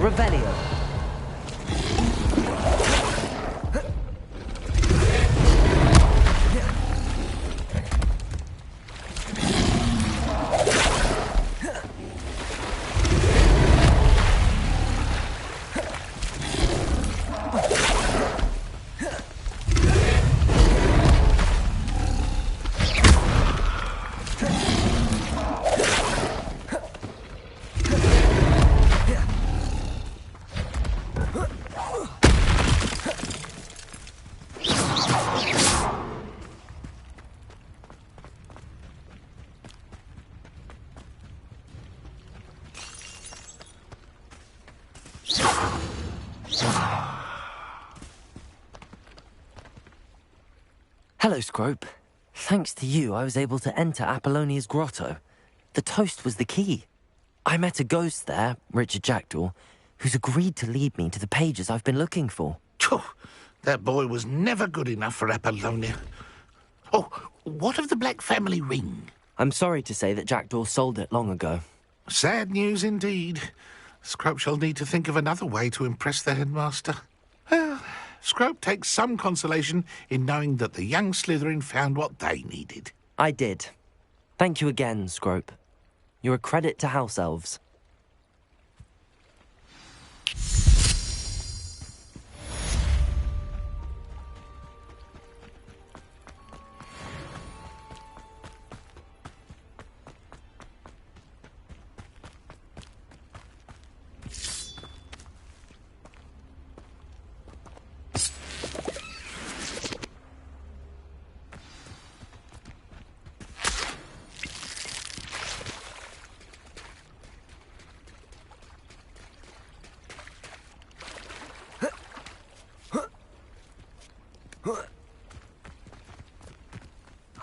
Revelio. Hello, Scrope. Thanks to you, I was able to enter Apollonia's grotto. The toast was the key. I met a ghost there, Richard Jackdaw, who's agreed to lead me to the pages I've been looking for. That boy was never good enough for Apollonia. Oh, what of the Black family ring? I'm sorry to say that Jackdaw sold it long ago. Sad news indeed. Scrope shall need to think of another way to impress the headmaster. Well, Scrope takes some consolation in knowing that the young Slytherin found what they needed. I did. Thank you again, Scrope. You're a credit to House Elves.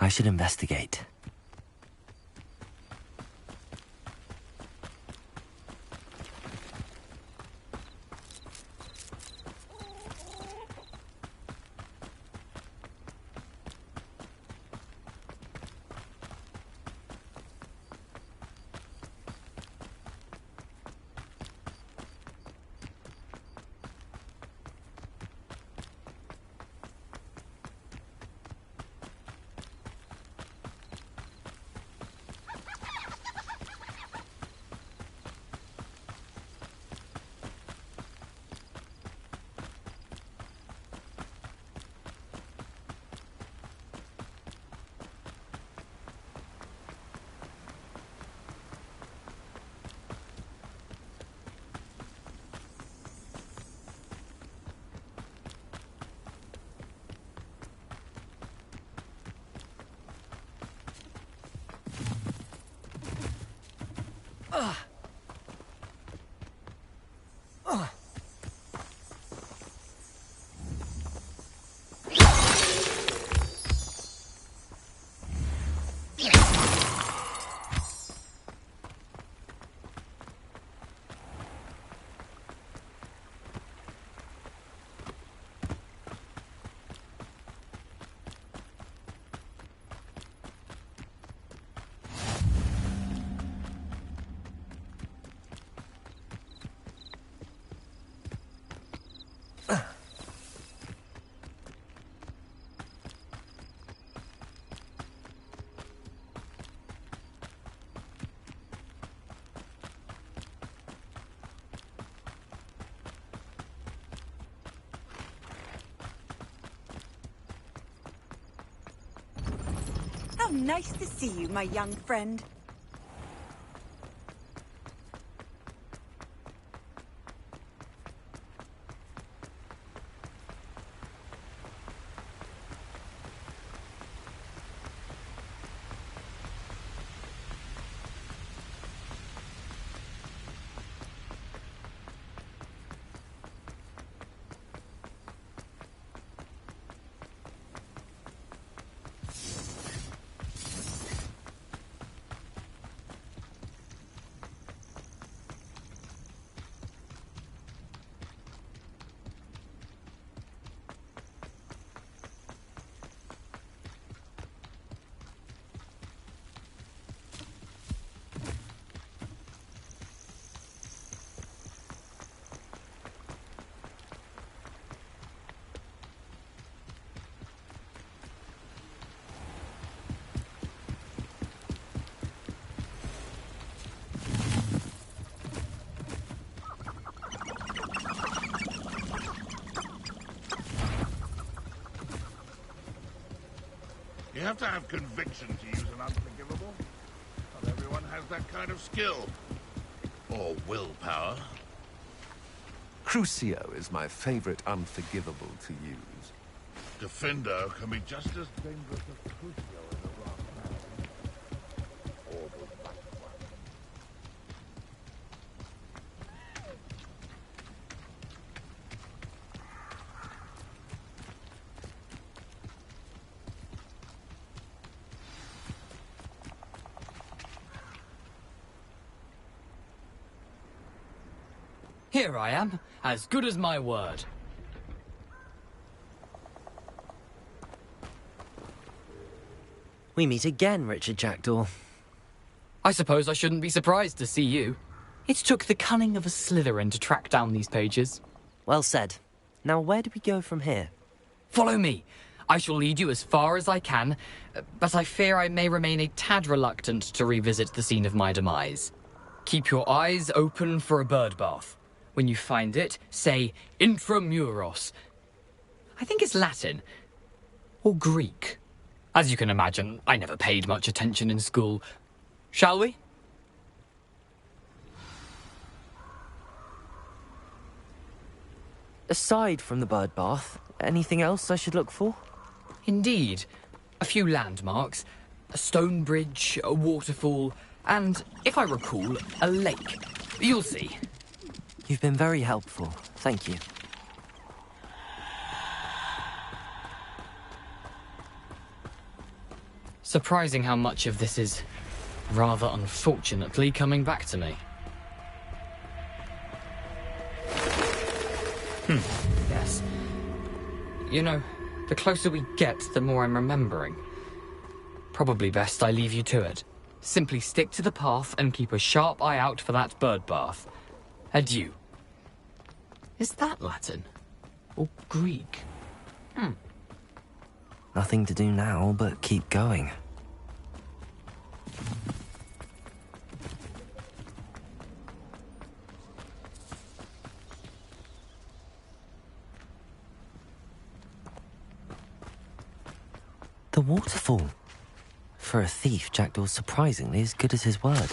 I should investigate. How nice to see you, my young friend. have to have conviction to use an unforgivable. Not everyone has that kind of skill. Or willpower. Crucio is my favorite unforgivable to use. Defendo can be just as dangerous as Crucio in the wrong hands. Or the right one. Here I am, as good as my word. We meet again, Richard Jackdaw. I suppose I shouldn't be surprised to see you. It took the cunning of a Slytherin to track down these pages. Well said. Now where do we go from here? Follow me. I shall lead you as far as I can, but I fear I may remain a tad reluctant to revisit the scene of my demise. Keep your eyes open for a bird bath. When you find it, say intramuros. I think it's Latin. Or Greek. As you can imagine, I never paid much attention in school. Shall we? Aside from the bird bath, anything else I should look for? Indeed. A few landmarks. A stone bridge, a waterfall, and, if I recall, a lake. You'll see. You've been very helpful. Thank you. Surprising how much of this is, rather unfortunately, coming back to me. Yes. You know, the closer we get, the more I'm remembering. Probably best I leave you to it. Simply stick to the path and keep a sharp eye out for that bird bath. Adieu. Is that Latin? Or Greek? Nothing to do now but keep going. The waterfall. For a thief, Jackdaw's surprisingly as good as his word.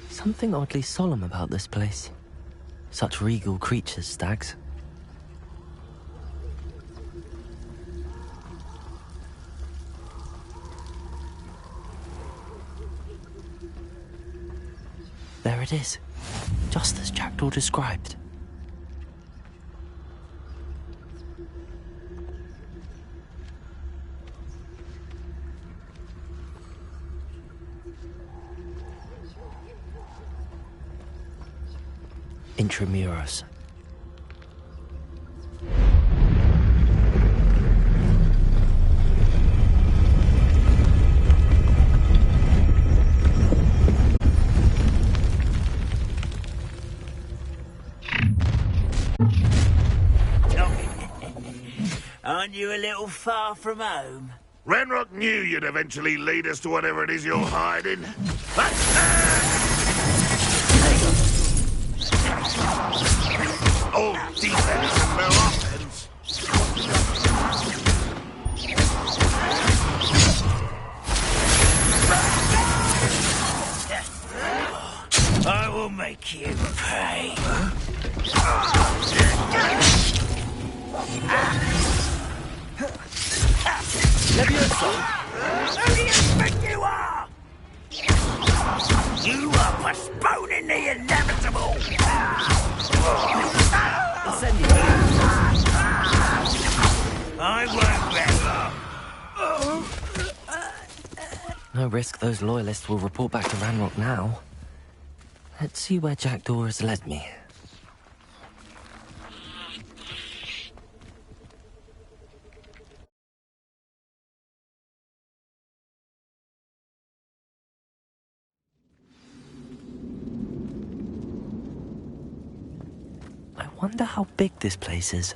Something oddly solemn about this place. Such regal creatures, stags. There it is, just as Jackdaw described. Intramuros. Aren't you a little far from home? Renrock knew you'd eventually lead us to whatever it is you're hiding. All defense and no offense. No risk those loyalists will report back to Ranrock now. Let's see where Jackdaw has led me. I wonder how big this place is.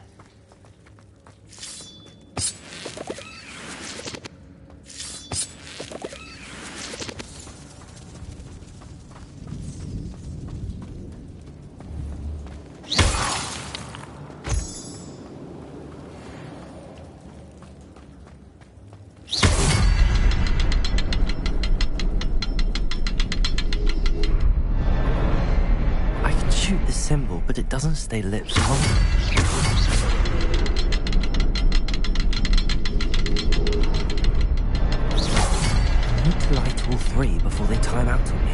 Symbol, but it doesn't stay lit for long. I need to light all three before they time out on me.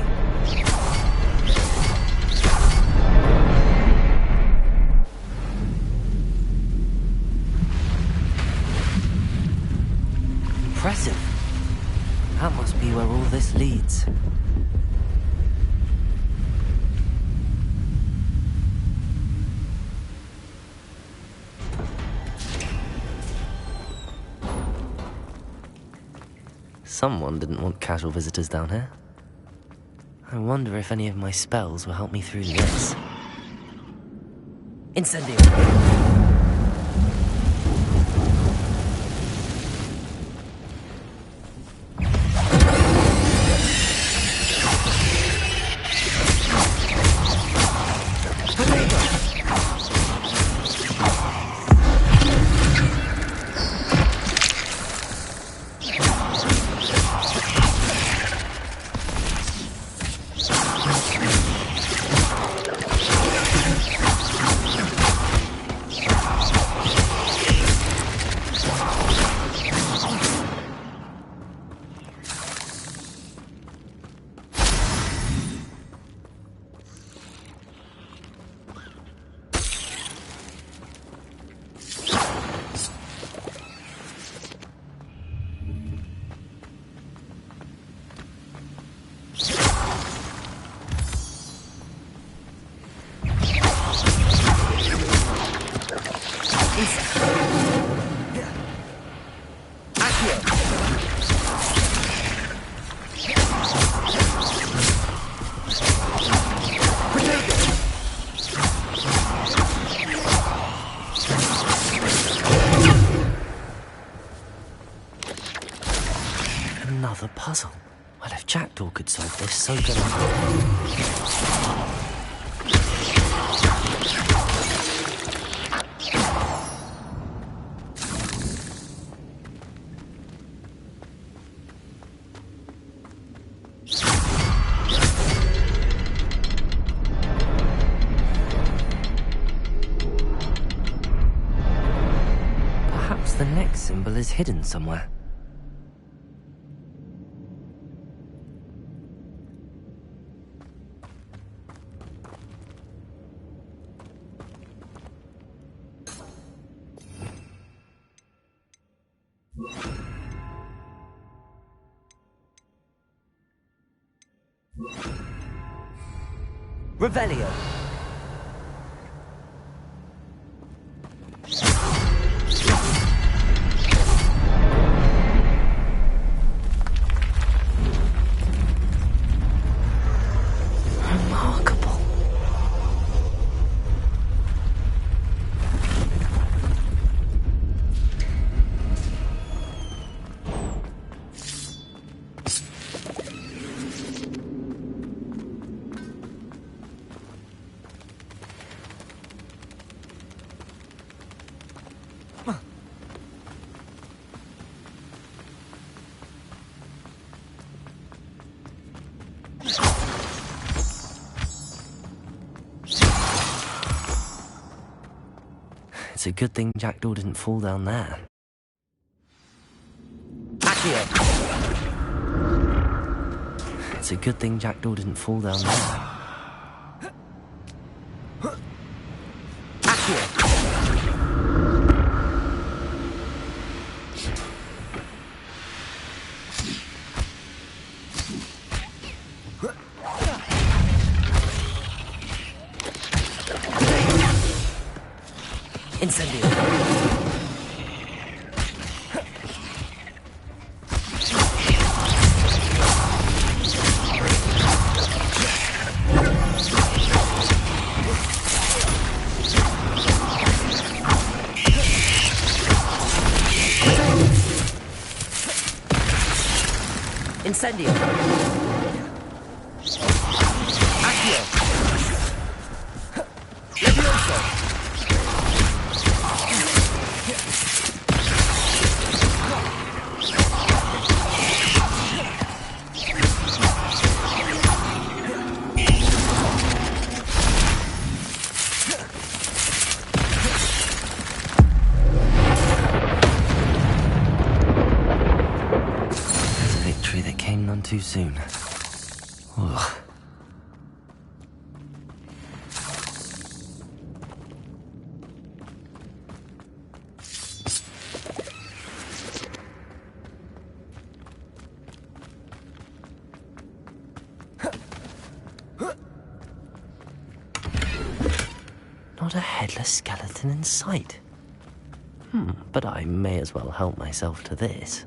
Impressive. That must be where all this leads. Someone didn't want casual visitors down here. I wonder if any of my spells will help me through this. Incendio! Another puzzle. Well, if Jackdaw could solve this, so can I. Perhaps the next symbol is hidden somewhere. Revelio. Remarkable. It's a good thing Jackdaw didn't fall down there. Accio! It's a good thing Jackdaw didn't fall down there. Accio! Incendio! Accio! Levioso! Too soon. Ugh. Not a headless skeleton in sight. But I may as well help myself to this.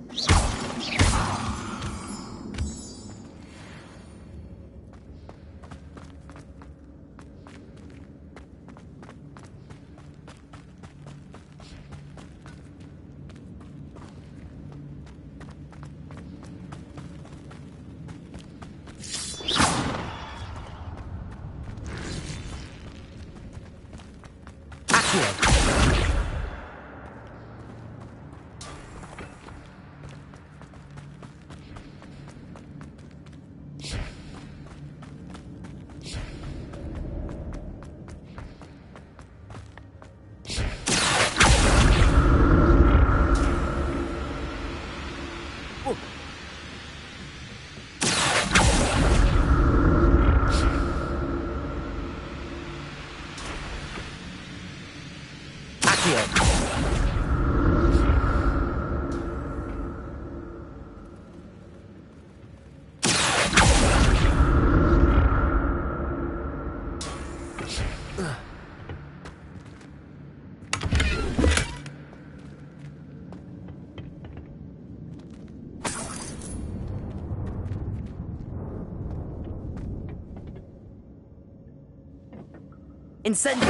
Incendio!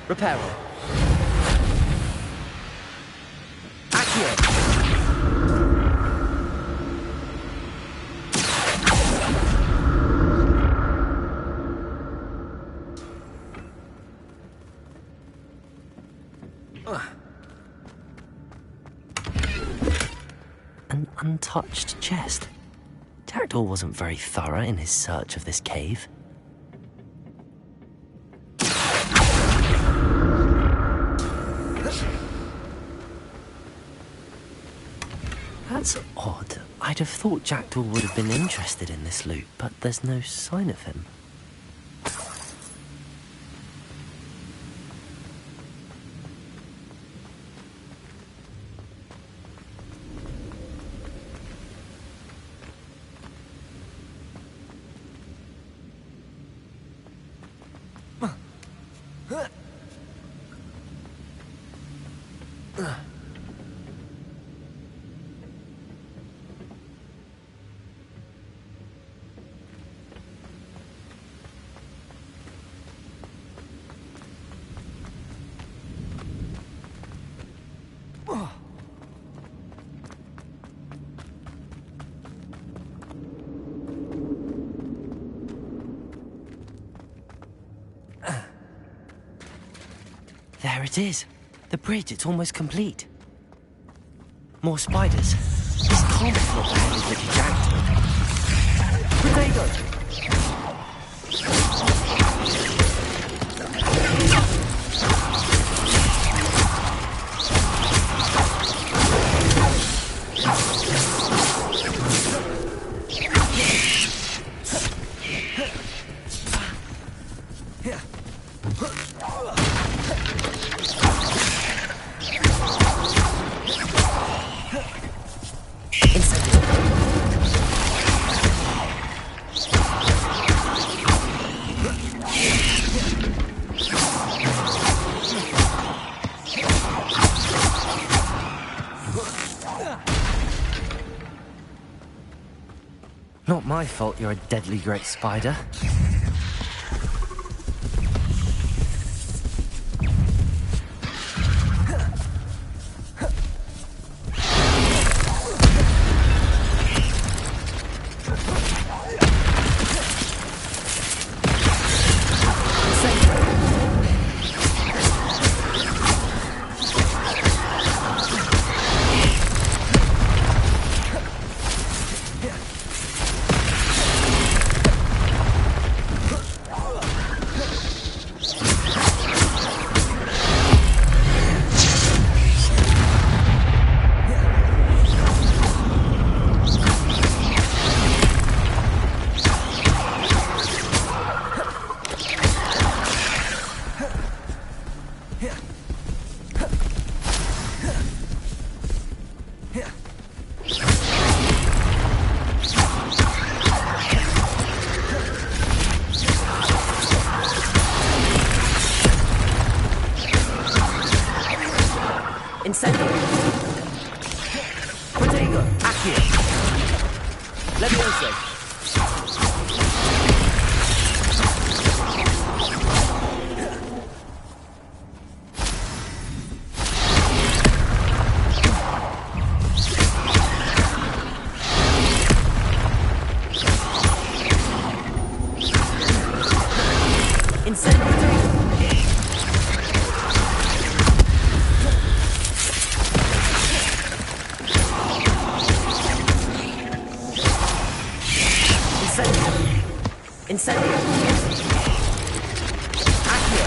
Reparo! Accio! An untouched chest. Jackdaw wasn't very thorough in his search of this cave. That's odd. I'd have thought Jackdaw would have been interested in this loot, but there's no sign of him. There it is. The bridge, it's almost complete. More spiders. This can't be what the hell is Richard Jackdaw. Potato! Not my fault you're a deadly great spider. Incendio. Protego. Accio. Levioso. Incendio. Accio.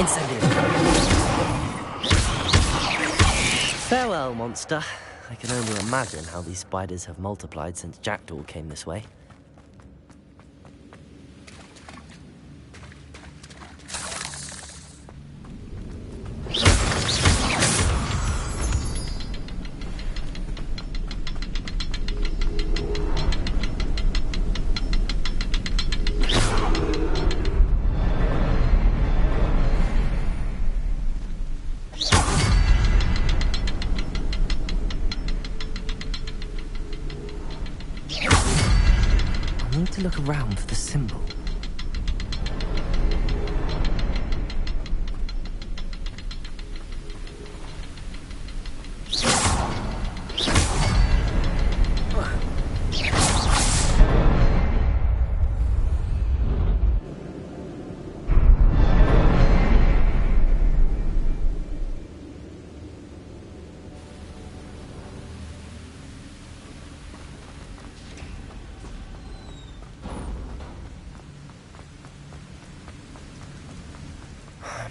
Incendio. Farewell, monster. I can only imagine how these spiders have multiplied since Jackdaw came this way. I need to look around for the symbol.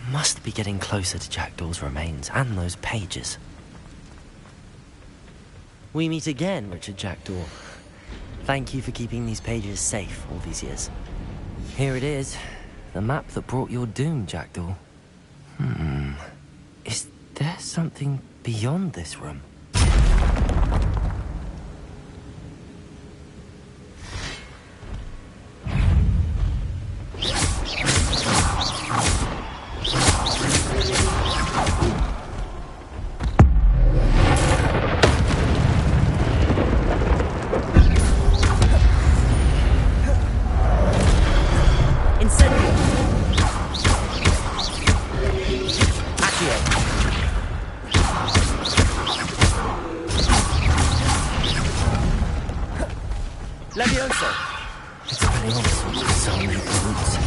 Must be getting closer to Jackdaw's remains and those pages. We meet again, Richard Jackdaw. Thank you for keeping these pages safe all these years. Here it is, the map that brought your doom, Jackdaw. Is there something beyond this room? Levioso! It's really awesome. So many roots.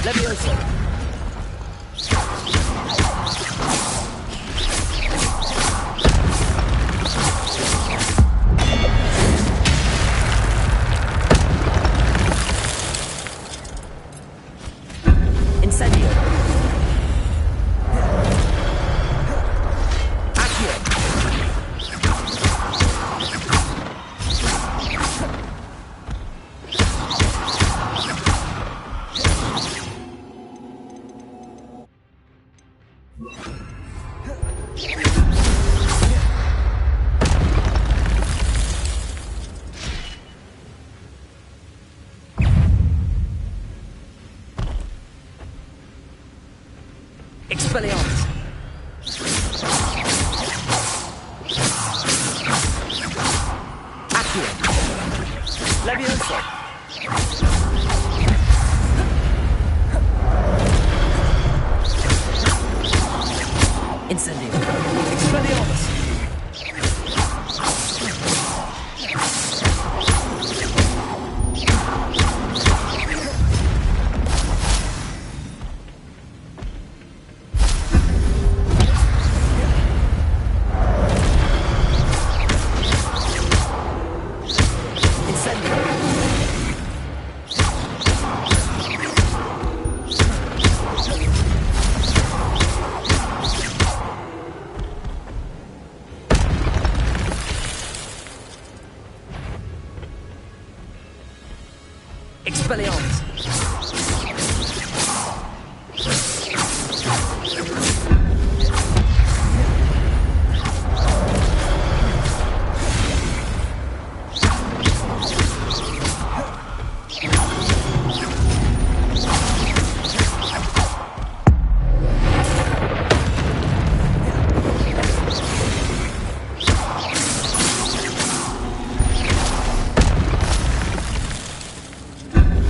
Levioso! Incendio! Expelliarmus! Accio! Levioso! Incendio! Expelliarmus! Expelliarmus!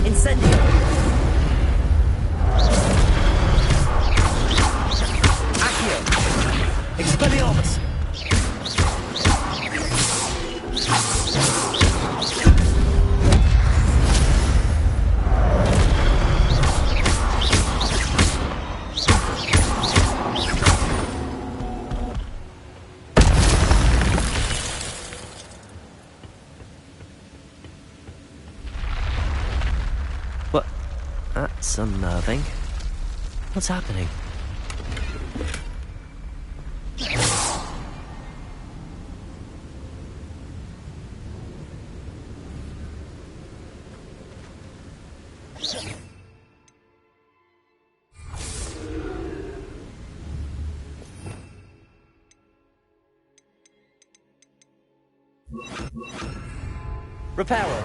Incendio! Accio! Expelliarmus! What? That's unnerving. What's happening? Reparo!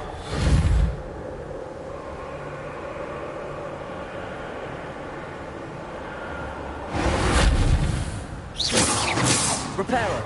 Reparo!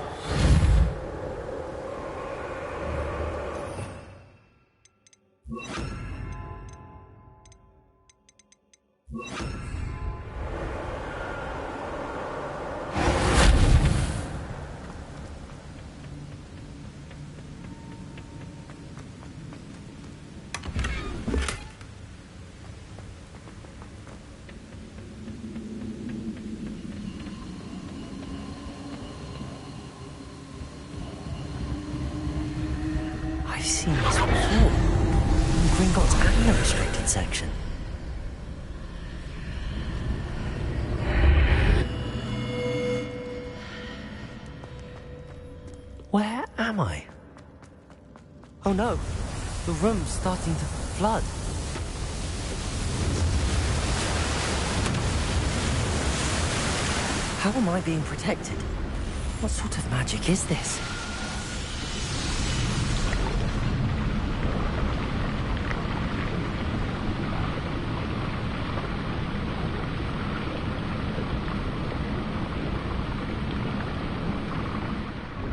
I've seen this before. In Gringotts and the restricted section. Where am I? Oh no, the room's starting to flood. How am I being protected? What sort of magic is this?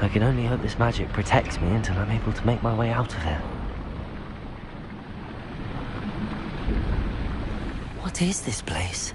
I can only hope this magic protects me until I'm able to make my way out of here. What is this place?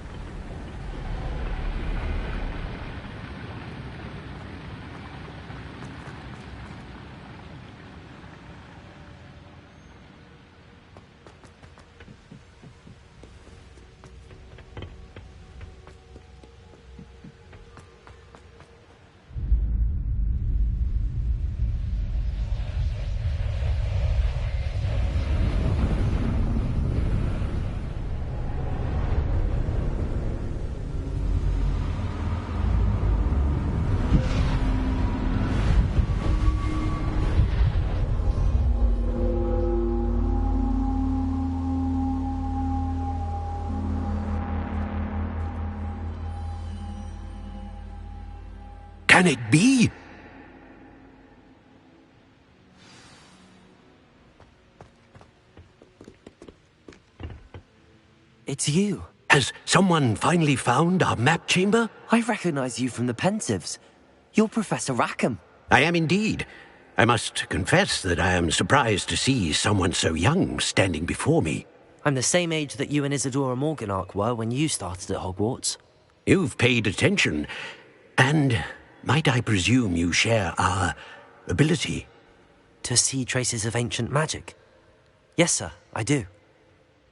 Can it be? It's you. Has someone finally found our map chamber? I recognize you from the Pensives. You're Professor Rackham. I am indeed. I must confess that I am surprised to see someone so young standing before me. I'm the same age that you and Isadora Morganach were when you started at Hogwarts. You've paid attention, and might I presume you share our ability? To see traces of ancient magic? Yes, sir, I do.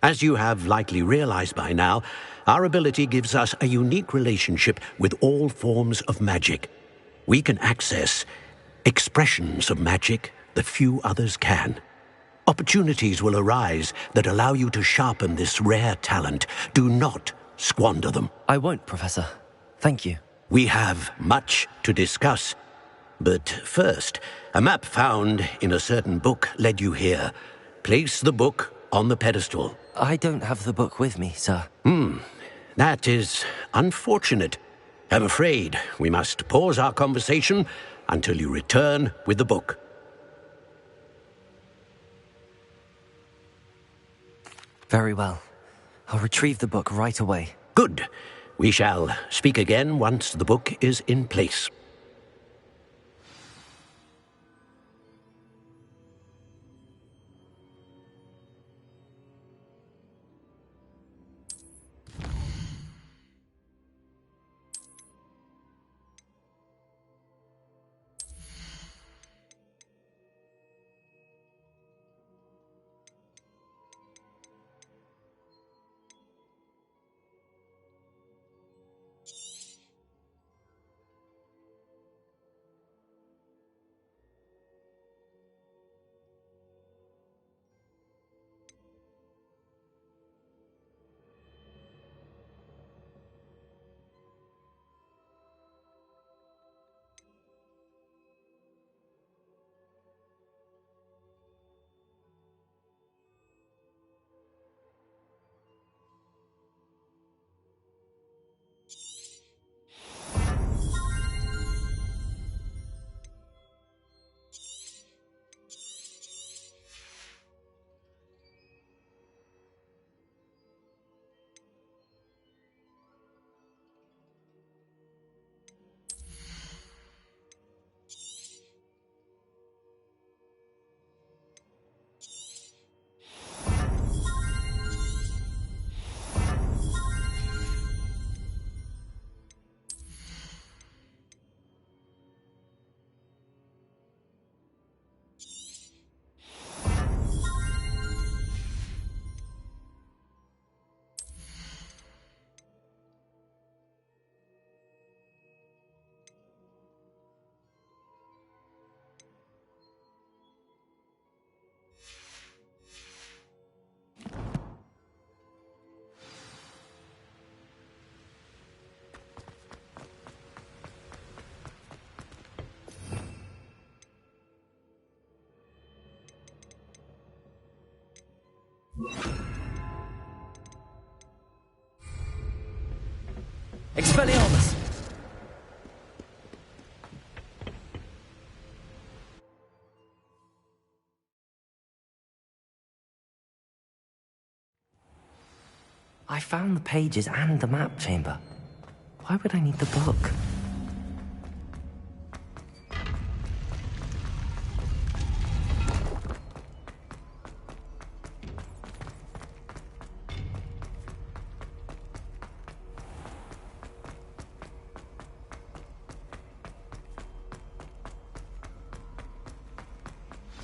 As you have likely realized by now, our ability gives us a unique relationship with all forms of magic. We can access expressions of magic that few others can. Opportunities will arise that allow you to sharpen this rare talent. Do not squander them. I won't, Professor. Thank you. We have much to discuss. But first, a map found in a certain book led you here. Place the book on the pedestal. I don't have the book with me, sir. That is unfortunate. I'm afraid we must pause our conversation until you return with the book. Very well. I'll retrieve the book right away. Good. We shall speak again once the book is in place. Expelliarmus! I found the pages and the map chamber. Why would I need the book?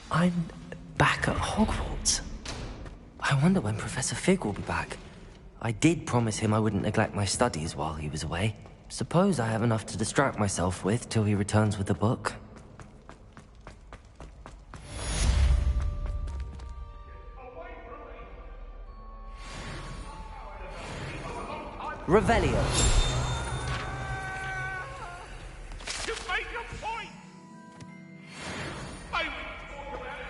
I'm back at Hogwarts. I wonder when Professor Fig will be back. I did promise him I wouldn't neglect my studies while he was away. Suppose I have enough to distract myself with till he returns with the book. Revelio. You've made your point! I will talk about it!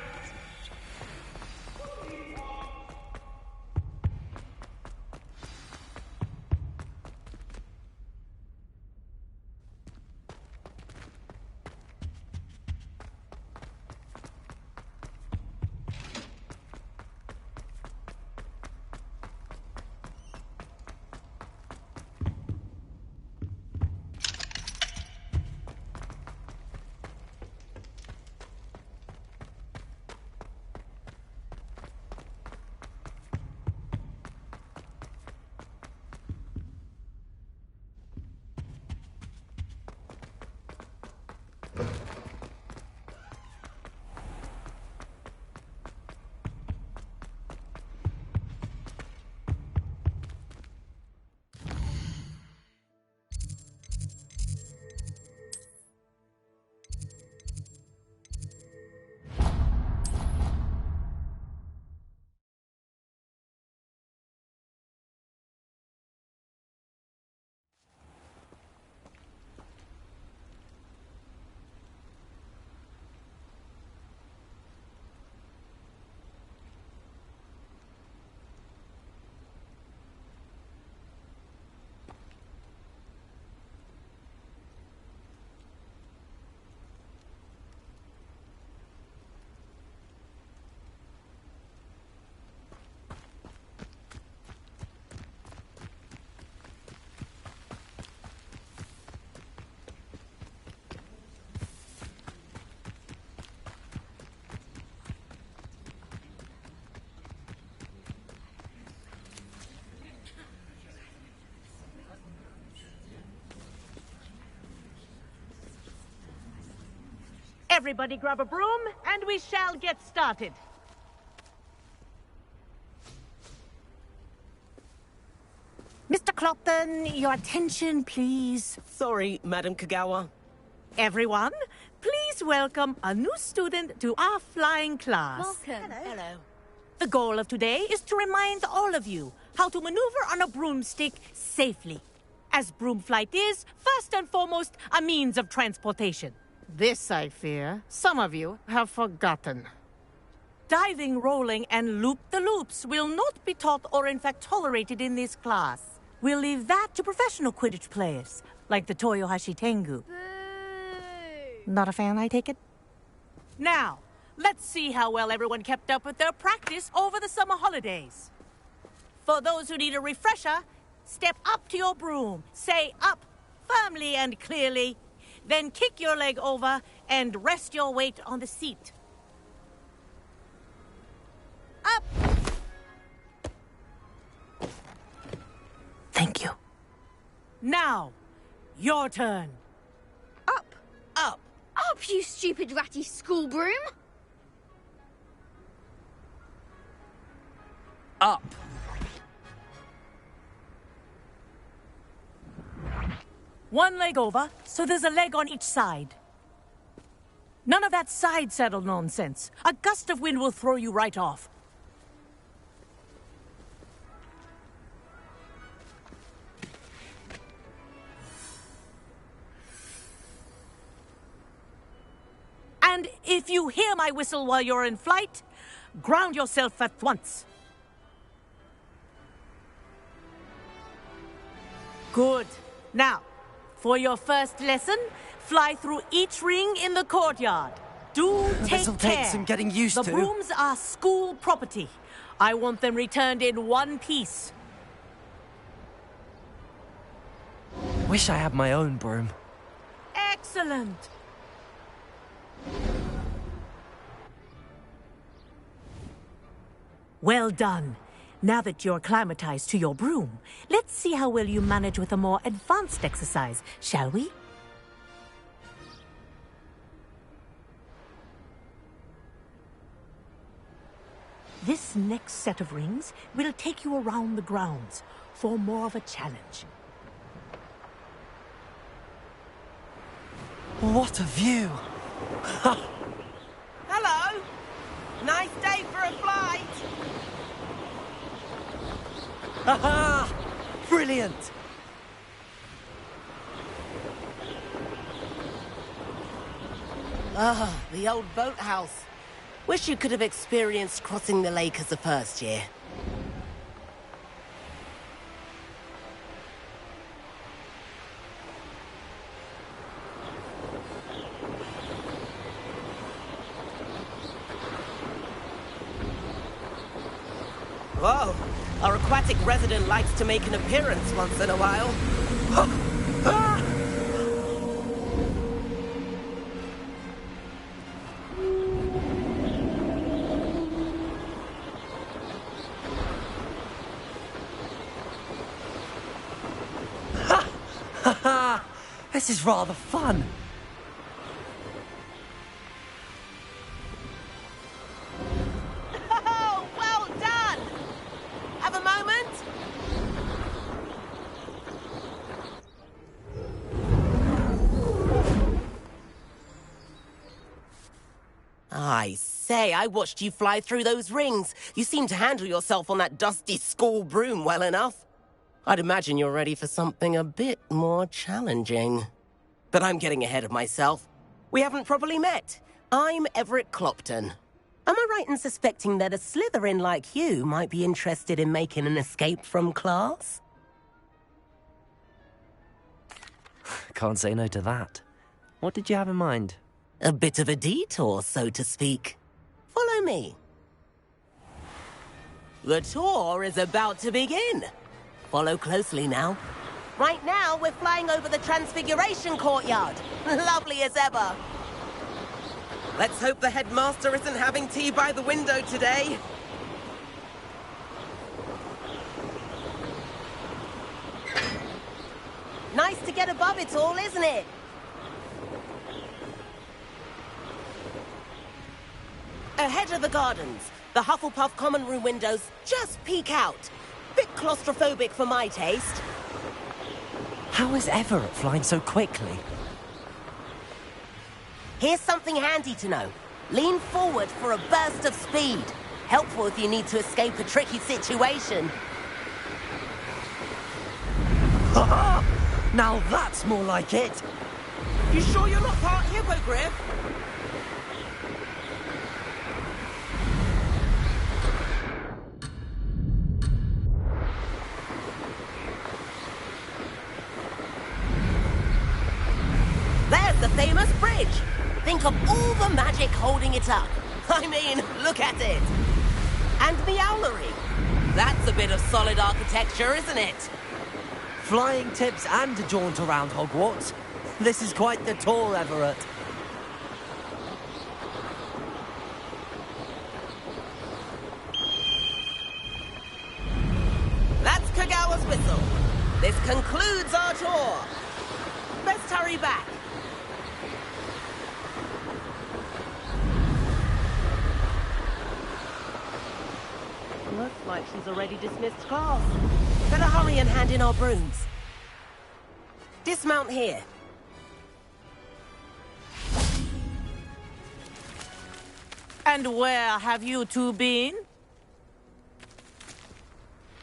Everybody grab a broom, and we shall get started. Mr. Clopton, your attention, please. Sorry, Madam Kagawa. Everyone, please welcome a new student to our flying class. Welcome. Hello. The goal of today is to remind all of you how to maneuver on a broomstick safely. As broom flight is, first and foremost, a means of transportation. This, I fear, some of you have forgotten. Diving, rolling, and loop-the-loops will not be taught or in fact tolerated in this class. We'll leave that to professional Quidditch players, like the Toyohashi Tengu. Not a fan, I take it? Now, let's see how well everyone kept up with their practice over the summer holidays. For those who need a refresher, step up to your broom, say up firmly and clearly, then kick your leg over and rest your weight on the seat. Up! Thank you. Now, your turn. Up. Up. Up, you stupid ratty school broom. Up. One leg over, so there's a leg on each side. None of that side saddle nonsense. A gust of wind will throw you right off. And if you hear my whistle while you're in flight, ground yourself at once. Good. Now, for your first lesson, fly through each ring in the courtyard. Do take This'll care. take some getting used to. The brooms are school property. I want them returned in one piece. Wish I had my own broom. Excellent. Well done. Now that you're acclimatized to your broom, let's see how well you manage with a more advanced exercise, shall we? This next set of rings will take you around the grounds for more of a challenge. What a view! Hello. Nice day for a flight. Aha! Brilliant! Ah, the old boathouse. Wish you could have experienced crossing the lake as a first year. Whoa, our aquatic resident likes to make an appearance once in a while. This is rather fun. Oh, well done! Have a moment? I say, I watched you fly through those rings. You seem to handle yourself on that dusty school broom well enough. I'd imagine you're ready for something a bit more challenging. But I'm getting ahead of myself. We haven't properly met. I'm Everett Clopton. Am I right in suspecting that a Slytherin like you might be interested in making an escape from class? Can't say no to that. What did you have in mind? A bit of a detour, so to speak. Follow me. The tour is about to begin. Follow closely now. Right now, we're flying over the Transfiguration Courtyard. Lovely as ever. Let's hope the headmaster isn't having tea by the window today. Nice to get above it all, isn't it? Ahead of the gardens. The Hufflepuff common room windows just peek out. Bit claustrophobic for my taste. How is Everett flying so quickly? Here's something handy to know. Lean forward for a burst of speed. Helpful if you need to escape a tricky situation. Now that's more like it. You sure you're not part Hippogriff? There's the famous bridge. Think of all the magic holding it up. I mean, look at it. And the owlery. That's a bit of solid architecture, isn't it? Flying tips and a jaunt around Hogwarts. This is quite the tour, Everett. That's Kagawa's whistle. This concludes our tour. Best hurry back. Looks like she's already dismissed class. Better hurry and hand in our brooms. Dismount here. And where have you two been?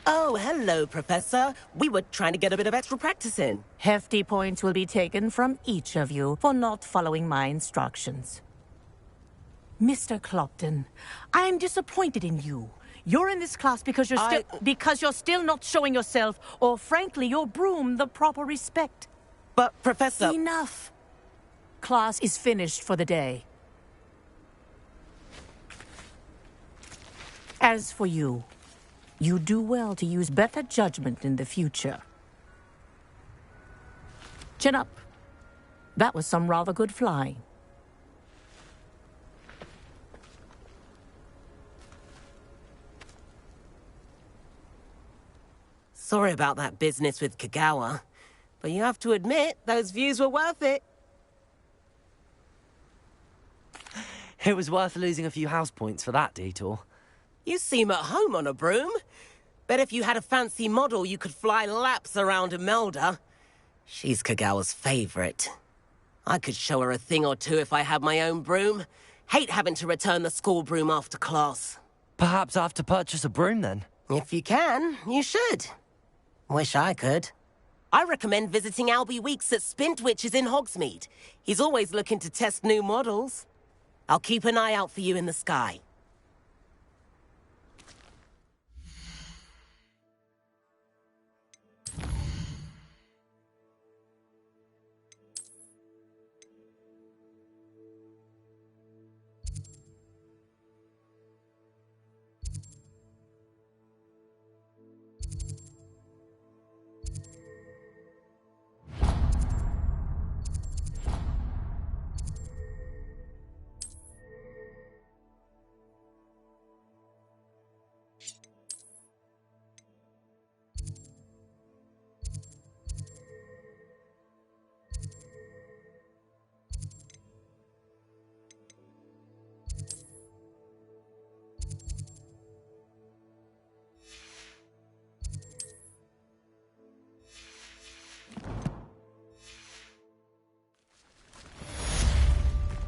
Oh, hello, Professor. We were trying to get a bit of extra practice in. Hefty points will be taken from each of you for not following my instructions. Mr. Clopton, I am disappointed in you. You're in this class because you're still not showing yourself, or frankly, your broom the proper respect. But, Professor... Enough. Class is finished for the day. As for you, you do well to use better judgment in the future. Chin up. That was some rather good flying. Sorry about that business with Kagawa, but you have to admit, those views were worth it. It was worth losing a few house points for that detour. You seem at home on a broom. Bet if you had a fancy model, you could fly laps around Imelda. She's Kagawa's favorite. I could show her a thing or two if I had my own broom. Hate having to return the school broom after class. Perhaps I have to purchase a broom then? If you can, you should. Wish I could. I recommend visiting Albie Weeks at Spintwitches in Hogsmeade. He's always looking to test new models. I'll keep an eye out for you in the sky.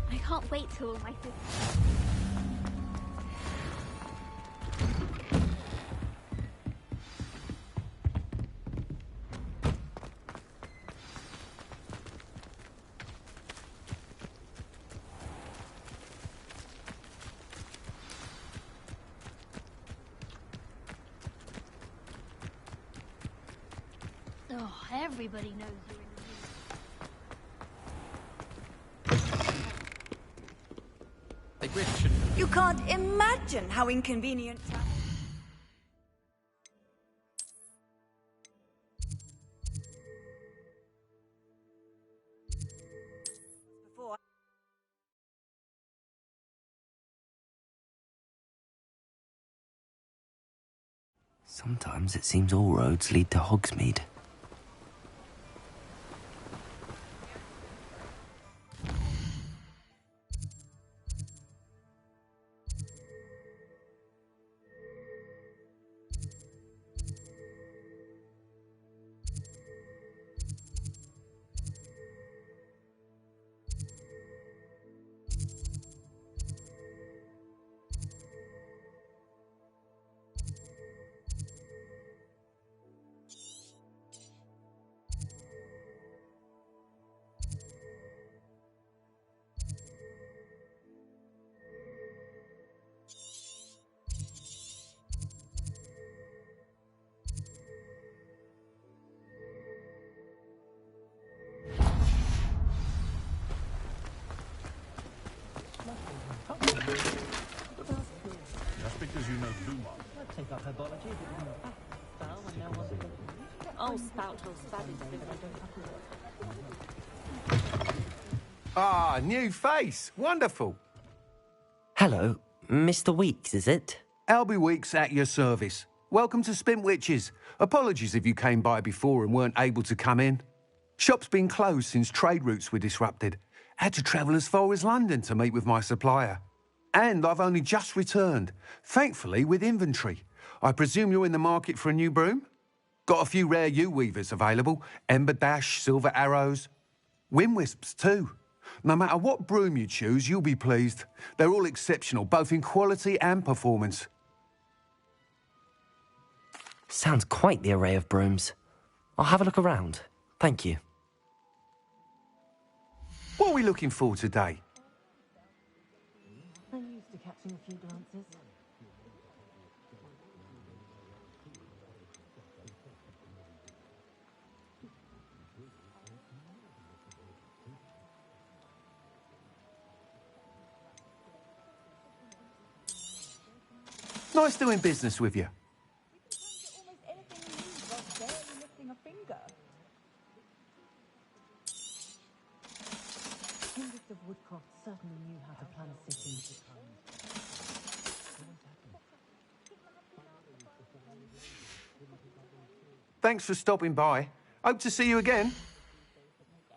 I can't wait till all my sisters. Oh, everybody knows you're in the mood. You can't imagine how inconvenient. Sometimes it seems all roads lead to Hogsmeade. Oh, spout, Ah, new face. Wonderful. Hello, Mr. Weeks, is it? Albie Weeks at your service. Welcome to Spintwitches. Apologies if you came by before and weren't able to come in. Shop's been closed since trade routes were disrupted. Had to travel as far as London to meet with my supplier. And I've only just returned, thankfully with inventory. I presume you're in the market for a new broom? Got a few rare U-weavers available. Ember Dash, Silver Arrows. Wind Wisps too. No matter what broom you choose, you'll be pleased. They're all exceptional, both in quality and performance. Sounds quite the array of brooms. I'll have a look around. Thank you. What are we looking for today? I'm used to catching a few glances. Nice doing business with you. Almost anything you need while barely lifting a finger. Youngest of Woodcroft certainly knew how to plan a city. Thanks for stopping by. Hope to see you again.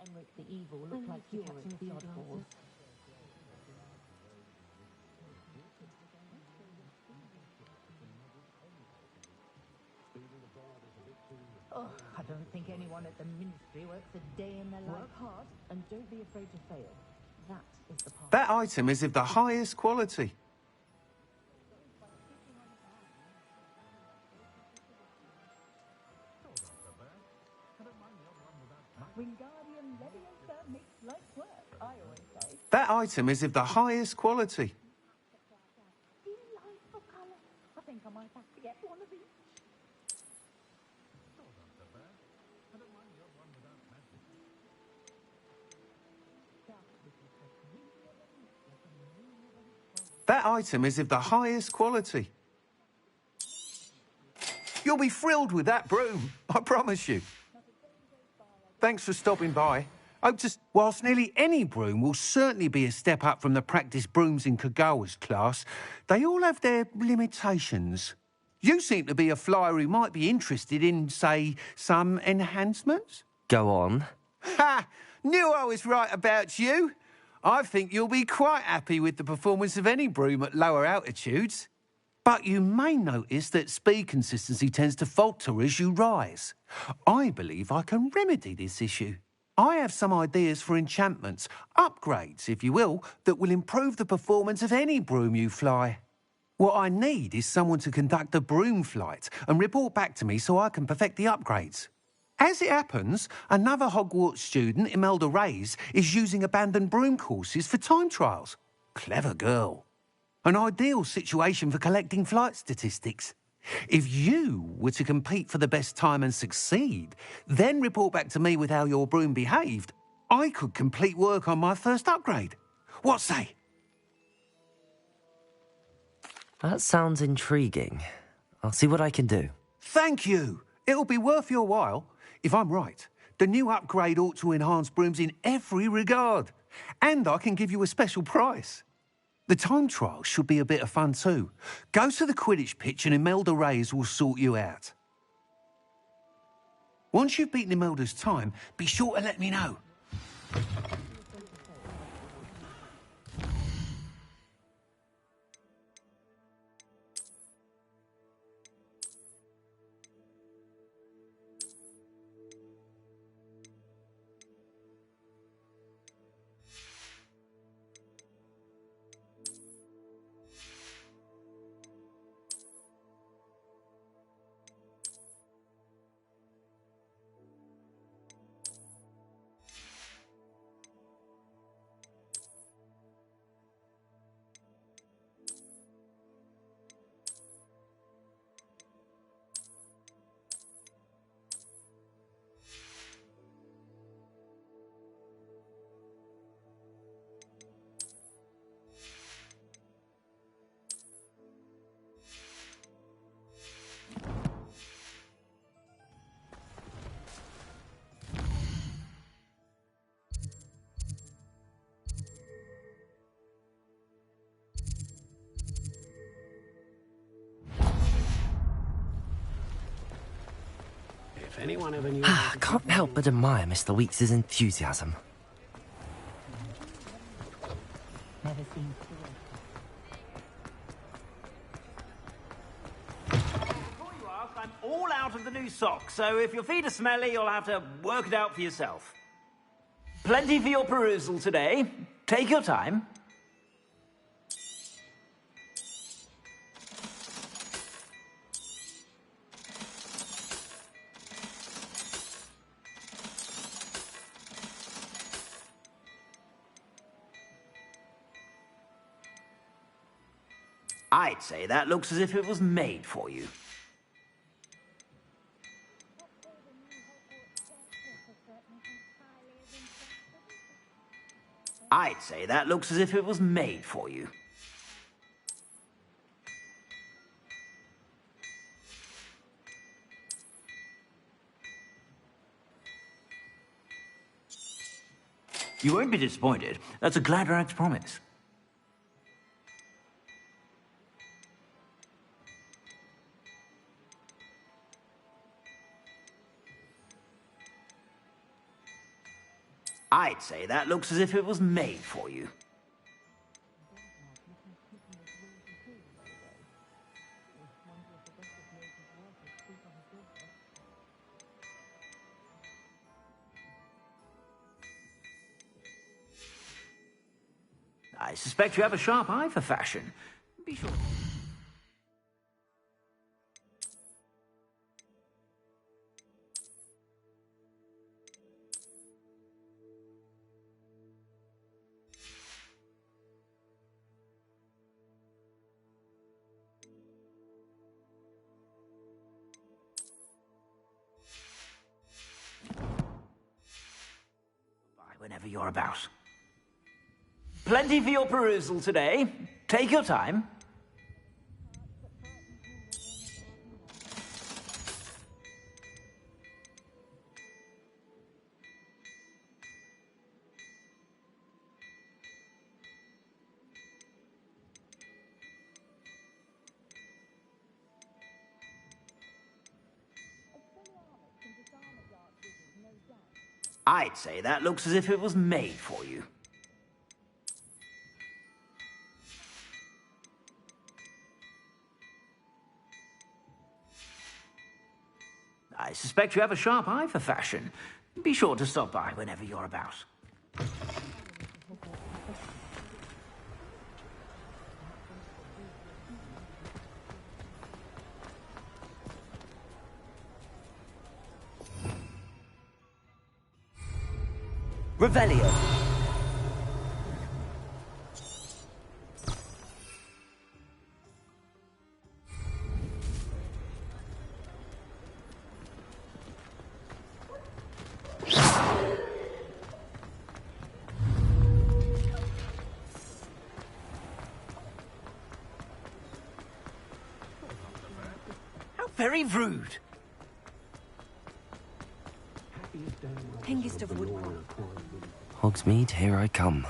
Emmerich the Evil looked like you catching a few glances. Oh, I don't think anyone at the Ministry works a day in their life. Work hard and don't be afraid to fail. That is the part. That item is of the highest quality. Wingardium Leviosa makes life work, I always say. That item is of the highest quality. Delightful colour. I think I might have to get one of each. That item is of the highest quality. You'll be thrilled with that broom, I promise you. Thanks for stopping by. Hope to... Whilst nearly any broom will certainly be a step up from the practice brooms in Kagawa's class, they all have their limitations. You seem to be a flyer who might be interested in, say, some enhancements? Go on. Ha! Knew I was right about you. I think you'll be quite happy with the performance of any broom at lower altitudes. But you may notice that speed consistency tends to falter as you rise. I believe I can remedy this issue. I have some ideas for enchantments, upgrades, if you will, that will improve the performance of any broom you fly. What I need is someone to conduct a broom flight and report back to me so I can perfect the upgrades. As it happens, another Hogwarts student, Imelda Reyes, is using abandoned broom courses for time trials. Clever girl. An ideal situation for collecting flight statistics. If you were to compete for the best time and succeed, then report back to me with how your broom behaved, I could complete work on my first upgrade. What say? That sounds intriguing. I'll see what I can do. Thank you. It'll be worth your while. If I'm right, the new upgrade ought to enhance brooms in every regard. And I can give you a special price. The time trial should be a bit of fun too. Go to the Quidditch pitch and Imelda Reyes will sort you out. Once you've beaten Imelda's time, be sure to let me know. If anyone ever knew... I can't help but admire Mr. Weeks' enthusiasm. Never seen Before you ask, I'm all out of the new socks, so if your feet are smelly, you'll have to work it out for yourself. Plenty for your perusal today. Take your time. I'd say that looks as if it was made for you. I'd say that looks as if it was made for you. You won't be disappointed. That's a Gladrag's promise. I'd say that looks as if it was made for you. I suspect you have a sharp eye for fashion. Be sure. Whenever you're about. Plenty for your perusal today. Take your time. I'd say that looks as if it was made for you. I suspect you have a sharp eye for fashion. Be sure to stop by whenever you're about. Revelio. How very rude. Hengist of Woodward. Hogsmeade, here I come.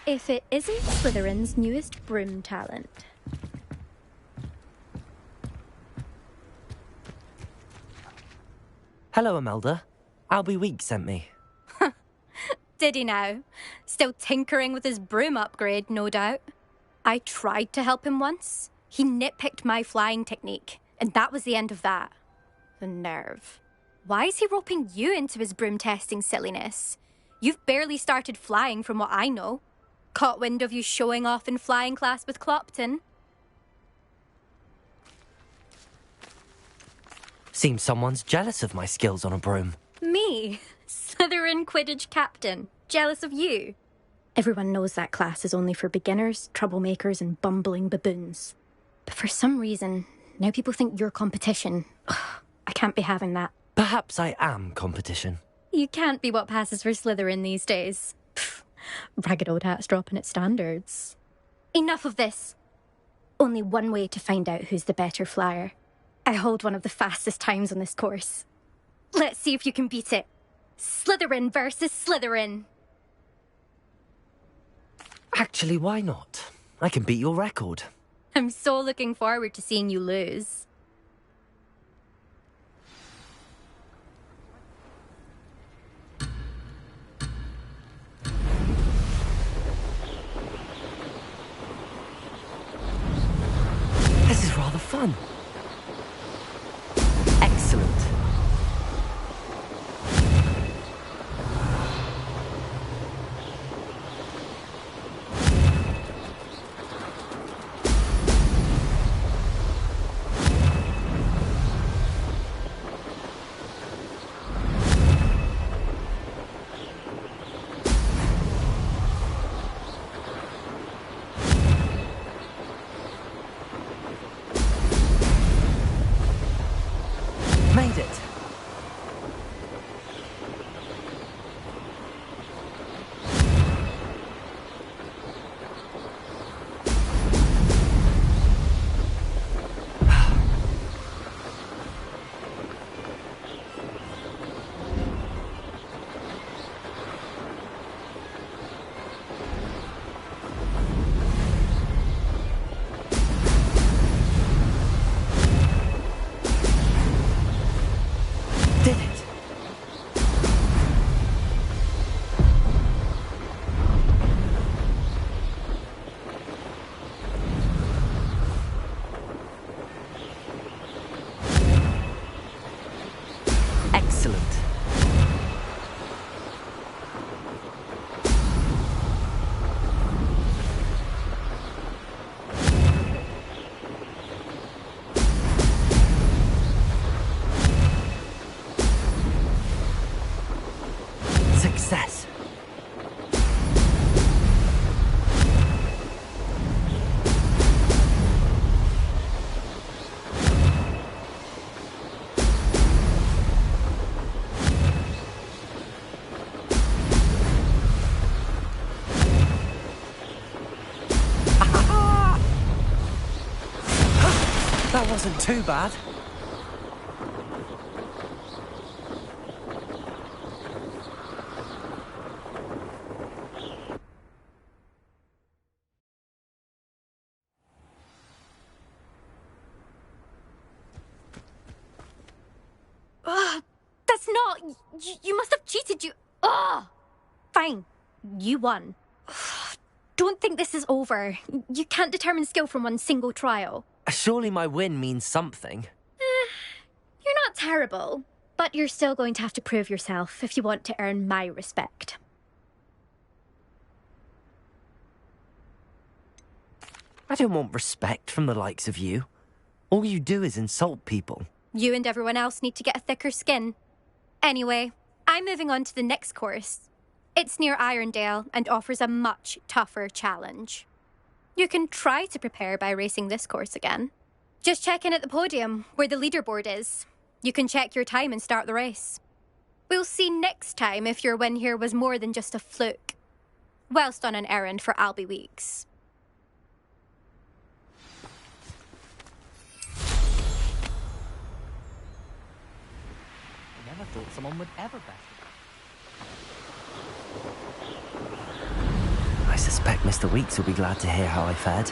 If it isn't Slytherin's newest broom talent. Hello, Imelda. Albie Weeks sent me. Did he now? Still tinkering with his broom upgrade, no doubt. I tried to help him once. He nitpicked my flying technique, and that was the end of that. The nerve. Why is he roping you into his broom testing silliness? You've barely started flying from what I know. Caught wind of you showing off in flying class with Clopton. Seems someone's jealous of my skills on a broom. Me? Slytherin Quidditch captain. Jealous of you? Everyone knows that class is only for beginners, troublemakers, and bumbling baboons. But for some reason, now people think you're competition. Ugh, I can't be having that. Perhaps I am competition. You can't be what passes for Slytherin these days. Pfft, ragged old hat's dropping its standards. Enough of this. Only one way to find out who's the better flyer. I hold one of the fastest times on this course. Let's see if you can beat it. Slytherin versus Slytherin. Actually, why not? I can beat your record. I'm so looking forward to seeing you lose. This is rather fun. Excellent. Made it. Did it. Excellent. Success. That wasn't too bad. That's not... You must have cheated, you... Ugh! Fine. You won. Don't think this is over. You can't determine skill from one single trial. Surely my win means something. You're not terrible, but you're still going to have to prove yourself if you want to earn my respect. I don't want respect from the likes of you. All you do is insult people. You and everyone else need to get a thicker skin. Anyway, I'm moving on to the next course. It's near Irondale and offers a much tougher challenge. You can try to prepare by racing this course again. Just check in at the podium, where the leaderboard is. You can check your time and start the race. We'll see next time if your win here was more than just a fluke. Whilst on an errand for Albie Weeks. Never thought someone would ever bet. I suspect Mr. Weeks will be glad to hear how I fared.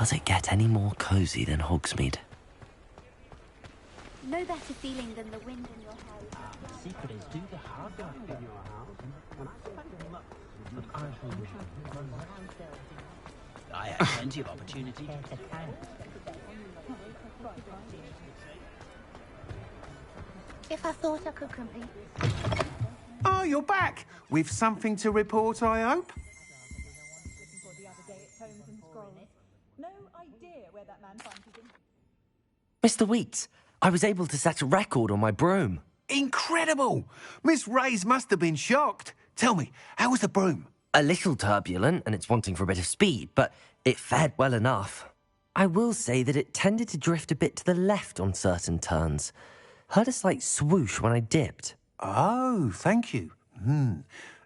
Does it get any more cozy than Hogsmeade? No better feeling than the wind in your hair. The secret is do the hard work in your house, and I spent much but I had plenty of opportunity. If I thought I could complete. Oh, you're back! With something to report, I hope? No idea where that man finds his Mr. Weeks, I was able to set a record on my broom. Incredible! Miss Reyes must have been shocked. Tell me, how was the broom? A little turbulent, and it's wanting for a bit of speed, but it fared well enough. I will say that it tended to drift a bit to the left on certain turns. Heard a slight swoosh when I dipped. Oh, thank you.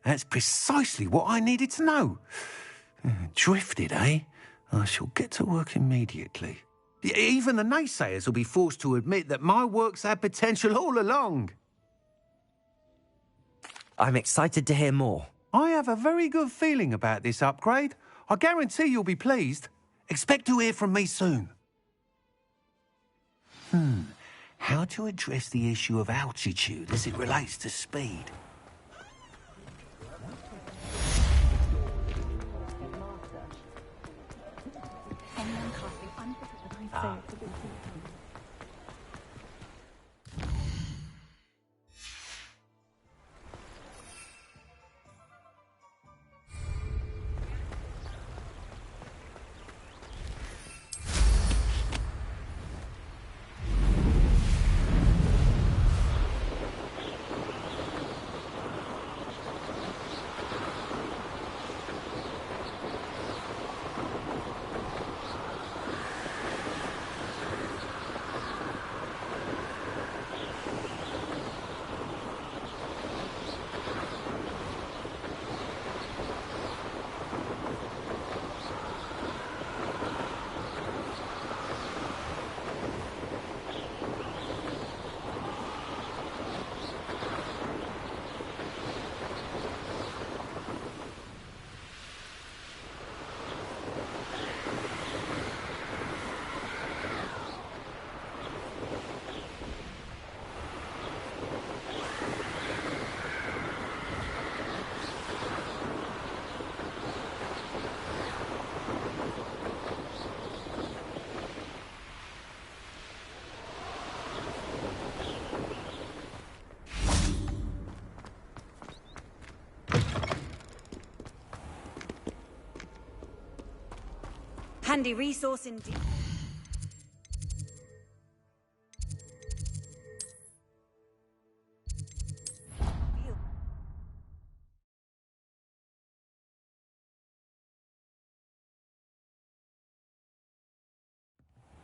That's precisely what I needed to know. Drifted, eh? I shall get to work immediately. Even the naysayers will be forced to admit that my work's had potential all along. I'm excited to hear more. I have a very good feeling about this upgrade. I guarantee you'll be pleased. Expect to hear from me soon. How to address the issue of altitude as it relates to speed? Handy resource indeed.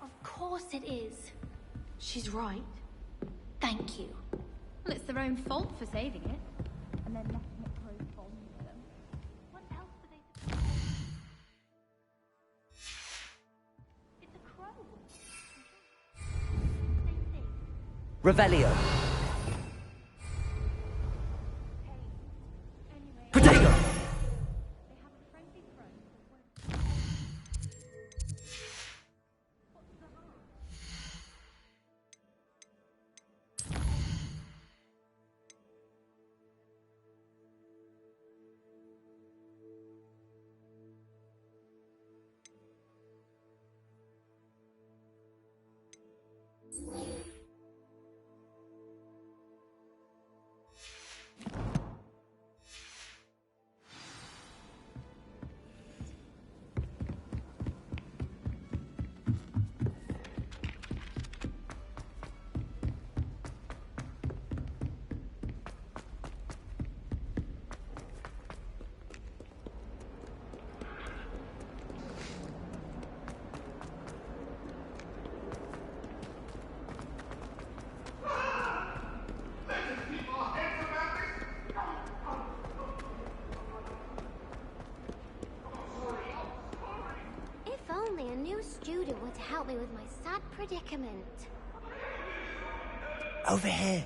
Of course it is. She's right. Thank you. Well, it's their own fault for saving it. And then letting it correspond with them. What else were they to... It's a crow. Same thing. Revelio. Anyway, Potato. they have a friendly crow that won't... What's the harm? If only a new student were to help me with my sad predicament. Over here.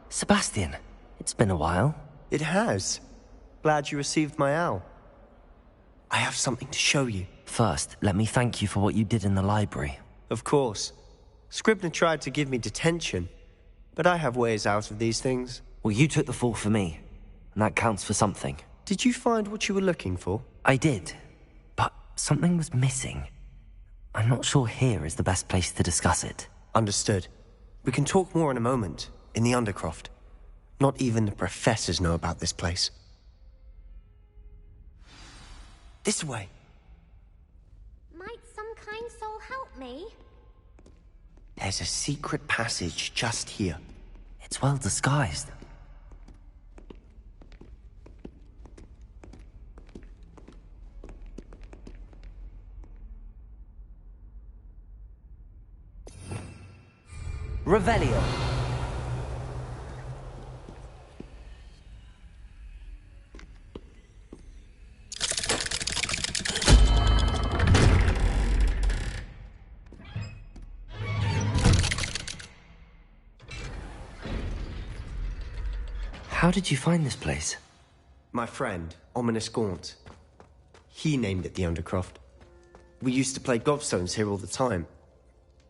Sebastian, it's been a while. It has. Glad you received my owl. I have something to show you. First, let me thank you for what you did in the library. Of course. Scribner tried to give me detention, but I have ways out of these things. Well, you took the fall for me, and that counts for something. Did you find what you were looking for? I did, but something was missing. I'm not sure here is the best place to discuss it. Understood. We can talk more in a moment, in the Undercroft. Not even the professors know about this place. This way. Might some kind soul help me? There's a secret passage just here. It's well disguised. Revelio. How did you find this place? My friend, Ominous Gaunt. He named it the Undercroft. We used to play gobstones here all the time.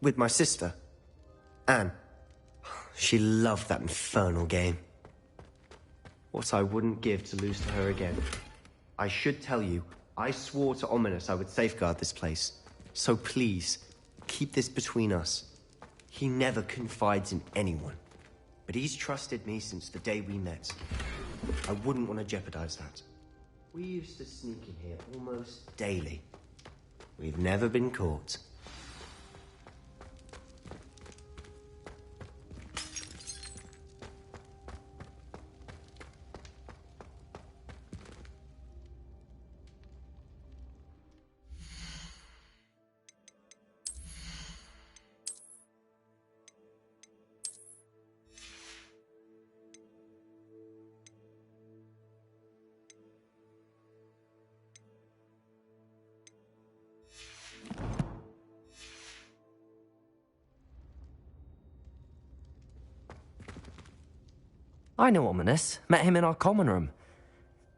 With my sister, Anne. She loved that infernal game. What I wouldn't give to lose to her again. I should tell you, I swore to Ominous I would safeguard this place. So please, keep this between us. He never confides in anyone. But he's trusted me since the day we met. I wouldn't want to jeopardize that. We used to sneak in here almost daily. We've never been caught. I know Ominous. Met him in our common room.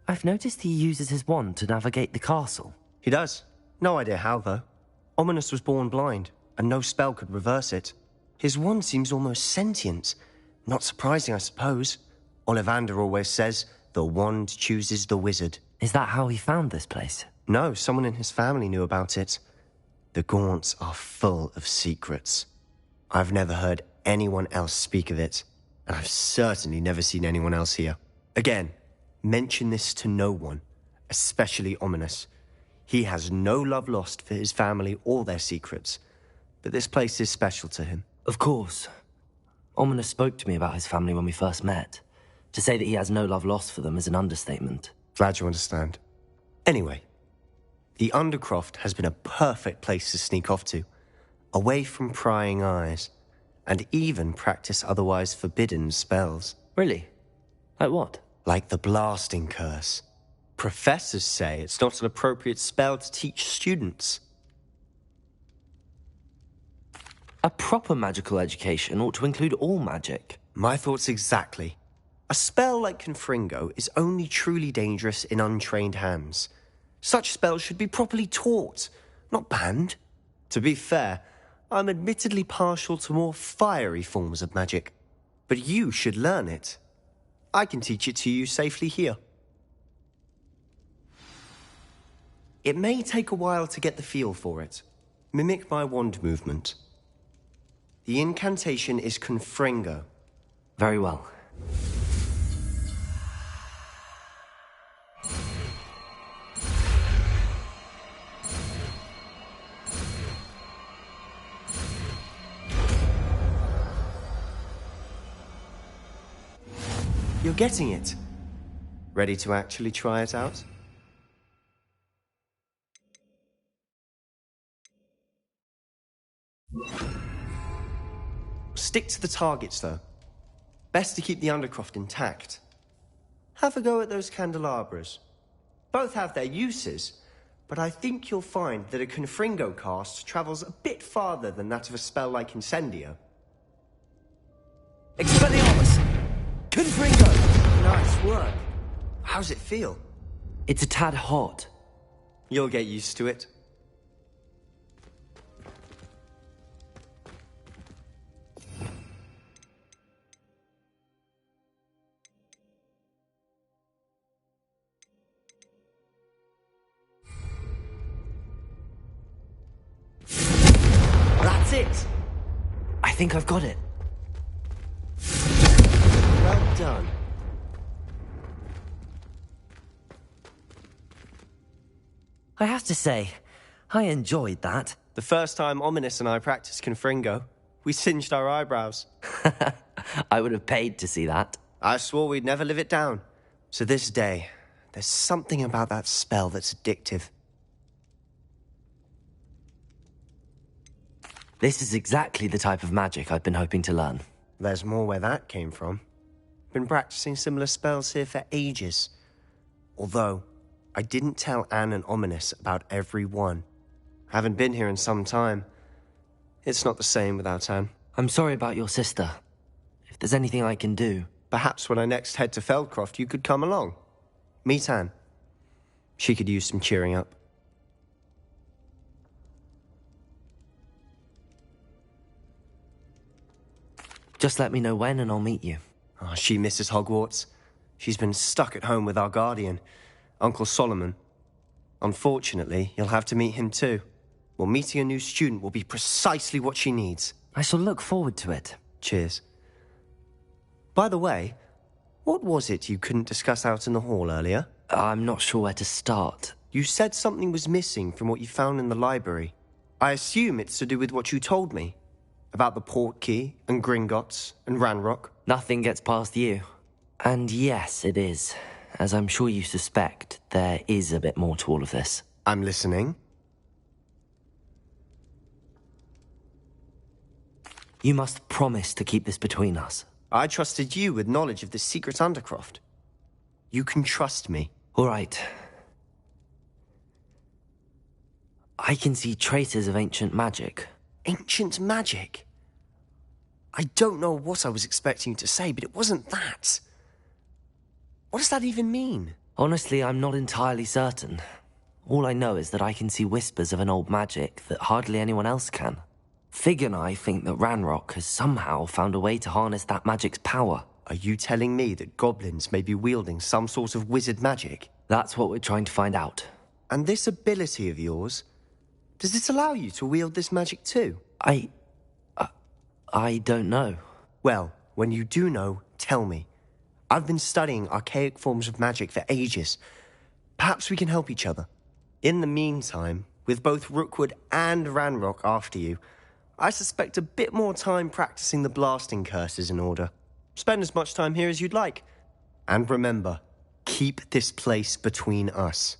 I've noticed he uses his wand to navigate the castle. He does. No idea how, though. Ominous was born blind, and no spell could reverse it. His wand seems almost sentient. Not surprising, I suppose. Ollivander always says, the wand chooses the wizard. Is that how he found this place? No, someone in his family knew about it. The Gaunts are full of secrets. I've never heard anyone else speak of it. And I've certainly never seen anyone else here. Again, mention this to no one, especially Ominous. He has no love lost for his family or their secrets, but this place is special to him. Of course. Ominous spoke to me about his family when we first met. To say that he has no love lost for them is an understatement. Glad you understand. Anyway, the Undercroft has been a perfect place to sneak off to, away from prying eyes. And even practice otherwise forbidden spells. Really? Like what? Like the blasting curse. Professors say it's not an appropriate spell to teach students. A proper magical education ought to include all magic. My thoughts exactly. A spell like Confringo is only truly dangerous in untrained hands. Such spells should be properly taught, not banned. To be fair, I'm admittedly partial to more fiery forms of magic. But you should learn it. I can teach it to you safely here. It may take a while to get the feel for it. Mimic my wand movement. The incantation is Confringo. Very well. You're getting it. Ready to actually try it out? Stick to the targets, though. Best to keep the Undercroft intact. Have a go at those candelabras. Both have their uses, but I think you'll find that a Confringo cast travels a bit farther than that of a spell like Incendio. Expelliarmus! Confringo! Nice work. How's it feel? It's a tad hot. You'll get used to it. That's it! I think I've got it. Well done. I have to say, I enjoyed that. The first time Ominous and I practiced Confringo, we singed our eyebrows. I would have paid to see that. I swore we'd never live it down. So this day, there's something about that spell that's addictive. This is exactly the type of magic I've been hoping to learn. There's more where that came from. Been practicing similar spells here for ages. Although, I didn't tell Anne and Ominous about every one. Haven't been here in some time. It's not the same without Anne. I'm sorry about your sister. If there's anything I can do... Perhaps when I next head to Feldcroft, you could come along. Meet Anne. She could use some cheering up. Just let me know when and I'll meet you. Oh, she misses Hogwarts. She's been stuck at home with our guardian, Uncle Solomon. Unfortunately, you'll have to meet him too. Well, meeting a new student will be precisely what she needs. I shall look forward to it. Cheers. By the way, what was it you couldn't discuss out in the hall earlier? I'm not sure where to start. You said something was missing from what you found in the library. I assume it's to do with what you told me. About the Portkey, and Gringotts, and Ranrock. Nothing gets past you. And yes, it is. As I'm sure you suspect, there is a bit more to all of this. I'm listening. You must promise to keep this between us. I trusted you with knowledge of the secret Undercroft. You can trust me. All right. I can see traces of ancient magic. Ancient magic? I don't know what I was expecting you to say, but it wasn't that. What does that even mean? Honestly, I'm not entirely certain. All I know is that I can see whispers of an old magic that hardly anyone else can. Fig and I think that Ranrock has somehow found a way to harness that magic's power. Are you telling me that goblins may be wielding some sort of wizard magic? That's what we're trying to find out. And this ability of yours, does it allow you to wield this magic too? I don't know. Well, when you do know, tell me. I've been studying archaic forms of magic for ages. Perhaps we can help each other. In the meantime, with both Rookwood and Ranrock after you, I suspect a bit more time practicing the blasting curse is in order. Spend as much time here as you'd like. And remember, keep this place between us.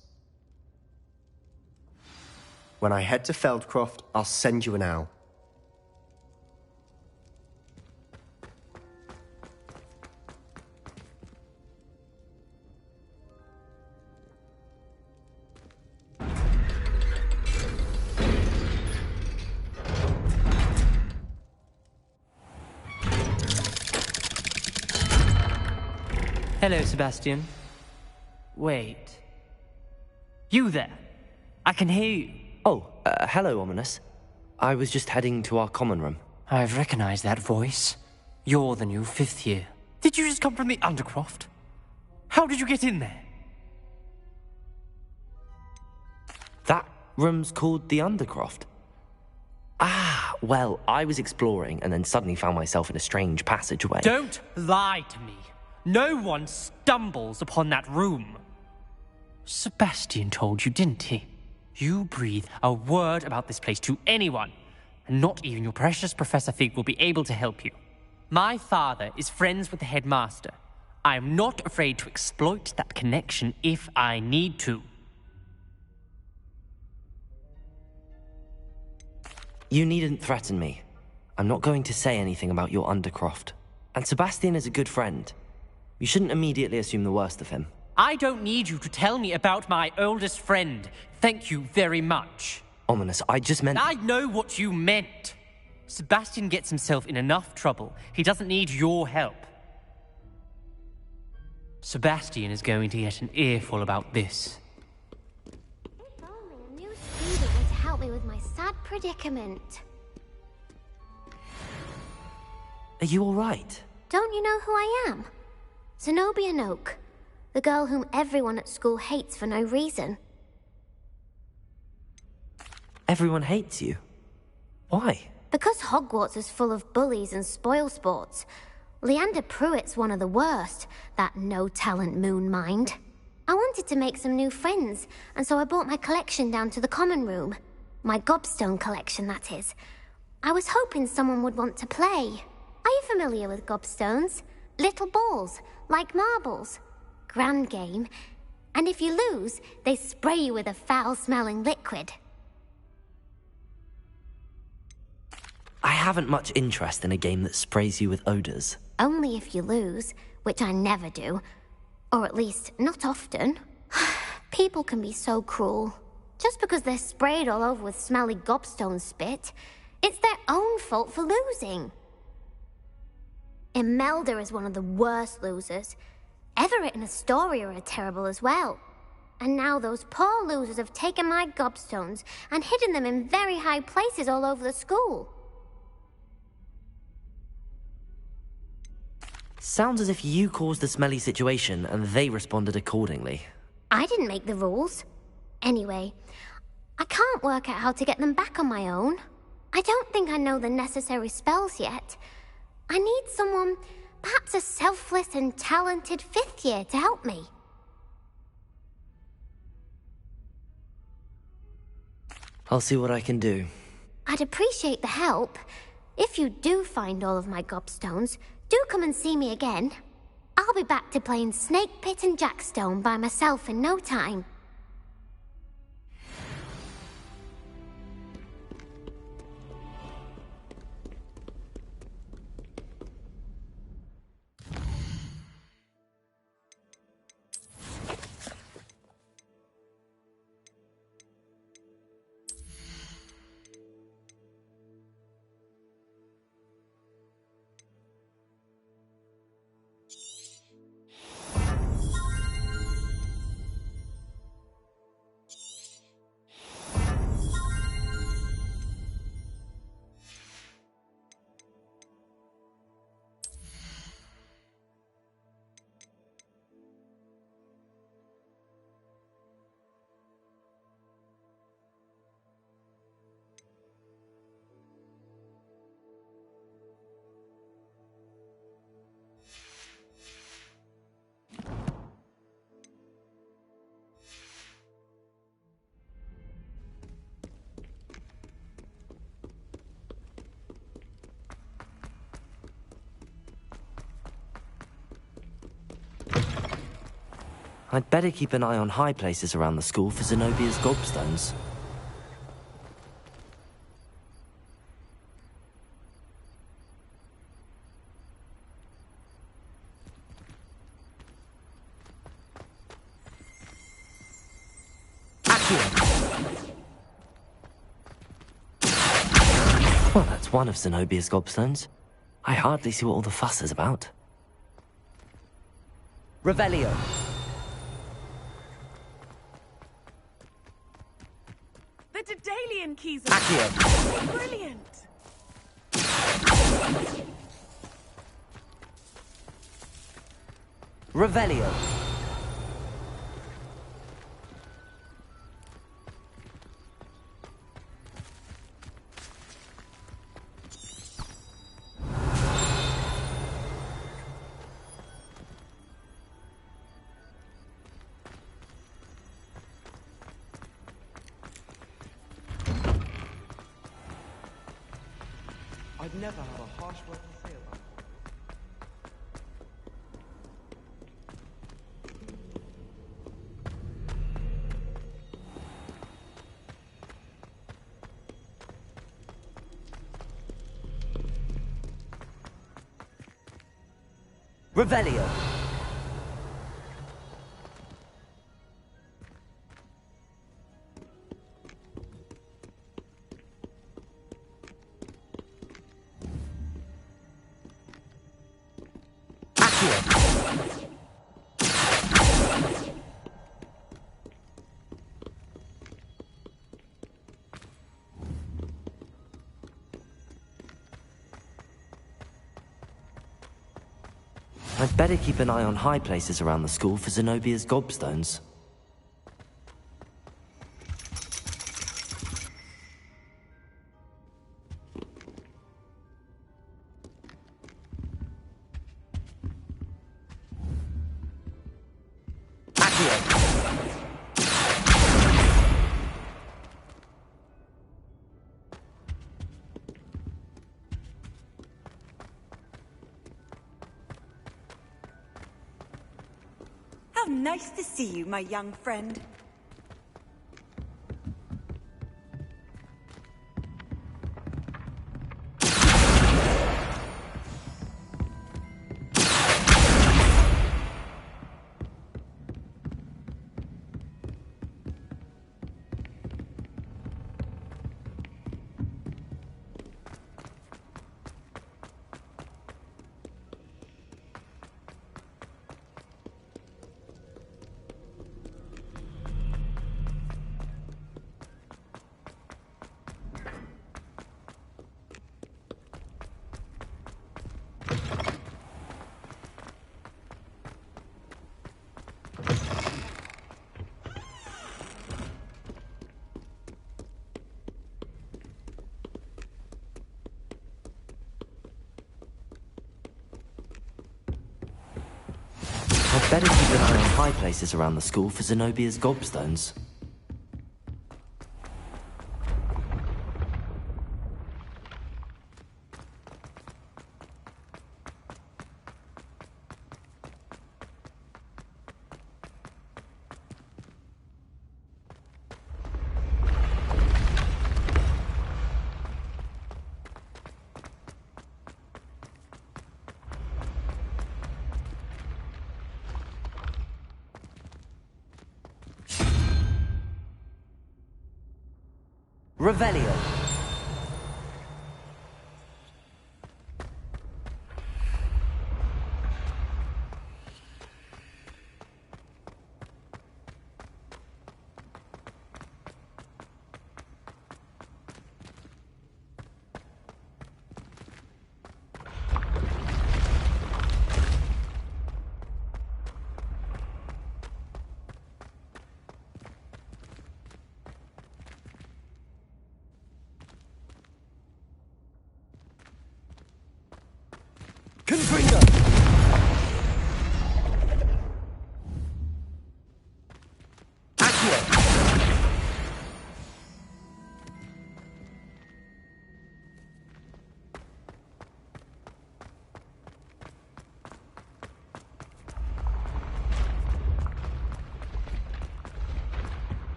When I head to Feldcroft, I'll send you an owl. Hello, Sebastian. Wait. You there? I can hear you. Oh, hello, Ominous. I was just heading to our common room. I've recognized that voice. You're the new 5th year. Did you just come from the Undercroft? How did you get in there? That room's called the Undercroft. Ah, well, I was exploring and then suddenly found myself in a strange passageway. Don't lie to me. No one stumbles upon that room. Sebastian told you, didn't he? You breathe a word about this place to anyone, and not even your precious Professor Fig will be able to help you. My father is friends with the headmaster. I am not afraid to exploit that connection if I need to. You needn't threaten me. I'm not going to say anything about your Undercroft. And Sebastian is a good friend. You shouldn't immediately assume the worst of him. I don't need you to tell me about my oldest friend. Thank you very much. Ominous, I just meant... I know what you meant. Sebastian gets himself in enough trouble. He doesn't need your help. Sebastian is going to get an earful about this. If predicament. Are you all right? Don't you know who I am? Zenobia Noak, the girl whom everyone at school hates for no reason. Everyone hates you. Why? Because Hogwarts is full of bullies and spoilsports. Leander Pruitt's one of the worst, that no-talent moon mind. I wanted to make some new friends, and so I brought my collection down to the common room. My gobstone collection, that is. I was hoping someone would want to play. Are you familiar with gobstones? Little balls, like marbles. Grand game. And if you lose, they spray you with a foul-smelling liquid. I haven't much interest in a game that sprays you with odors. Only if you lose, which I never do. Or at least, not often. People can be so cruel. Just because they're sprayed all over with smelly gobstone spit, it's their own fault for losing. Imelda is one of the worst losers. Everett and Astoria are terrible as well. And now those poor losers have taken my gobstones and hidden them in very high places all over the school. Sounds as if you caused the smelly situation and they responded accordingly. I didn't make the rules. Anyway, I can't work out how to get them back on my own. I don't think I know the necessary spells yet. I need someone, perhaps a selfless and talented fifth year to help me. I'll see what I can do. I'd appreciate the help. If you do find all of my gobstones, do come and see me again. I'll be back to playing Snake Pit and Jackstone by myself in no time. I'd better keep an eye on high places around the school for Zenobia's gobstones. Well, that's one of Zenobia's gobstones. I hardly see what all the fuss is about. Revelio. The Daedalian keys are Accio. brilliant. Revelio. I'd never have a harsh word to say about Revelio. I'd better keep an eye on high places around the school for Zenobia's gobstones. How nice to see you, my young friend. I'd better keep an eye on high places around the school for Zenobia's gobstones. Revelio. Confringo! Accio!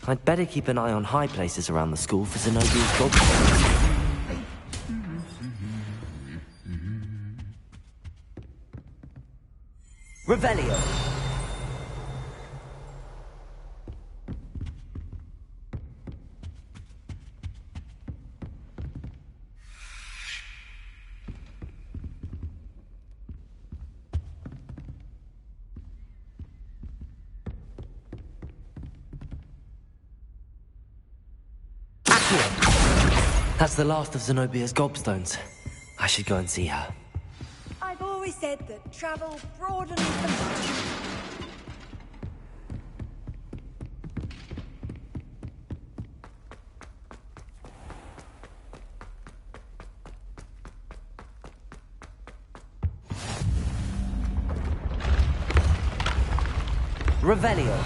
I'd better keep an eye on high places around the school for Zenobia's gobstones. Revelio. That's the last of Zenobia's gobstones. I should go and see her. I've always said that travel broadens the mind. Revelio.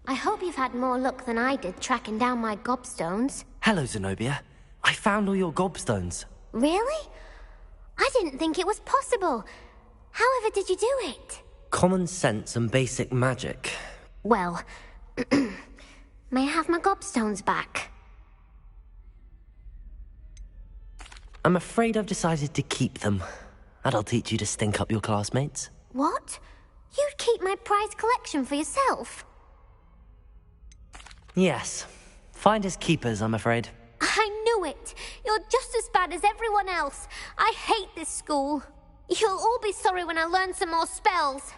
I hope you've had more luck than I did tracking down my gobstones. Hello, Zenobia. I found all your gobstones. Really? I didn't think it was possible. However did you do it? Common sense and basic magic. Well, may I have my gobstones back? I'm afraid I've decided to keep them. That'll teach you to stink up your classmates. What? You'd keep my prized collection for yourself? Yes. Finders keepers, I'm afraid. I knew it! You're just as bad as everyone else. I hate this school. You'll all be sorry when I learn some more spells.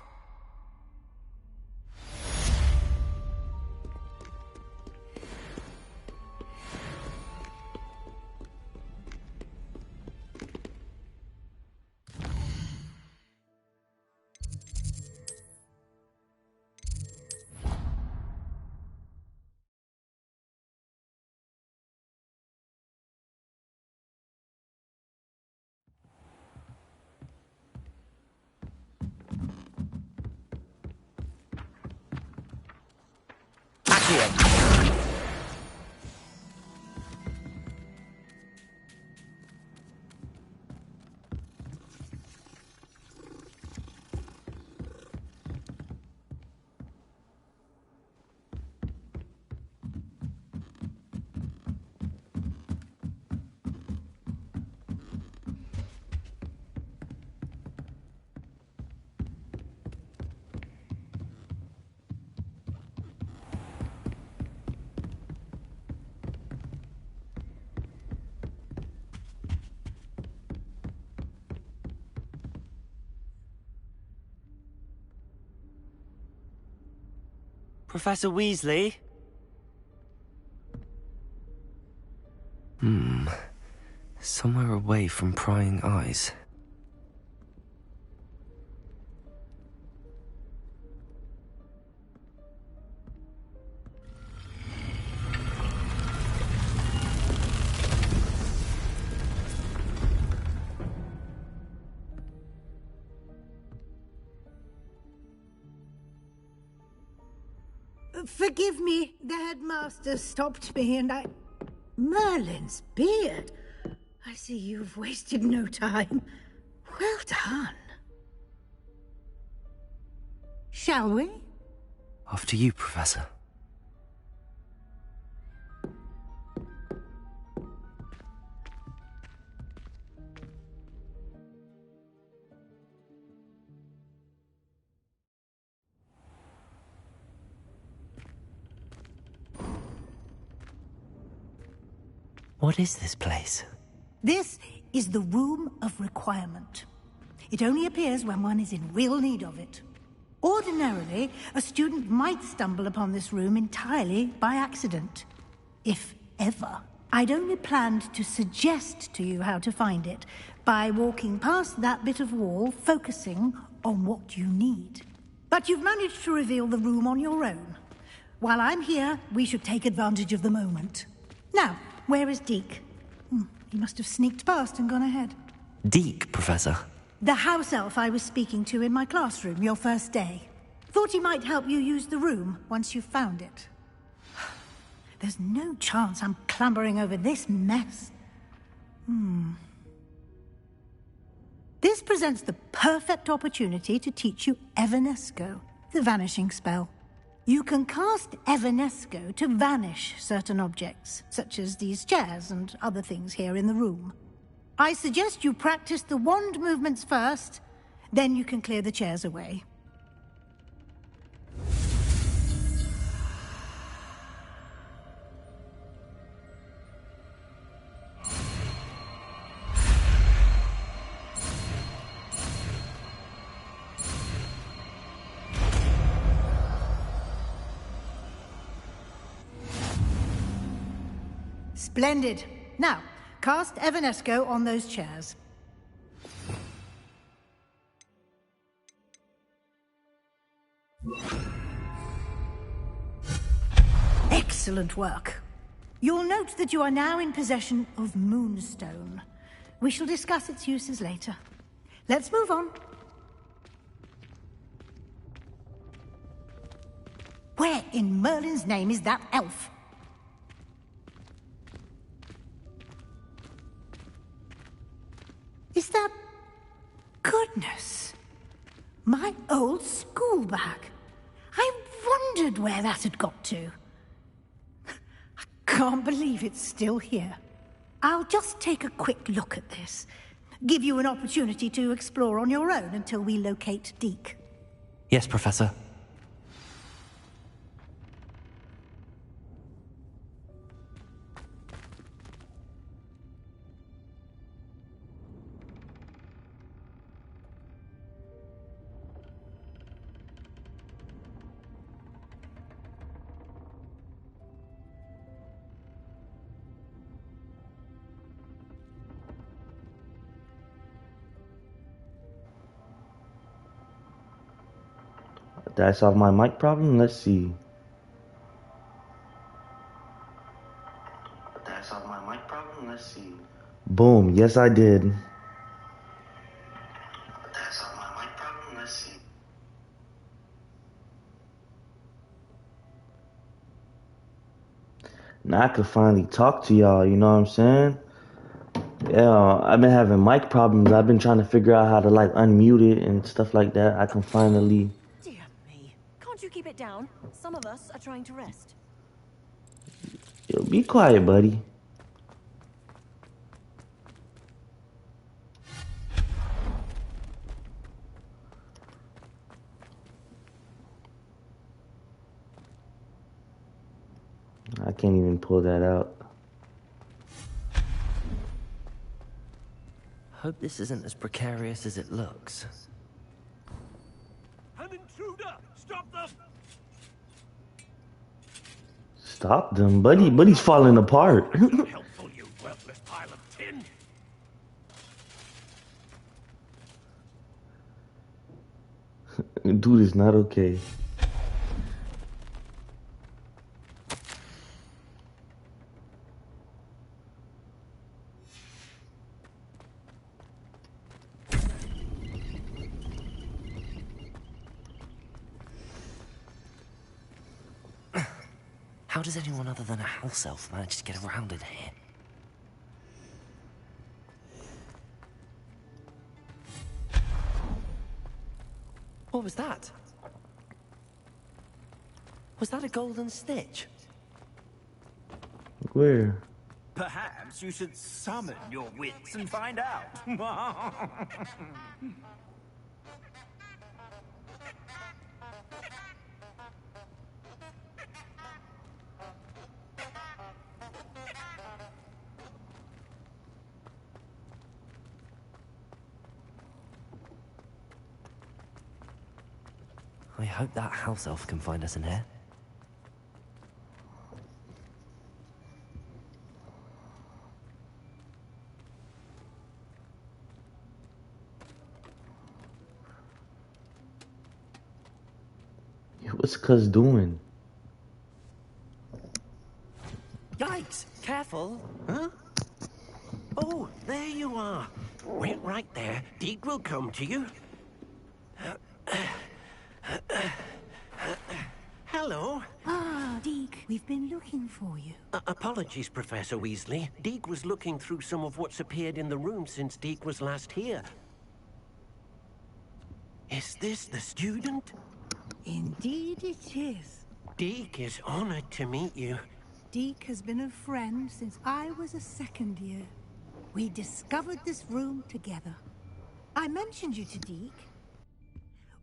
Professor Weasley? Somewhere away from prying eyes. Forgive me, the headmaster stopped me and I... Merlin's beard. I see you've wasted no time. Well done. Shall we? After you, Professor. What is this place? This is the Room of Requirement. It only appears when one is in real need of it. Ordinarily, a student might stumble upon this room entirely by accident. If ever. I'd only planned to suggest to you how to find it by walking past that bit of wall, focusing on what you need. But you've managed to reveal the room on your own. While I'm here, we should take advantage of the moment. Now, where is Deke? He must have sneaked past and gone ahead. Deke, Professor? The house elf I was speaking to in my classroom your first day. Thought he might help you use the room once you've found it. There's no chance I'm clambering over this mess. This presents the perfect opportunity to teach you Evanesco, the vanishing spell. You can cast Evanesco to vanish certain objects, such as these chairs and other things here in the room. I suggest you practice the wand movements first, then you can clear the chairs away. Splendid. Now, cast Evanesco on those chairs. Excellent work. You'll note that you are now in possession of Moonstone. We shall discuss its uses later. Let's move on. Where in Merlin's name is that elf? Is that... Goodness! My old school bag. I wondered where that had got to. I can't believe it's still here. I'll just take a quick look at this. Give you an opportunity to explore on your own until we locate Deke. Yes, Professor. Did I solve my mic problem? Let's see. Did I solve my mic problem? Let's see. Boom. Yes, I did. Did I solve my mic problem? Let's see. Now I could finally talk to y'all, you know what I'm saying? Yeah, I've been having mic problems. I've been trying to figure out how to like unmute it and stuff like that. I can finally... Dear me. Can't you keep it down? Some of us are trying to rest. Yo, be quiet, buddy. I can't even pull that out. Hope this isn't as precarious as it looks. An intruder! Stop them! Stop them, buddy. Buddy's falling apart. Helpful, you worthless pile of tin! Dude is not okay. How does anyone other than a house elf manage to get around in here? What was that? Was that a golden snitch? Where? Perhaps you should summon your wits and find out. I hope that house elf can find us in here. What's cuz doing? Yikes! Careful! Huh? Oh, there you are. Wait right there. Deke will come to you. Hello. Ah, Deke, we've been looking for you. Apologies, Professor Weasley. Deke was looking through some of what's appeared in the room since Deke was last here. Is this the student? Indeed it is. Deke is honored to meet you. Deke has been a friend since I was a second year. We discovered this room together. I mentioned you to Deke.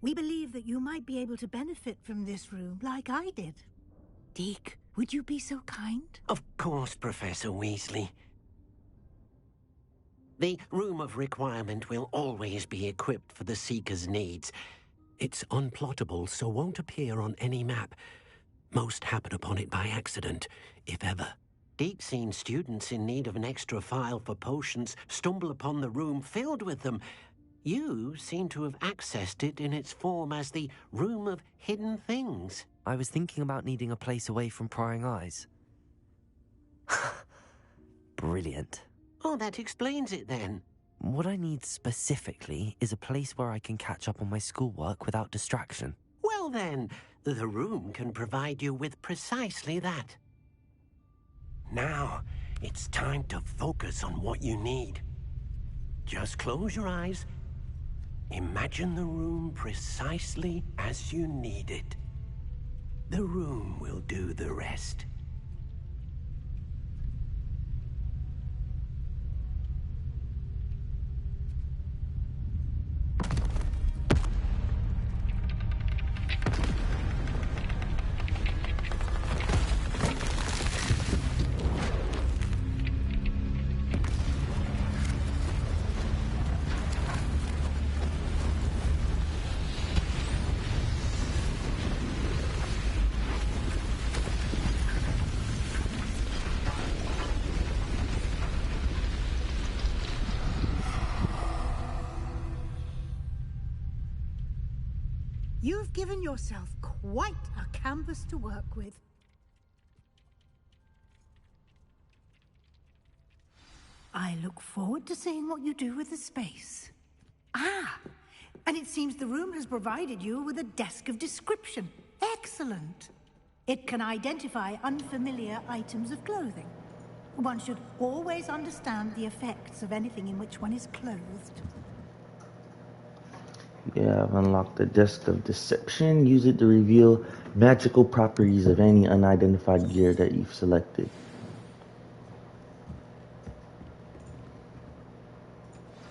We believe that you might be able to benefit from this room like I did. Deke, would you be so kind? Of course, Professor Weasley. The Room of Requirement will always be equipped for the Seeker's needs. It's unplottable, so won't appear on any map. Most happen upon it by accident, if ever. Deke's seen students in need of an extra file for potions stumble upon the room filled with them. You seem to have accessed it in its form as the Room of Hidden Things. I was thinking about needing a place away from prying eyes. Brilliant. Oh, that explains it then. What I need specifically is a place where I can catch up on my schoolwork without distraction. Well then, The room can provide you with precisely that. Now, it's time to focus on what you need. Just close your eyes. Imagine the room precisely as you need it. The room will do the rest. You've given yourself quite a canvas to work with. I look forward to seeing what you do with the space. Ah, and it seems the room has provided you with a desk of description. Excellent. It can identify unfamiliar items of clothing. One should always understand the effects of anything in which one is clothed. Yeah, I've unlocked the Desk of Deception. Use it to reveal magical properties of any unidentified gear that you've selected.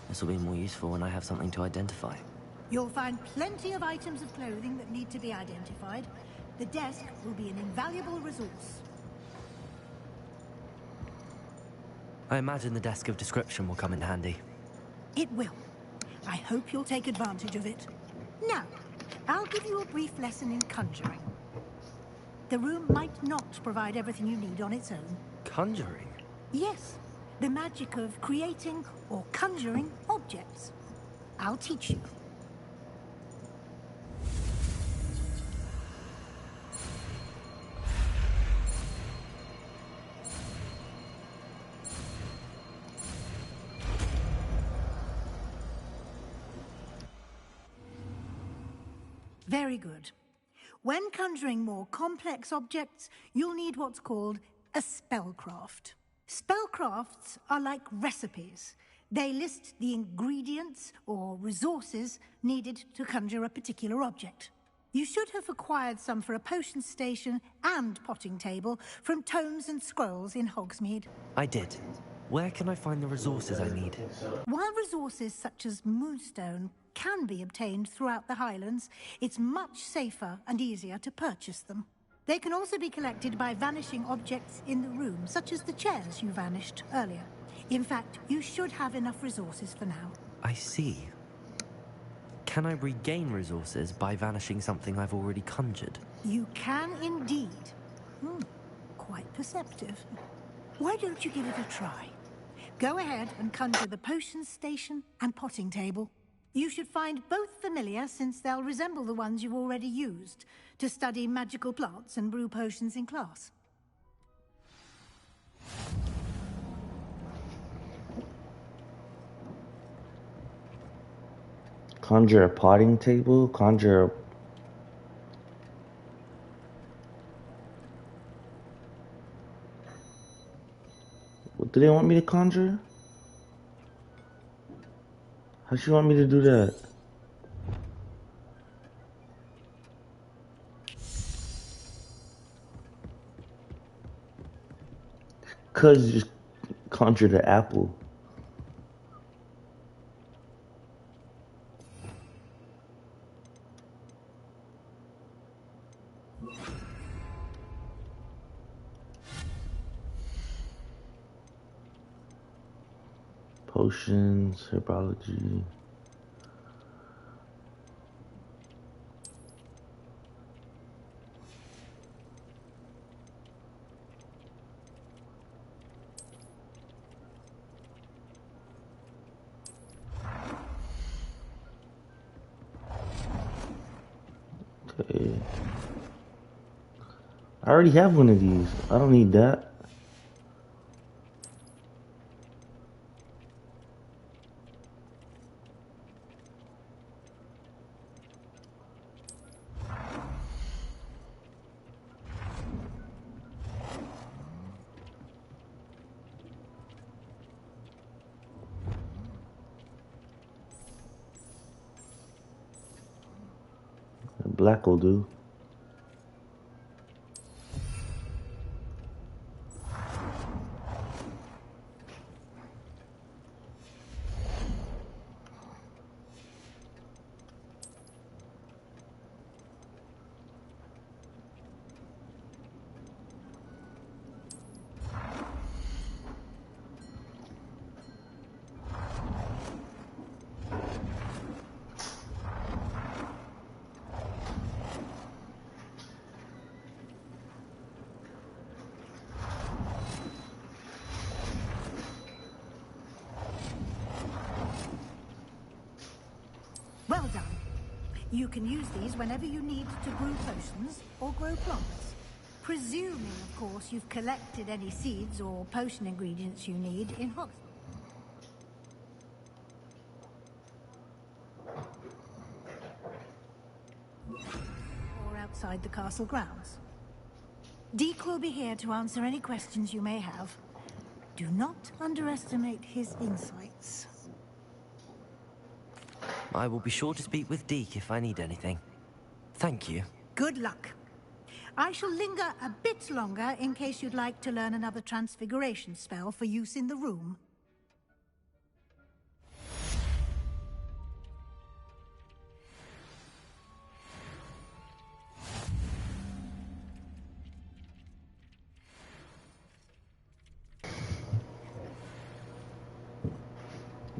This will be more useful when I have something to identify. You'll find plenty of items of clothing that need to be identified. The desk will be an invaluable resource. I imagine the Desk of Description will come in handy. It will. I hope you'll take advantage of it. Now, I'll give you a brief lesson in conjuring. The room might not provide everything you need on its own. Conjuring? Yes, the magic of creating or conjuring objects. I'll teach you. Very good. When conjuring more complex objects, you'll need what's called a spellcraft. Spellcrafts are like recipes. They list the ingredients or resources needed to conjure a particular object. You should have acquired some for a potion station and potting table from tomes and scrolls in Hogsmeade. I did. Where can I find the resources I need? While resources such as moonstone can be obtained throughout the Highlands, it's much safer and easier to purchase them. They can also be collected by vanishing objects in the room, such as the chairs you vanished earlier. In fact, you should have enough resources for now. I see. Can I regain resources by vanishing something I've already conjured? You can indeed. Quite perceptive. Why don't you give it a try? Go ahead and conjure the potion station and potting table. You should find both familiar, since they'll resemble the ones you've already used to study magical plants and brew potions in class. Conjure a potting table, conjure a... What do they want me to conjure? How do you want me to do that? Cause you just conjure the apple. Potions, herbology. Okay. I already have one of these. I don't need that. Black will do. Well done. You can use these whenever you need to brew potions or grow plants. Presuming, of course, you've collected any seeds or potion ingredients you need in Hogwarts. Or outside the castle grounds. Deke will be here to answer any questions you may have. Do not underestimate his insights. I will be sure to speak with Deke if I need anything. Thank you. Good luck. I shall linger a bit longer in case you'd like to learn another transfiguration spell for use in the room.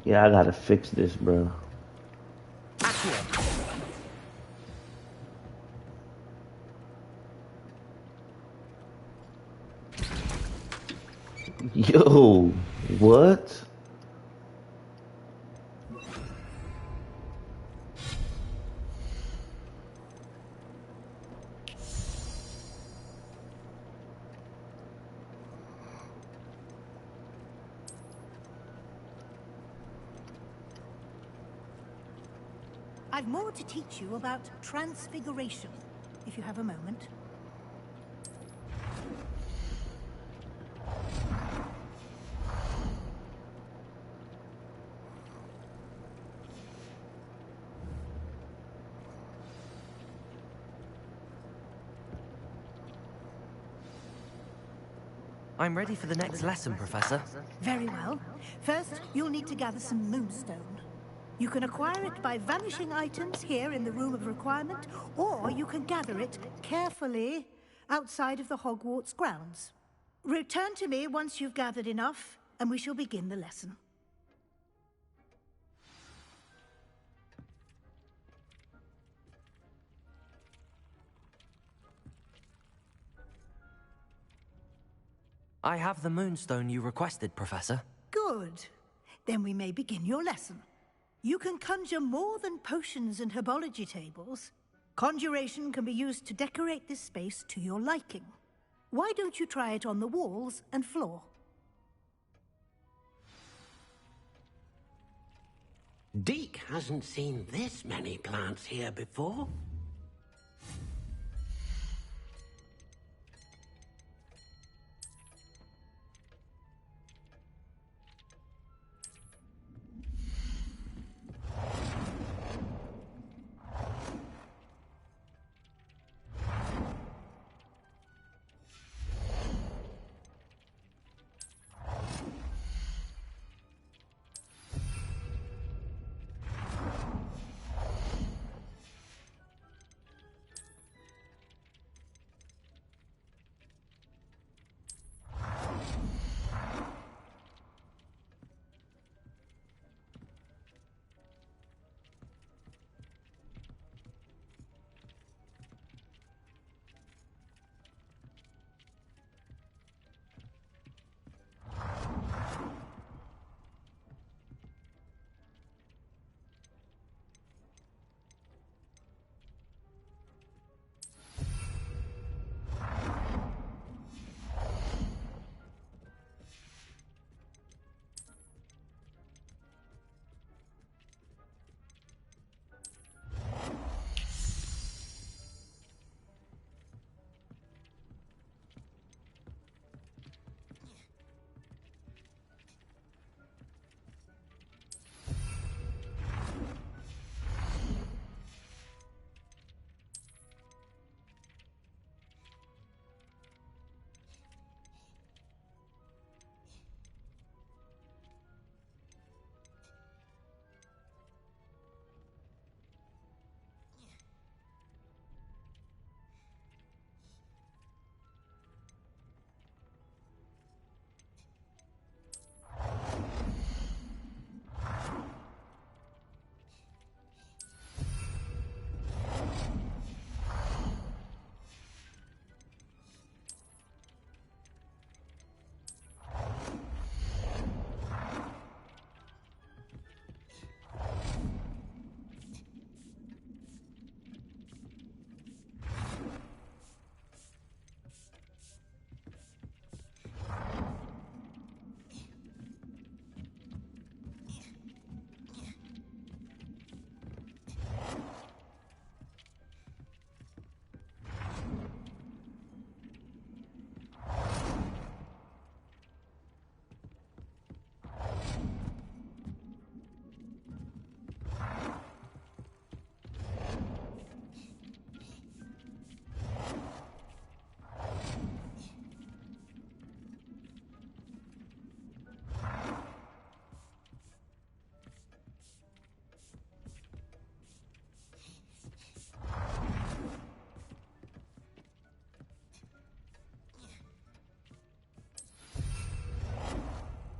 Yeah, I gotta fix this, bro. Yo, what? I've more to teach you about transfiguration, if you have a moment. I'm ready for the next lesson, Professor. Very well. First, you'll need to gather some moonstone. You can acquire it by vanishing items here in the Room of Requirement, or you can gather it carefully outside of the Hogwarts grounds. Return to me once you've gathered enough, and we shall begin the lesson. I have the moonstone you requested, Professor. Good. Then we may begin your lesson. You can conjure more than potions and herbology tables. Conjuration can be used to decorate this space to your liking. Why don't you try it on the walls and floor? Deke hasn't seen this many plants here before.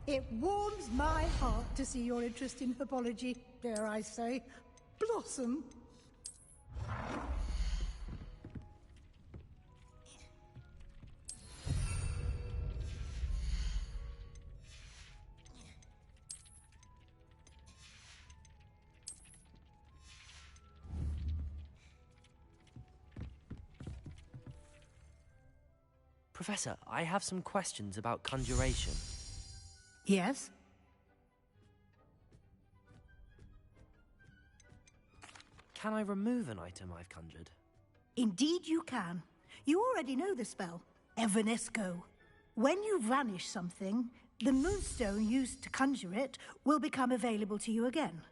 It warms my heart to see your interest in herbology, dare I say, blossom. Professor, I have some questions about conjuration. Yes? Can I remove an item I've conjured? Indeed you can. You already know the spell, Evanesco. When you vanish something, the moonstone used to conjure it will become available to you again.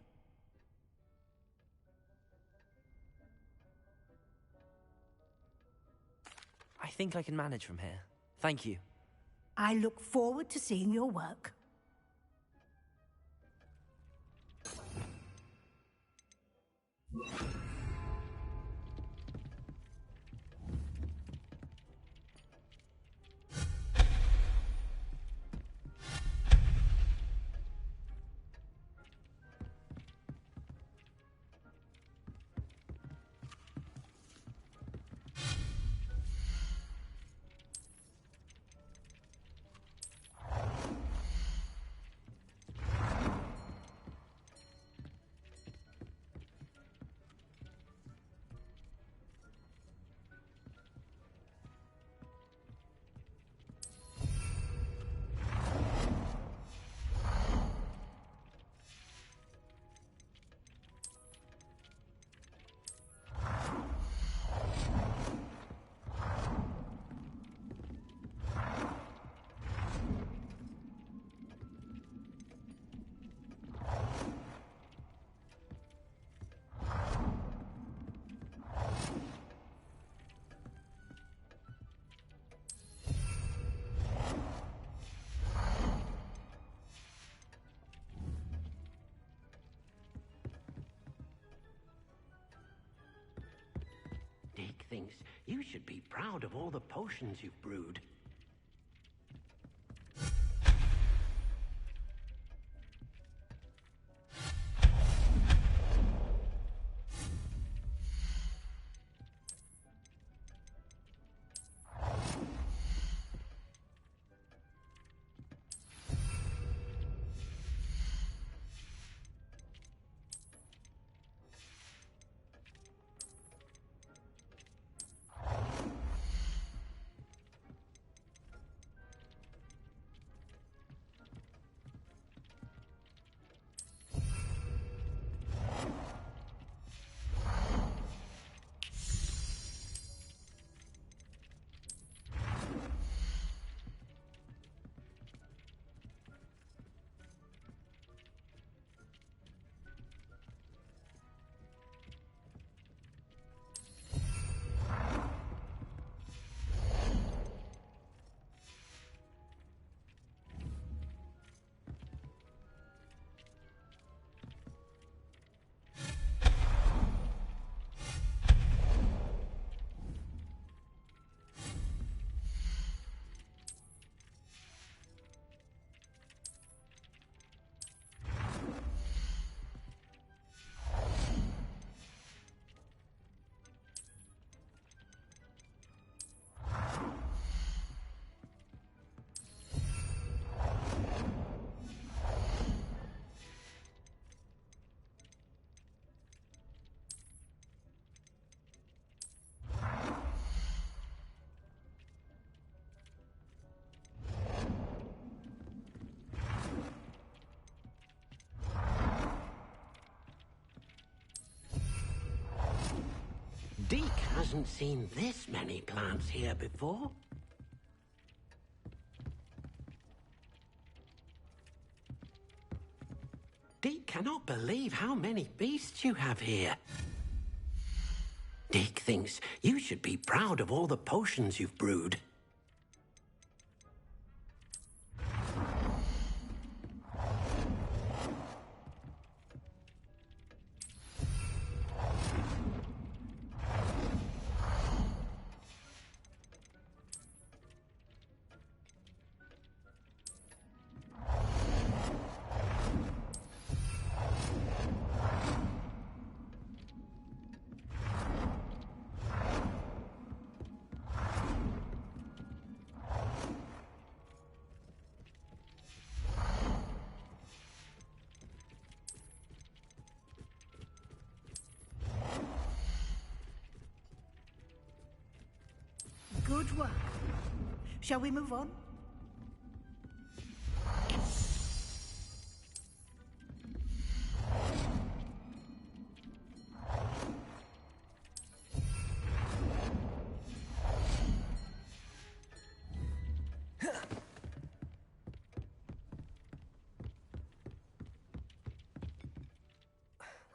I think I can manage from here. Thank you. I look forward to seeing your work. Dick thinks you should be proud of all the potions you've brewed. Deke hasn't seen this many plants here before. Deke cannot believe how many beasts you have here. Deke thinks you should be proud of all the potions you've brewed. Good work. Shall we move on?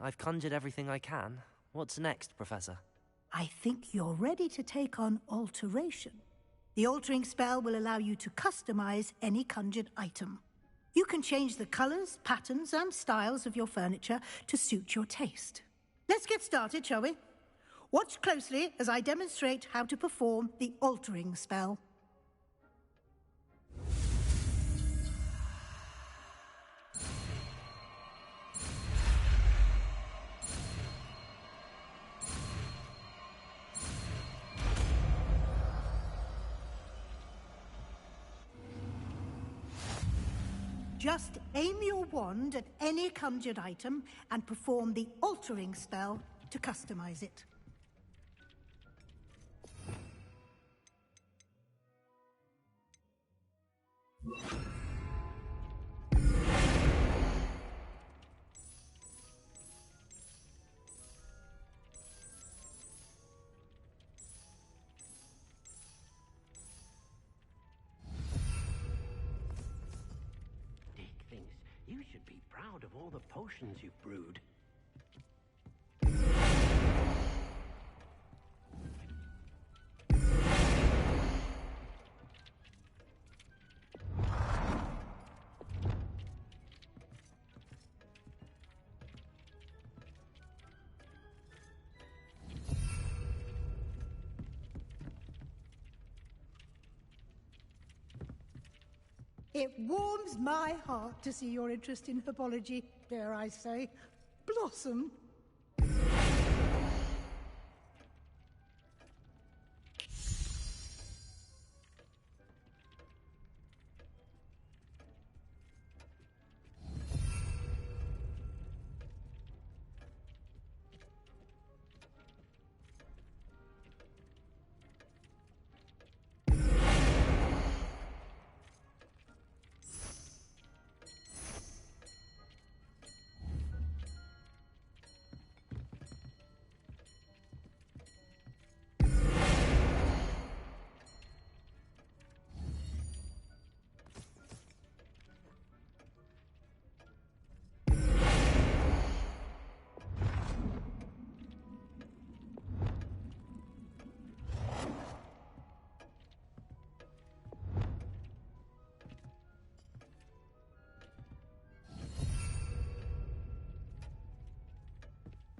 I've conjured everything I can. What's next, Professor? I think you're ready to take on alteration. The altering spell will allow you to customize any conjured item. You can change the colors, patterns, and styles of your furniture to suit your taste. Let's get started, shall we? Watch closely as I demonstrate how to perform the altering spell. Just aim your wand at any conjured item and perform the altering spell to customize it. Thinks you should be proud of all the potions you've brewed. It warms my heart to see your interest in herbology, dare I say, blossom.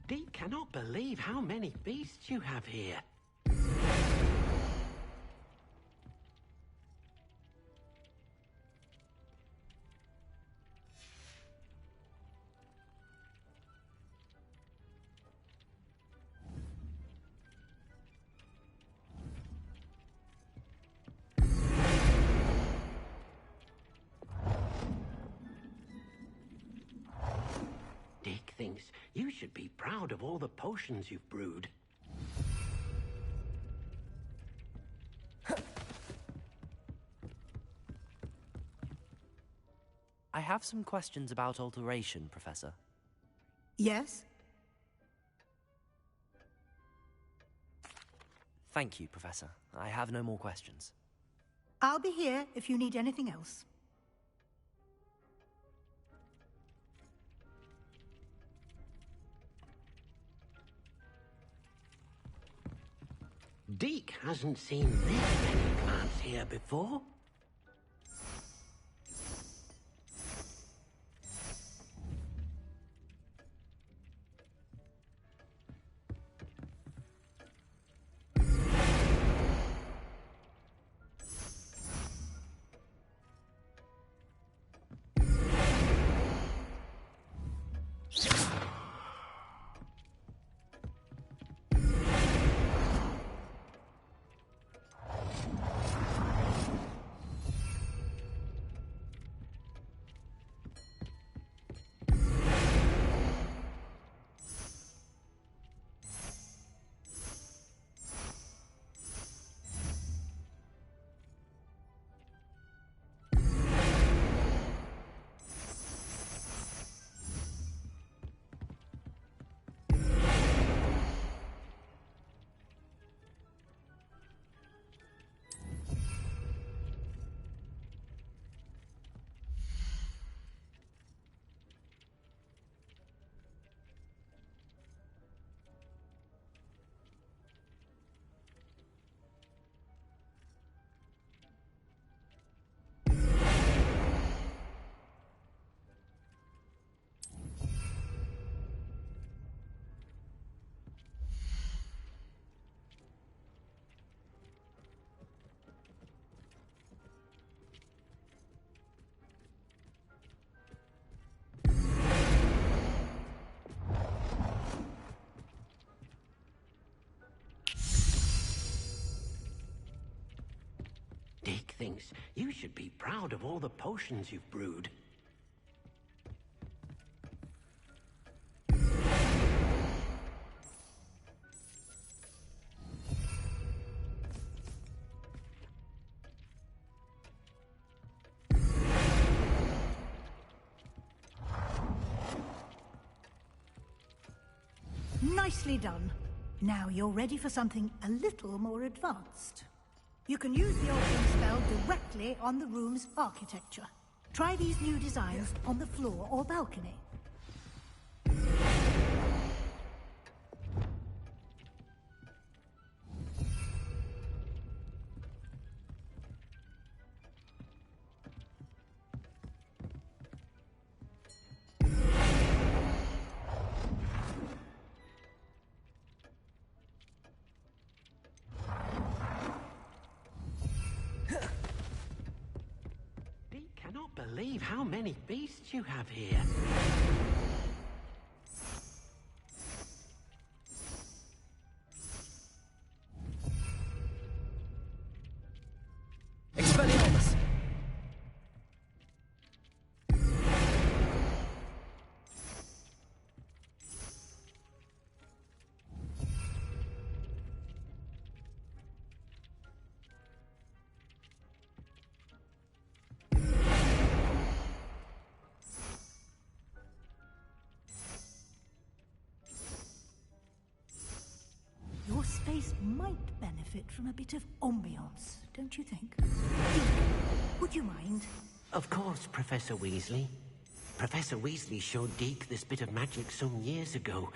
Deep cannot believe how many beasts you have here. Dick thinks you should be proud of all the potions you've brewed. I have some questions about alteration, Professor. Yes? Thank you, Professor. I have no more questions. I'll be here if you need anything else. Deke hasn't seen this many plants here before. thinks you should be proud of all the potions you've brewed. Nicely done. Now you're ready for something a little more advanced. You can use the altering spell directly on the room's architecture. Try these new designs on the floor or balcony. Cannot believe how many beasts you have here. Expelliarmus! Your space might benefit from a bit of ambiance, don't you think? Would you mind? Of course, Professor Weasley. Professor Weasley showed Deke this bit of magic some years ago.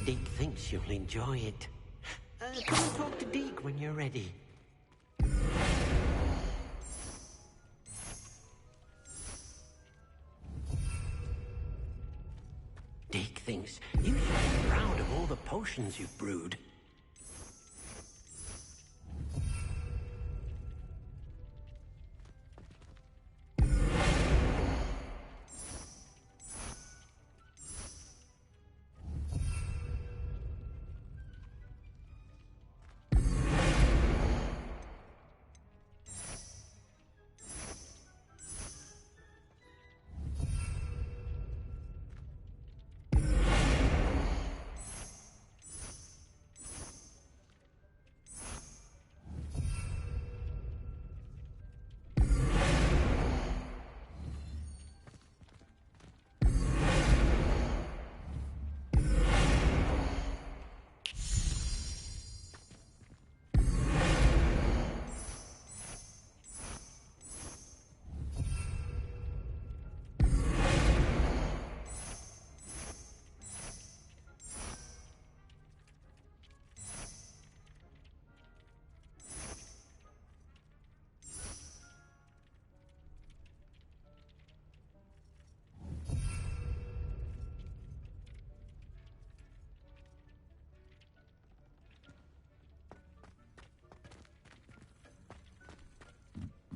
Deke thinks you'll enjoy it. Come and talk to Deke when you're ready. Deke thinks you should be proud of all the potions you've brewed.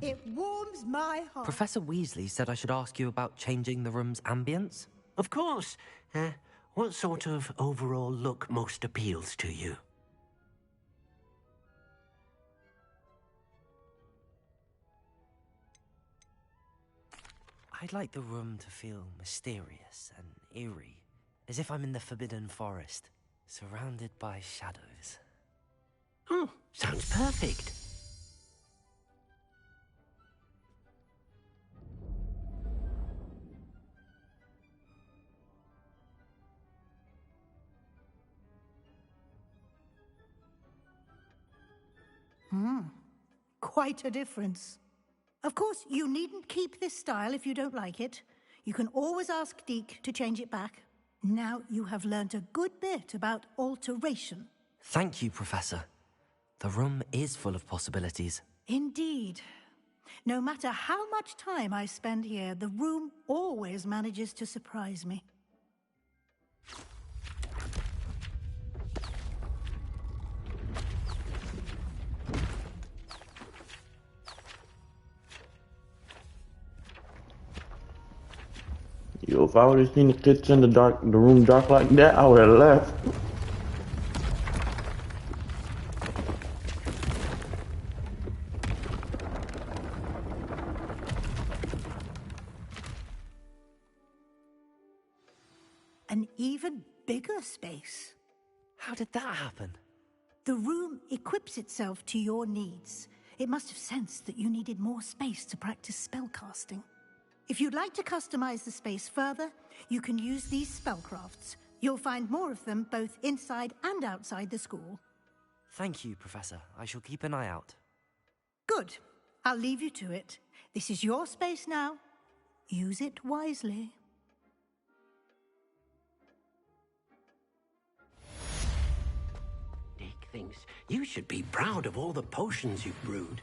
It warms my heart. Professor Weasley said I should ask you about changing the room's ambience. Of course. What sort of overall look most appeals to you? I'd like the room to feel mysterious and eerie, as if I'm in the Forbidden Forest, surrounded by shadows. Oh, sounds perfect. Quite a difference. Of course, you needn't keep this style if you don't like it. You can always ask Deke to change it back. Now you have learnt a good bit about alteration. Thank you, Professor. The room is full of possibilities. Indeed. No matter how much time I spend here, the room always manages to surprise me. Yo, if I would have seen the kitchen, the room dark like that, I would have left. an even bigger space. How did that happen? The room equips itself to your needs. It must have sensed that you needed more space to practice spellcasting. If you'd like to customize the space further, you can use these spellcrafts. You'll find more of them both inside and outside the school. Thank you, Professor. I shall keep an eye out. Good. I'll leave you to it. This is your space now. Use it wisely. Dick thinks you should be proud of all the potions you've brewed.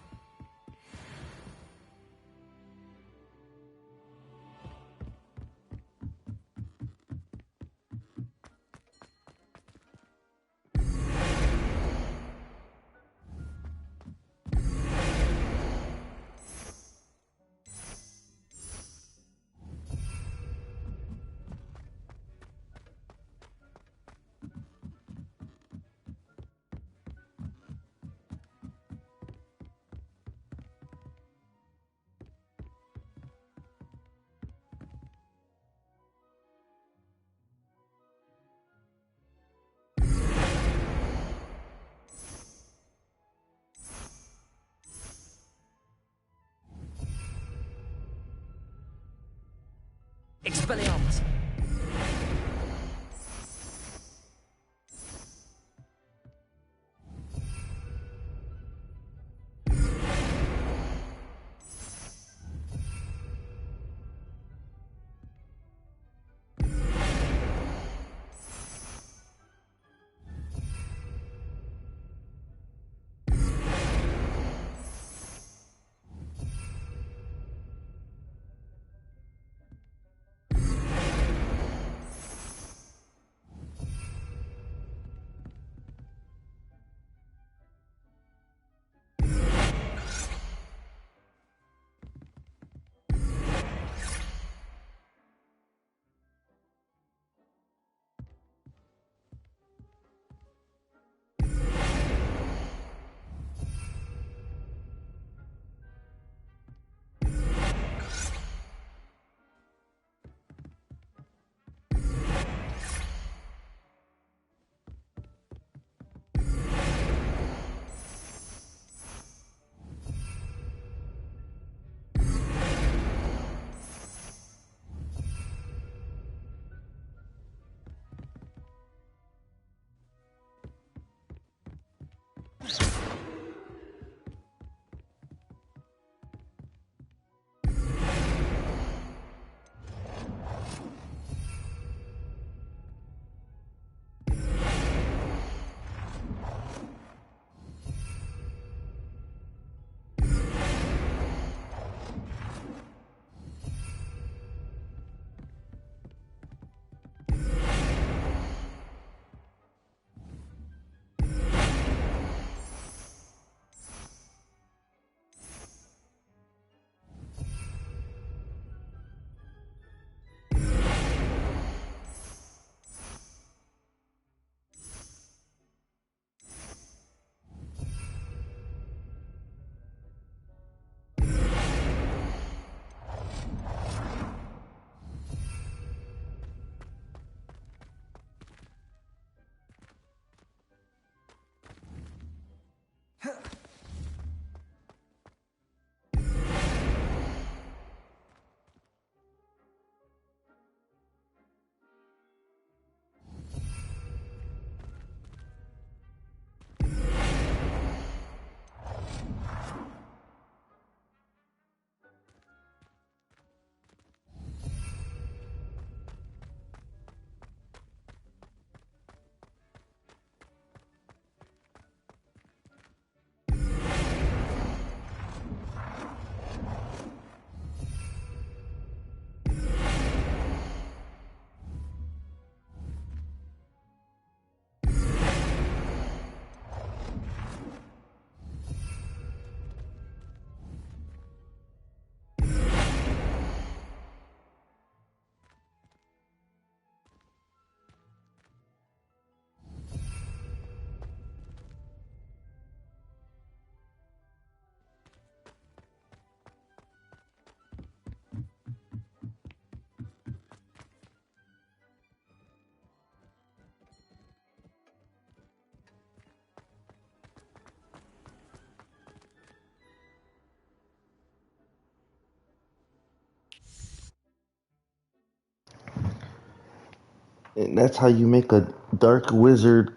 And that's how you make a dark wizard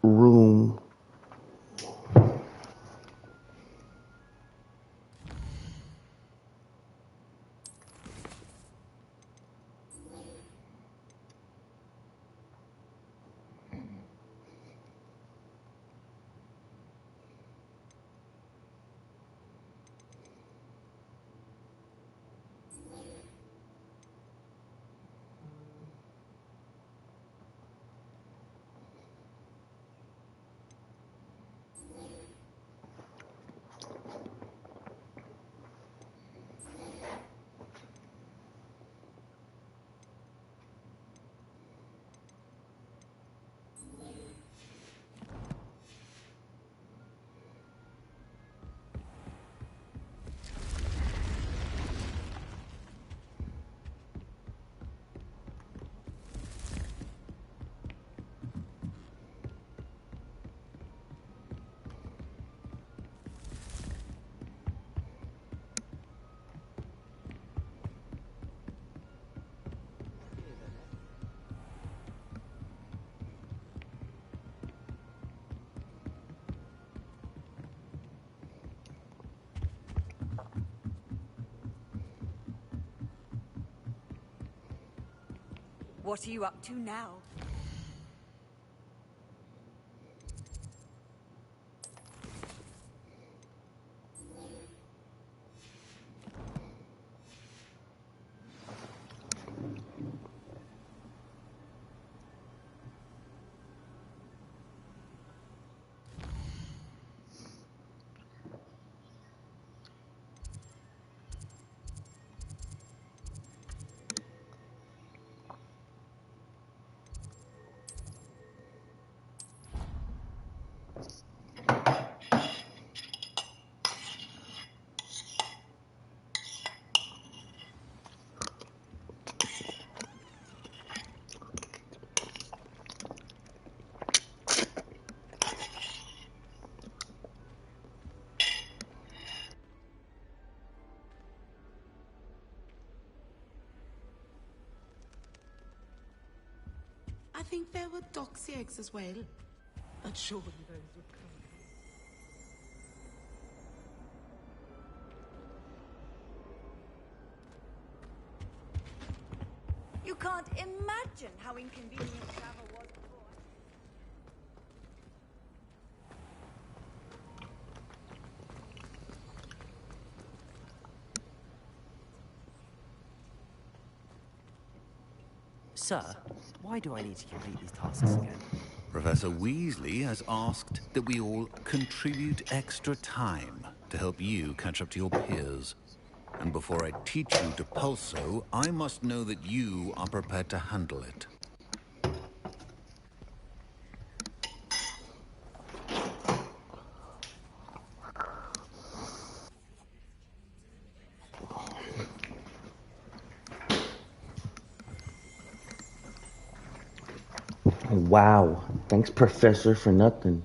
room. What are you up to now? I think there were doxy eggs as well. But surely those would come. You can't imagine how inconvenient travel was before. Sir, why do I need to complete these tasks again? Professor Weasley has asked that we all contribute extra time to help you catch up to your peers. And before I teach you to pulso, I must know that you are prepared to handle it. Wow. Thanks, Professor, for nothing.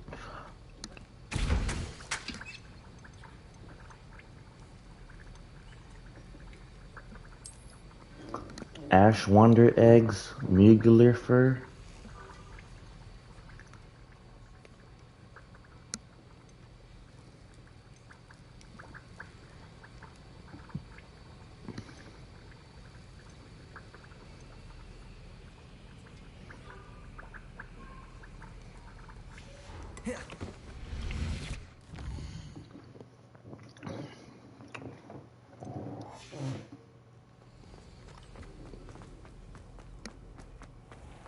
Ash Wonder Eggs, Mugler.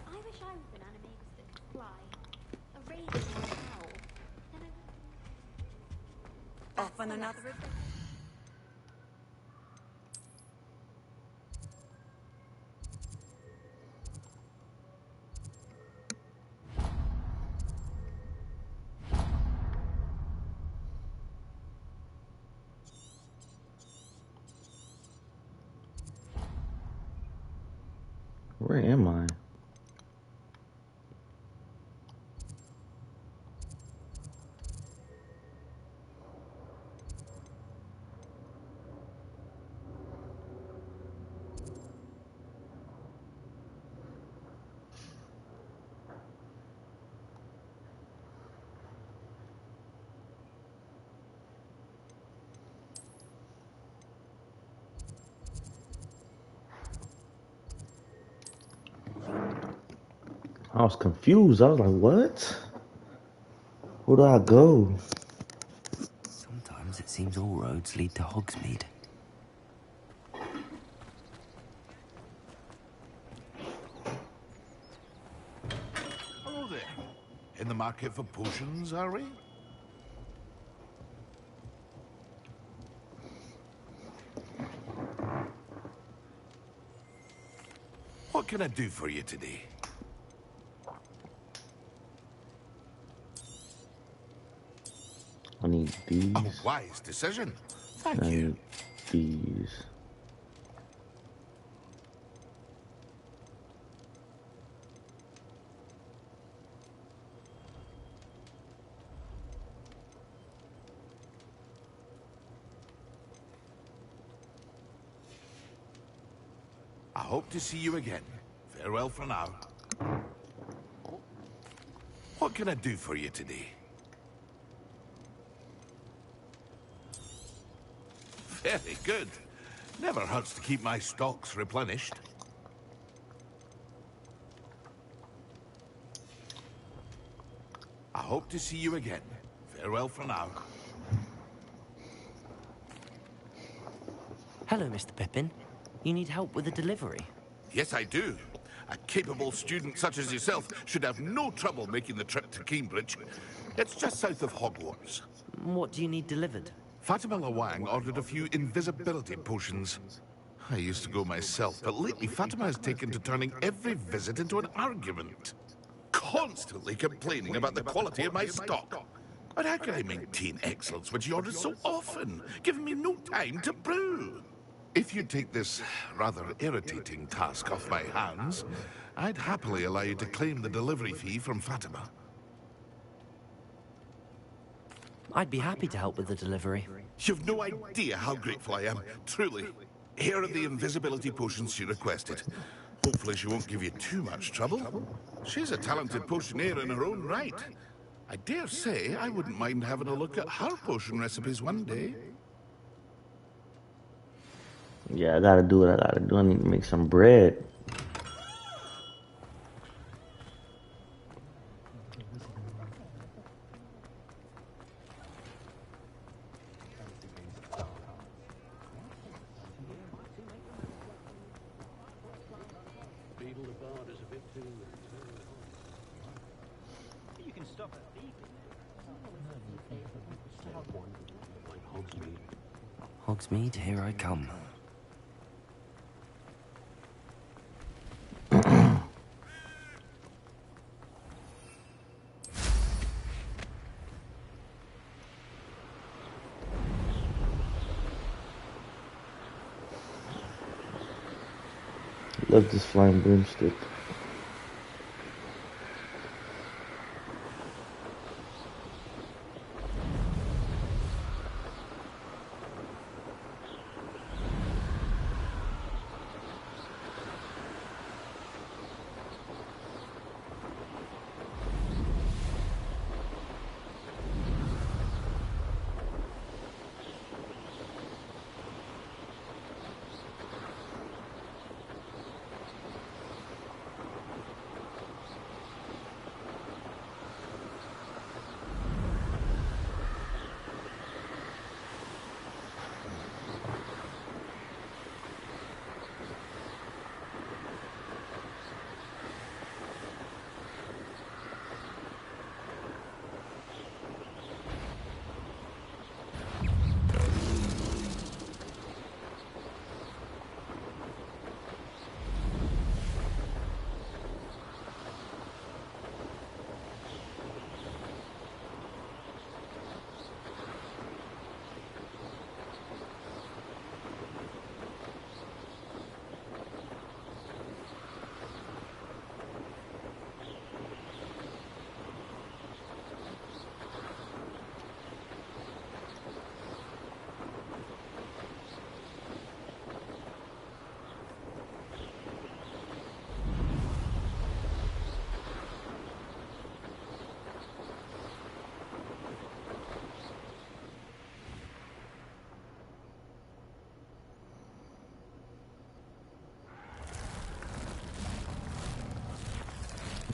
I wish I was an animagus that could fly. A raven or an owl. Then I would... Off on another adventure. Where am I? I was confused. I was like, what? Where do I go? Sometimes it seems all roads lead to Hogsmeade. Hello there. In the market for potions, are we? What can I do for you today? I need these. A wise decision. Thank I you. need these. I hope to see you again. Farewell for now. What can I do for you today? Very good. Never hurts to keep my stocks replenished. I hope to see you again. Farewell for now. Hello, Mr. Pippin. You need help with a delivery? Yes, I do. A capable student such as yourself should have no trouble making the trip to Cambridge. It's just south of Hogwarts. What do you need delivered? Fatima Lawang ordered a few invisibility potions. I used to go myself, but lately Fatima has taken to turning every visit into an argument. Constantly complaining about the quality of my stock. But how can I maintain excellence when she orders so often, giving me no time to brew? If you take this rather irritating task off my hands, I'd happily allow you to claim the delivery fee from Fatima. I'd be happy to help with the delivery. You've no idea how grateful I am, truly. Here are the invisibility potions she requested. Hopefully she won't give you too much trouble. She's a talented potioneer in her own right. I dare say I wouldn't mind having a look at her potion recipes one day. Yeah, I gotta do what I gotta do. I need to make some bread. You can stop at Hogsmeade, here I come. Love this flying broomstick.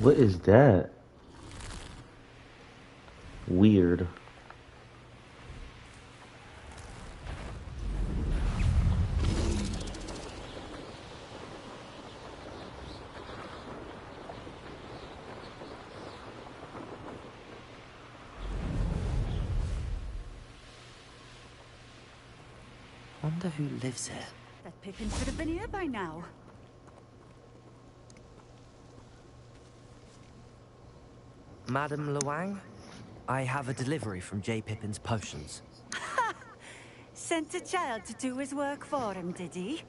What is that? Weird. Wonder who lives here. That Pippin should have been here by now. Madam Luang, I have a delivery from J. Pippin's potions. Sent a child to do his work for him, did he?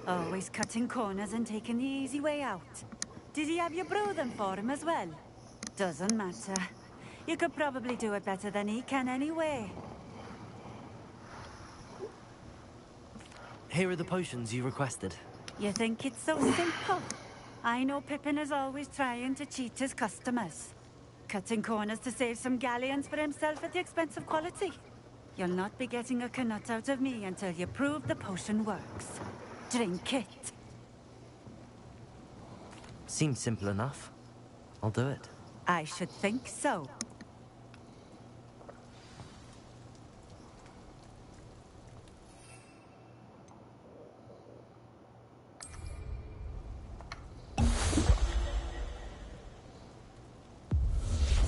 Always cutting corners and taking the easy way out. Did he have you brew them for him as well? Doesn't matter. You could probably do it better than he can anyway. Here are the potions you requested. You think it's so simple? I know Pippin is always trying to cheat his customers. Cutting corners to save some galleons for himself at the expense of quality. You'll not be getting a canut out of me until you prove the potion works. Drink it. Seems simple enough. I'll do it. I should think so.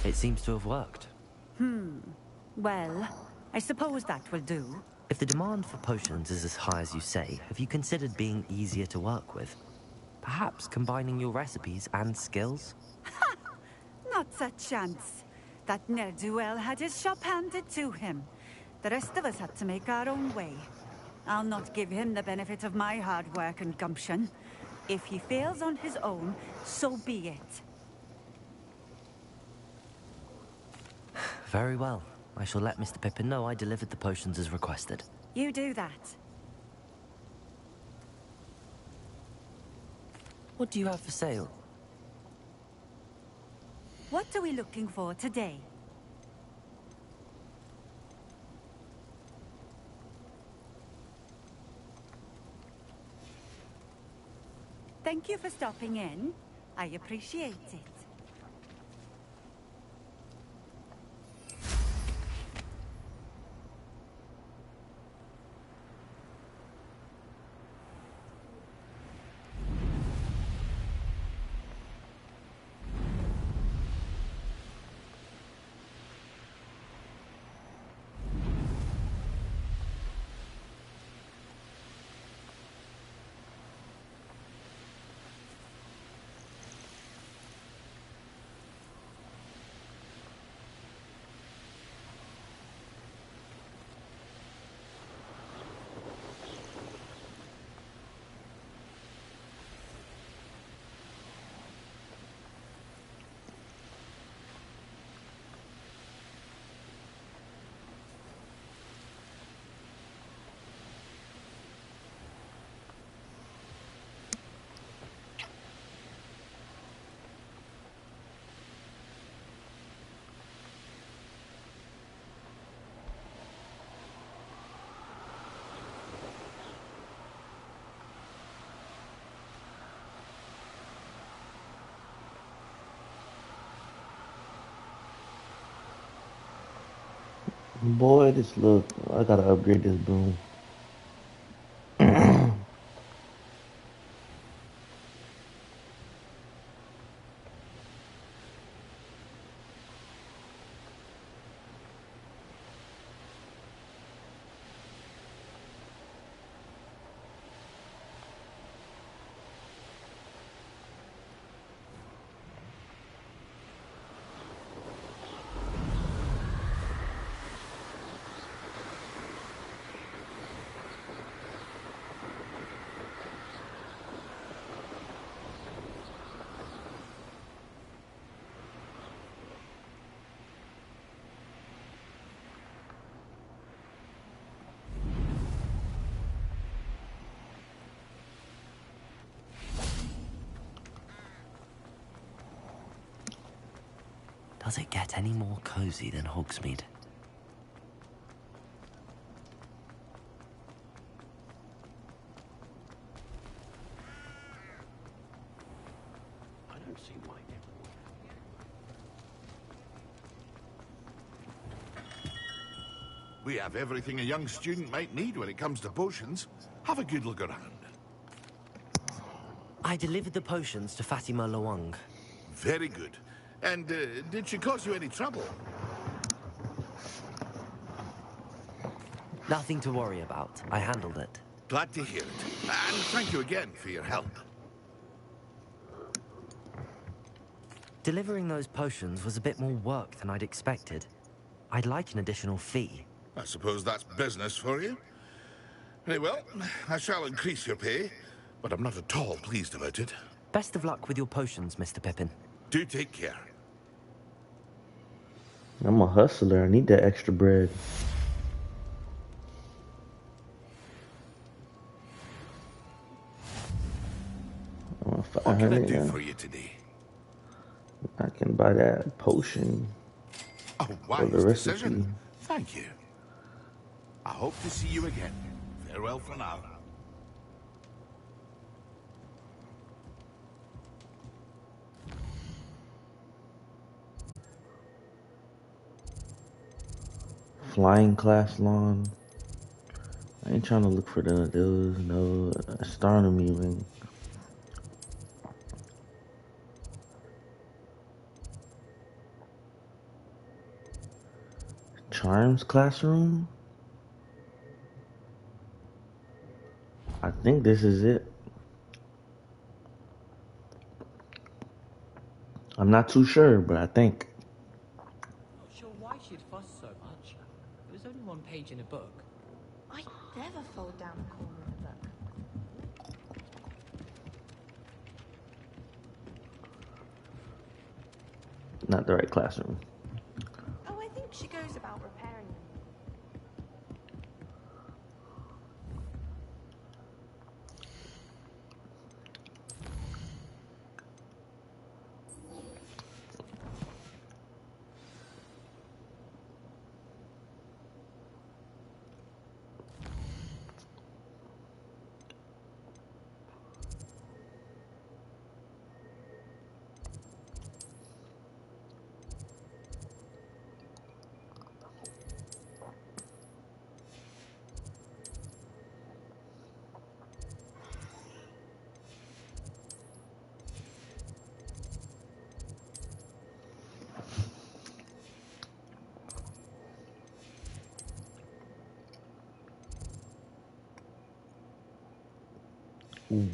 It seems to have worked. Well, I suppose that will do. If the demand for potions is as high as you say, have you considered being easier to work with? Perhaps combining your recipes and skills? Not a chance. That ne'er-do-well had his shop handed to him. The rest of us had to make our own way. I'll not give him the benefit of my hard work and gumption. If he fails on his own, so be it. Very well. I shall let Mr. Pippin know I delivered the potions as requested. You do that. What do you have for sale? What are we looking for today? Thank you for stopping in. I appreciate it. Boy, this look. I gotta upgrade this broom. Does it get any more cozy than Hogsmeade? I don't see why everyone We have everything a young student might need when it comes to potions. Have a good look around. I delivered the potions to Fatima Lawang. Very good. And did she cause you any trouble? Nothing to worry about. I handled it. Glad to hear it. And thank you again for your help. Delivering those potions was a bit more work than I'd expected. I'd like an additional fee. I suppose that's business for you. Very well, I shall increase your pay, but I'm not at all pleased about it. Best of luck with your potions, Mr. Pippin. Do take care. I'm a hustler. I need that extra bread. What can I do for you today? I can buy that potion. A wise decision. Thank you. I hope to see you again. Farewell for now. Flying class lawn. I ain't trying to look for those. No astronomy ring. Charms classroom? I think this is it. I'm not too sure, but I think. Not sure why she'd fuss so much. It was only one page in a book. I never fold down a corner of a book. Not the right classroom. Oh, I think she goes about repairing them.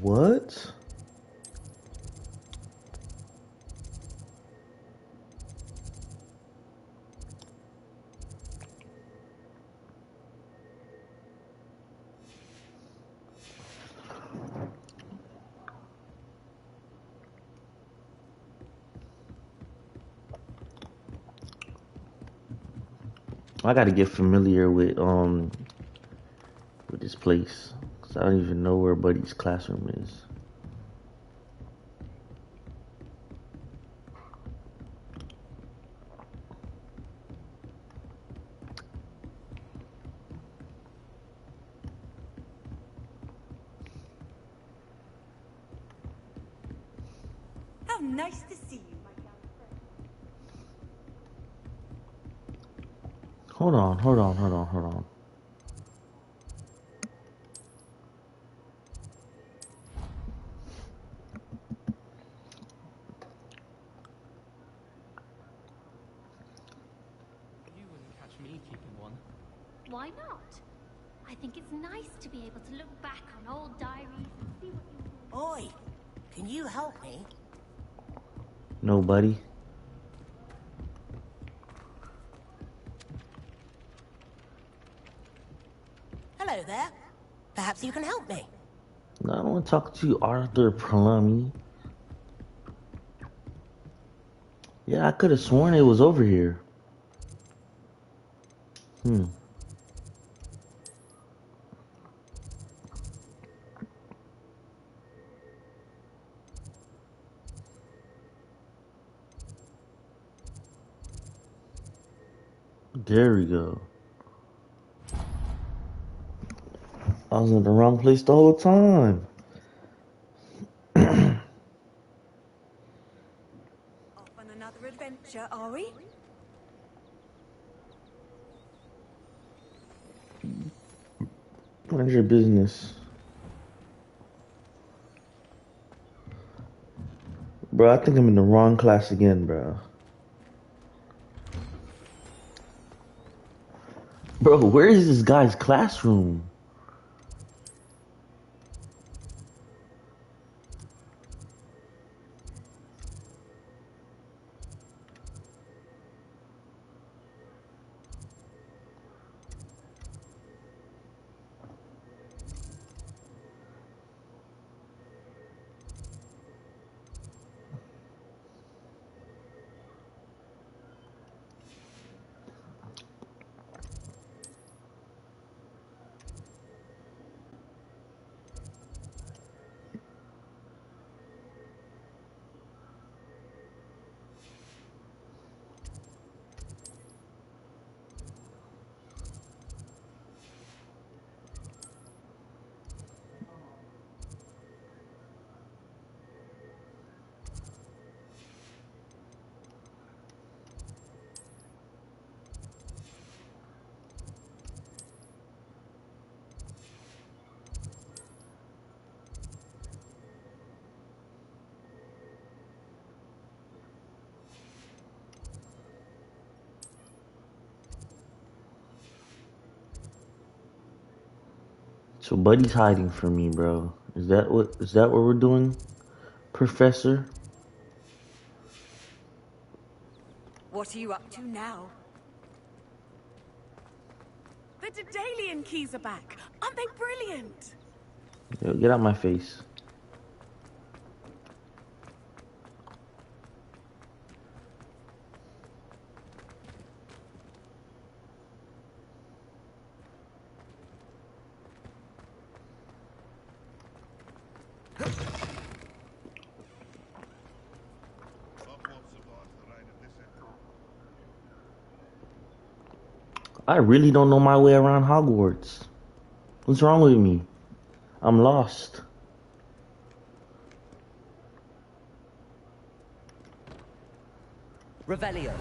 What? I gotta get familiar with this place, cause I don't even know where Buddy's classroom is. How nice to see you, my young friend. Hold on. You wouldn't catch me keeping one. Why not? I think it's nice to be able to look back on old diaries and see what you... Oi, can you help me? No, Buddy. Hello there. Perhaps you can help me. No, I don't want to talk to you, Arthur Plummy. Yeah, I could have sworn it was over here. There we go. I was in the wrong place the whole time. Off on another adventure, are we? What's your business? Bro, I think I'm in the wrong class again, bro. Bro, where is this guy's classroom? So Buddy's hiding from me, bro. Is that what we're doing, Professor? What are you up to now? The Daedalian keys are back. Aren't they brilliant? Yo, get out my face. I really don't know my way around Hogwarts. What's wrong with me? I'm lost. Revelio.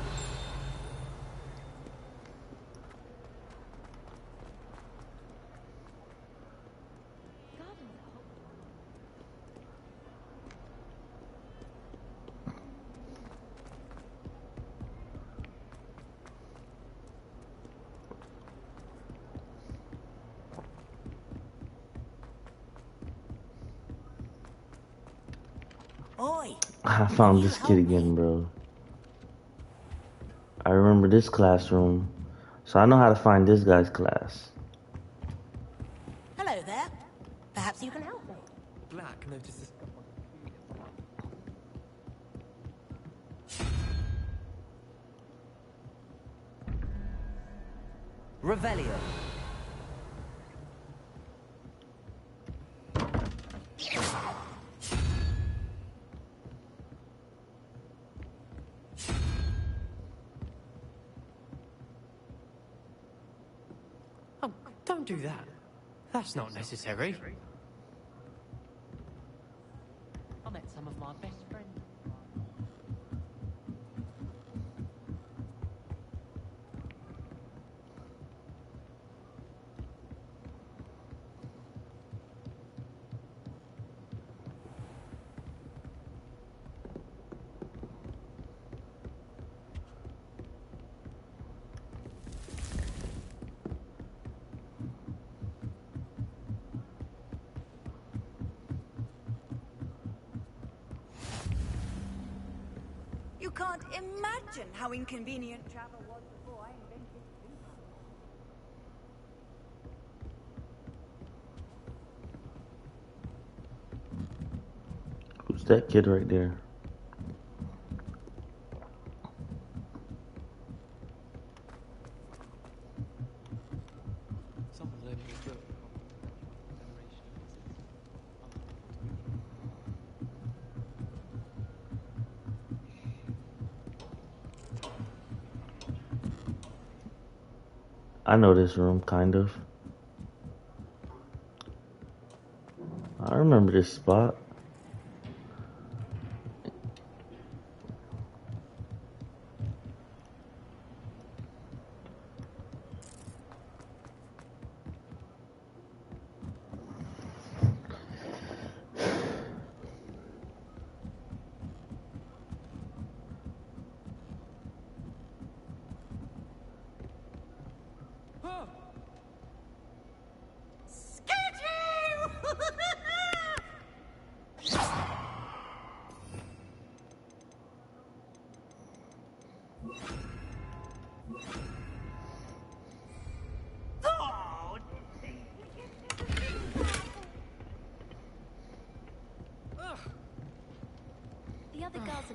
Oi! I found this kid again, bro. I remember this classroom, so I know how to find this guy's class. Hello there. Perhaps you can help me. Black notices. Revelio. Oh, don't do that. That's not necessary. I met some of my best friends. You can't imagine how inconvenient travel was before I invented Who's that kid right there? I know this room, kind of. I remember this spot.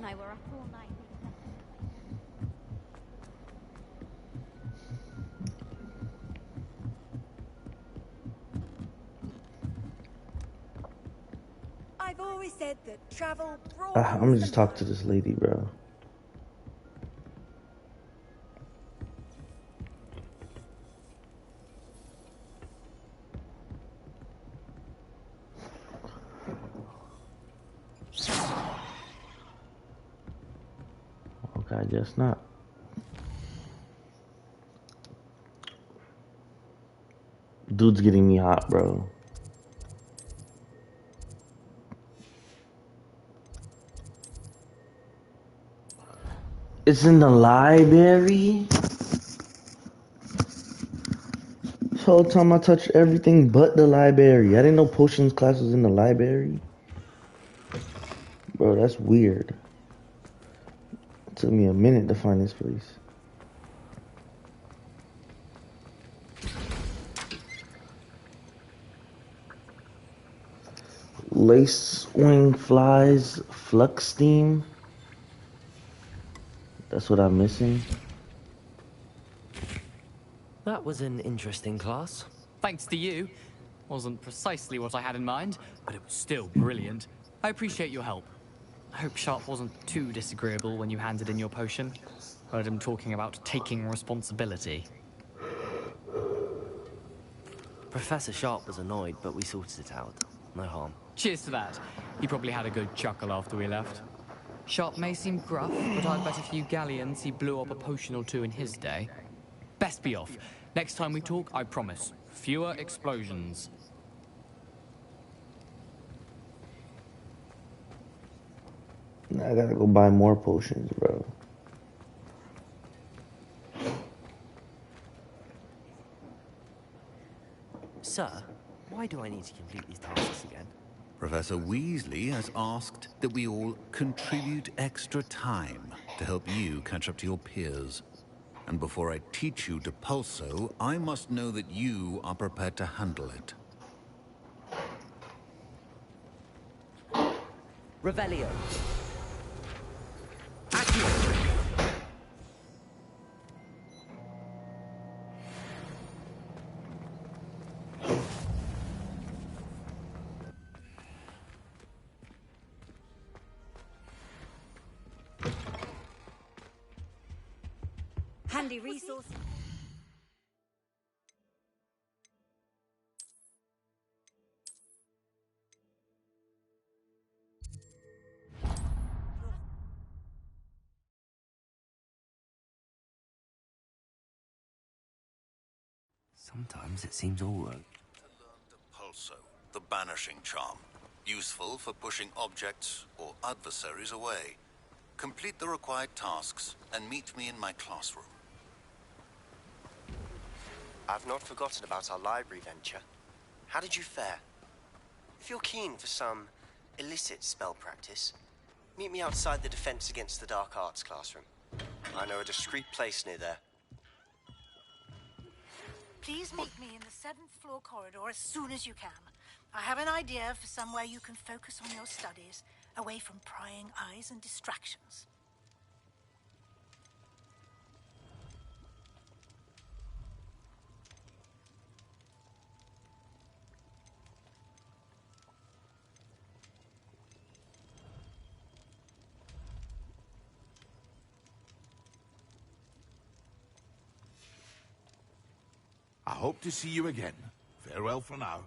and I were up all night. I've always said that travel I'm gonna just talk to this lady, bro. Okay, I guess not. Dude's getting me hot, bro. It's in the library? This whole time I touched everything but the library. I didn't know potions class was in the library. Bro, that's weird. It took me a minute to find this place. Lace wing flies, flux steam. That's what I'm missing. That was an interesting class. Thanks to you. Wasn't precisely what I had in mind, but it was still brilliant. I appreciate your help. I hope Sharp wasn't too disagreeable when you handed in your potion. Heard him talking about taking responsibility. Professor Sharp was annoyed, but we sorted it out. No harm. Cheers to that. He probably had a good chuckle after we left. Sharp may seem gruff, but I bet a few galleons he blew up a potion or two in his day. Best be off. Next time we talk, I promise. Fewer explosions. I gotta go buy more potions, bro. Sir, why do I need to complete these tasks again? Professor Weasley has asked that we all contribute extra time to help you catch up to your peers. And before I teach you to pulso, I must know that you are prepared to handle it. Revelio. Handy resource. Sometimes it seems all right. Pulso, the banishing charm. Useful for pushing objects or adversaries away. Complete the required tasks and meet me in my classroom. I've not forgotten about our library venture. How did you fare? If you're keen for some illicit spell practice, meet me outside the Defense Against the Dark Arts classroom. I know a discreet place near there. Please meet me in the 7th floor corridor as soon as you can. I have an idea for somewhere you can focus on your studies, away from prying eyes and distractions. I hope to see you again. Farewell for now.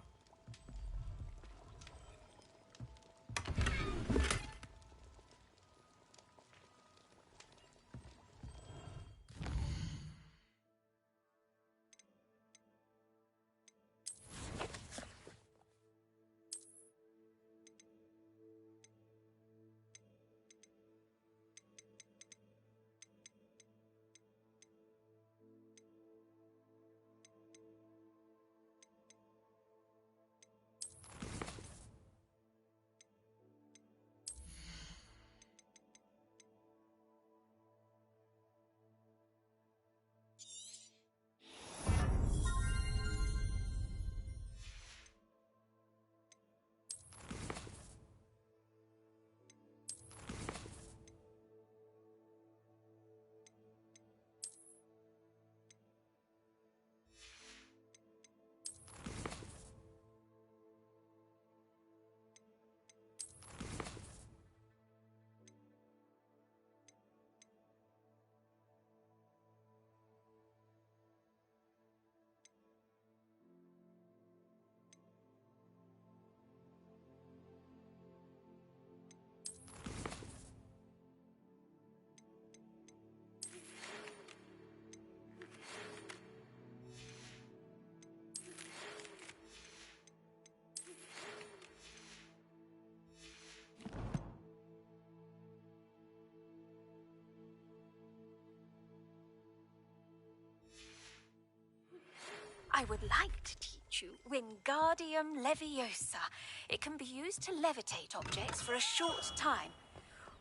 I would like to teach you Wingardium Leviosa. It can be used to levitate objects for a short time.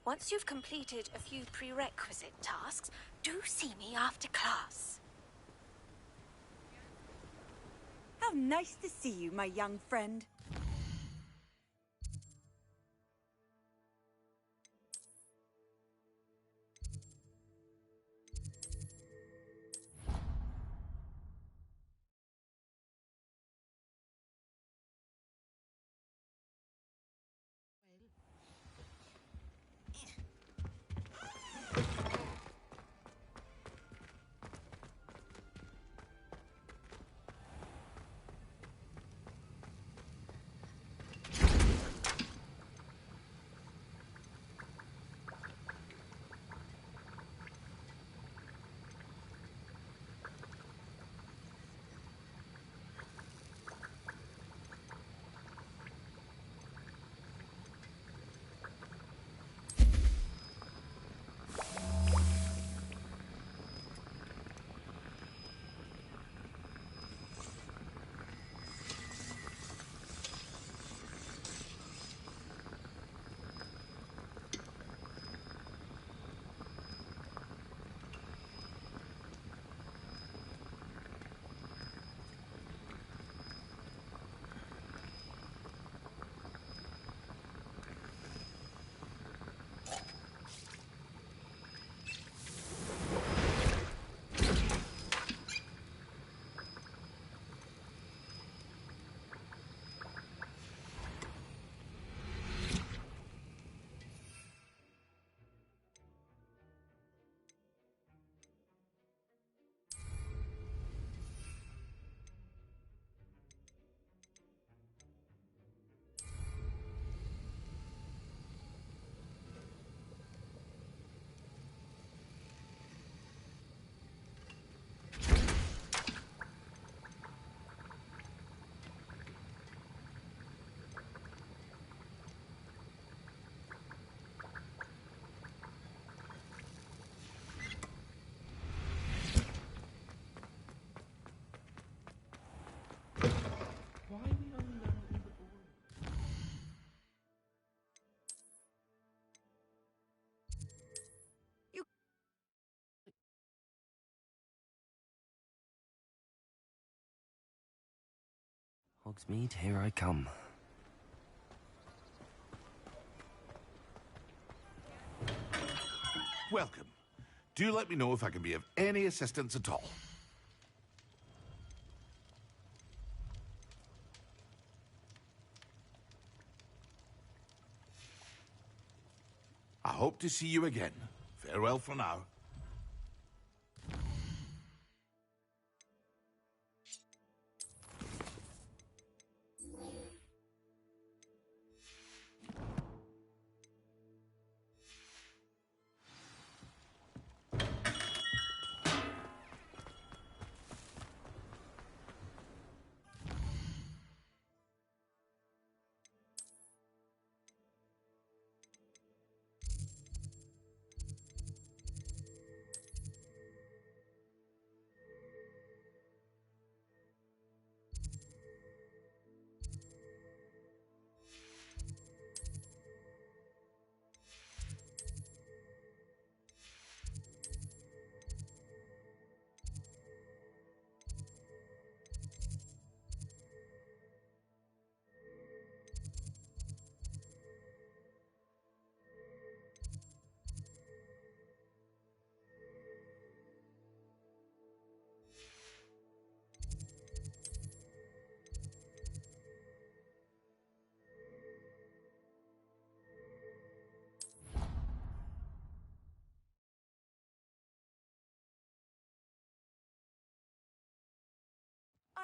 Once you've completed a few prerequisite tasks, do see me after class. How nice to see you, my young friend. Hogsmeade, here I come. Welcome. Do let me know if I can be of any assistance at all. I hope to see you again. Farewell for now.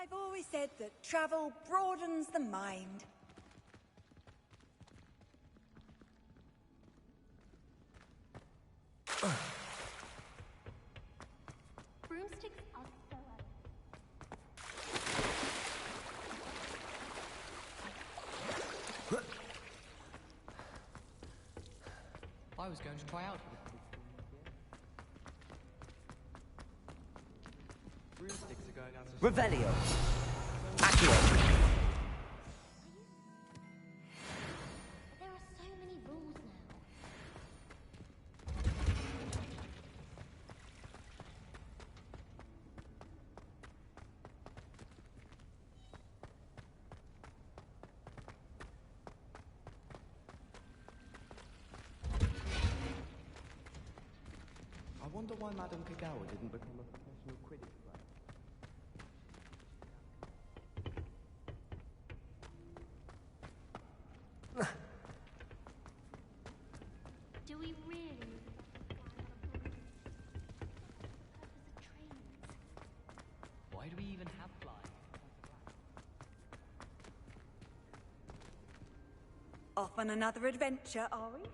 I've always said that travel broadens the mind. Broomsticks are so I was going to try out. Broomsticks are Revelio. Accio. There are so many rules now. I wonder why Madame Kagawa didn't become a professional Quidditch player. Do we really? Why do we even have flying? Off on another adventure, are we?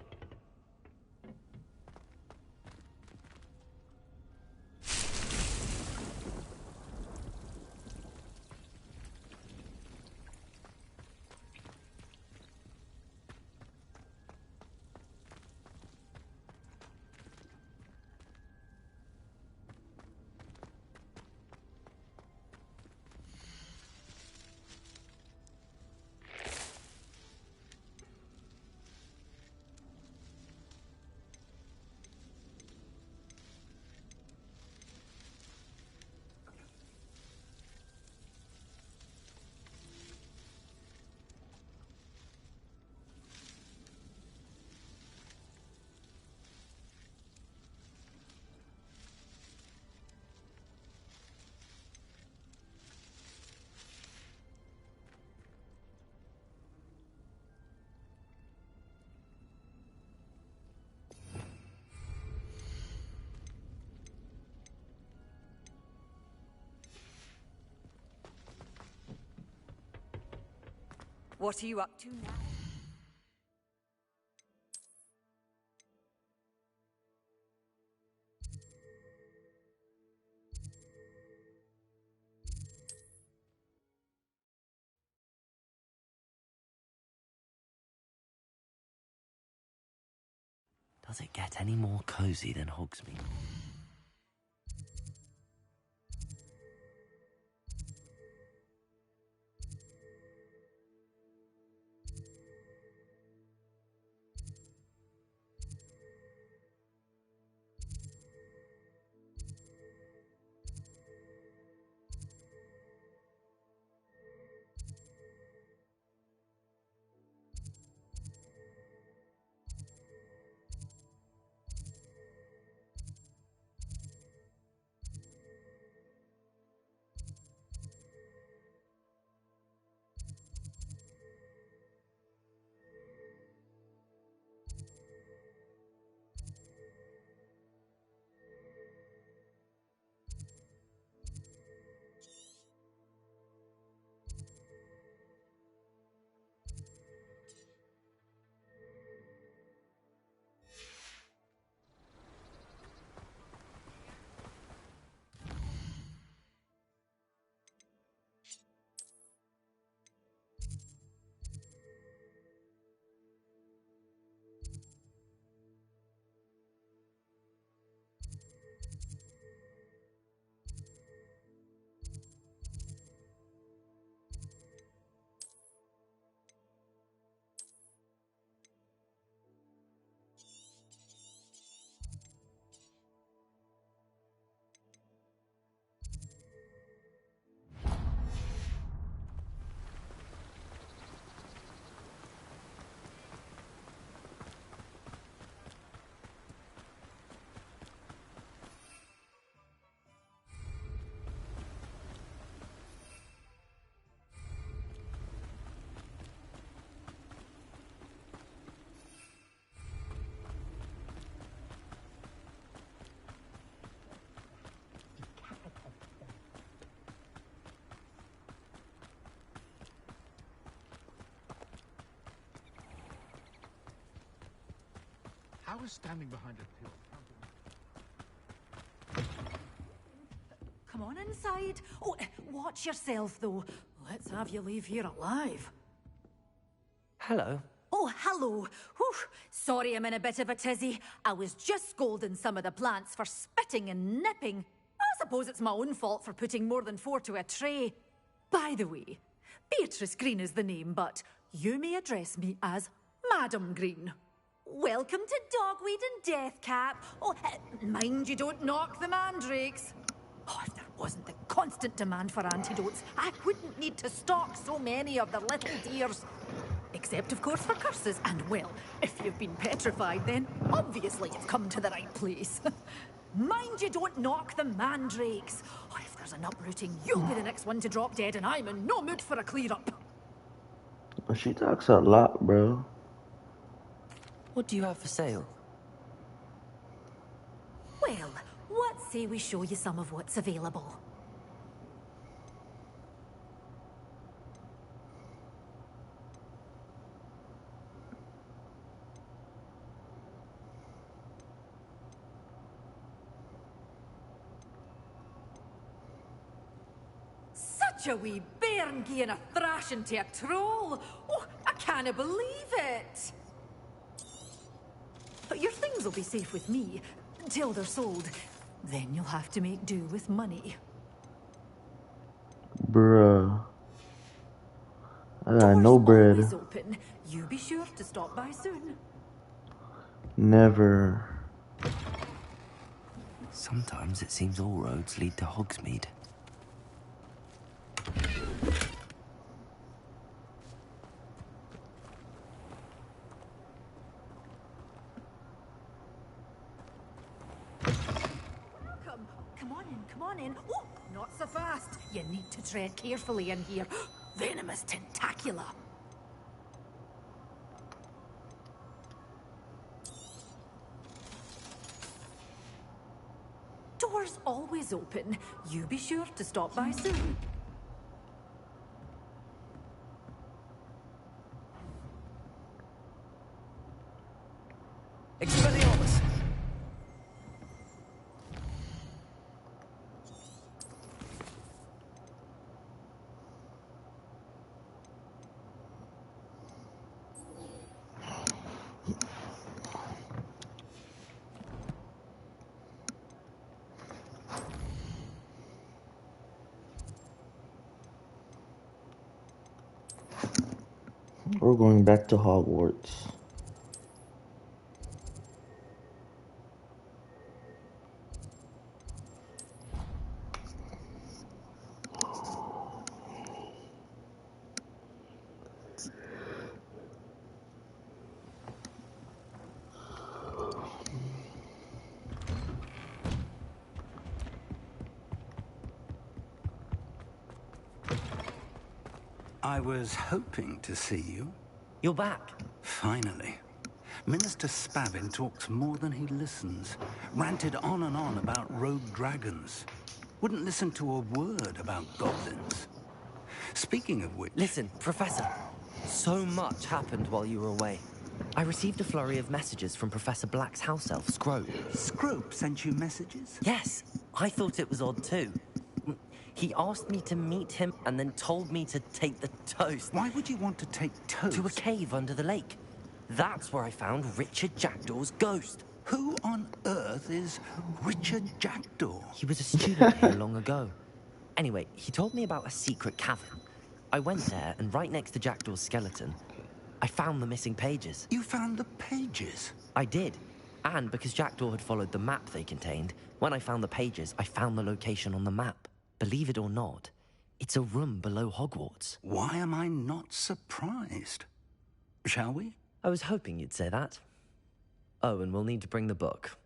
What are you up to now? Does it get any more cozy than Hogsmeade? How is standing behind a pillar? Come on inside. Oh, watch yourself, though. Let's have you leave here alive. Hello. Oh, hello. Whew. Sorry I'm in a bit of a tizzy. I was just scolding some of the plants for spitting and nipping. suppose it's my own fault for putting more than 4 to a tray. By the way, Beatrice Green is the name, but you may address me as Madam Green. Welcome to Dogweed and Deathcap. Oh, mind you don't knock the mandrakes. Oh, if there wasn't the constant demand for antidotes, I wouldn't need to stock so many of the little dears. Except, of course, for curses. And, well, if you've been petrified, then obviously you've come to the right place. Mind you don't knock the mandrakes. Oh, if there's an uprooting, you'll be the next one to drop dead, and I'm in no mood for a clear-up. She talks a lot, bro. What do you have for sale? Well, what say we show you some of what's available? Such a wee bairn gieing a thrashing to a troll. Oh, I can't believe it. But your things will be safe with me until they're sold. Then you'll have to make do with money. Bruh. I got no bread. Always open. You be sure to stop by soon. Never. Sometimes it seems all roads lead to Hogsmeade. Come on in. Oh, not so fast. You need to tread carefully in here. Venomous tentacula. Doors always open. You be sure to stop by soon. Expelliarmus! We're going back to Hogwarts. I was hoping to see you. You're back. Finally. Minister Spavin talks more than he listens. Ranted on and on about rogue dragons. Wouldn't listen to a word about goblins. Speaking of which... Listen, Professor. So much happened while you were away. I received a flurry of messages from Professor Black's house elf, Scrope. Scrope sent you messages? Yes. I thought it was odd too. He asked me to meet him and then told me to take the toast. Why would you want to take toast? To a cave under the lake. That's where I found Richard Jackdaw's ghost. Who on earth is Richard Jackdaw? He was a student here long ago. Anyway, he told me about a secret cavern. I went there, and right next to Jackdaw's skeleton, I found the missing pages. You found the pages? I did. And because Jackdaw had followed the map they contained, when I found the pages, I found the location on the map. Believe it or not, it's a room below Hogwarts. Why am I not surprised? Shall we? I was hoping you'd say that. Oh, and we'll need to bring the book.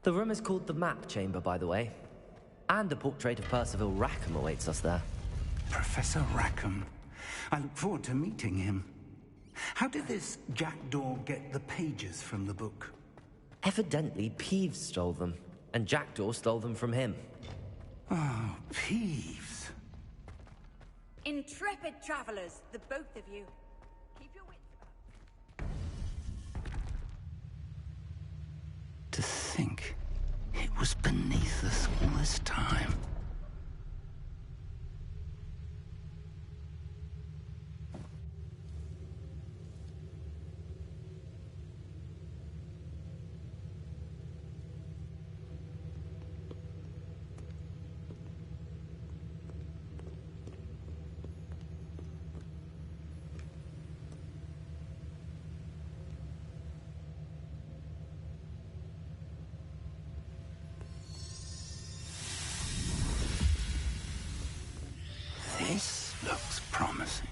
The room is called the Map Chamber, by the way. And a portrait of Percival Rackham awaits us there. Professor Rackham. I look forward to meeting him. How did this Jackdaw get the pages from the book? Evidently, Peeves stole them, and Jackdaw stole them from him. Oh, Peeves. Intrepid travelers, the both of you. Keep your wits about. To think it was beneath us all this time. This looks promising.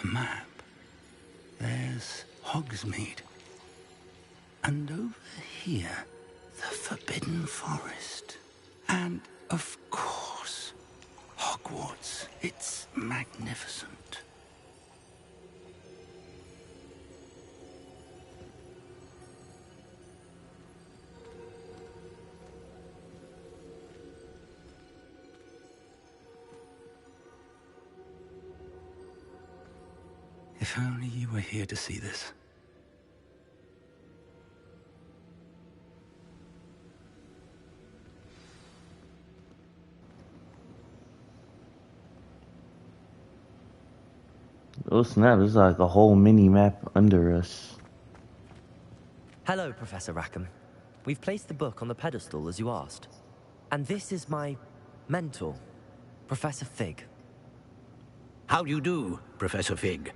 A map. There's Hogsmeade. And over here, the Forbidden Forest. And, of course, Hogwarts. It's magnificent. If only you were here to see this. Oh snap, there's like a whole mini map under us. Hello, Professor Rackham. We've placed the book on the pedestal as you asked. And this is my mentor, Professor Fig. How do you do, Professor Fig?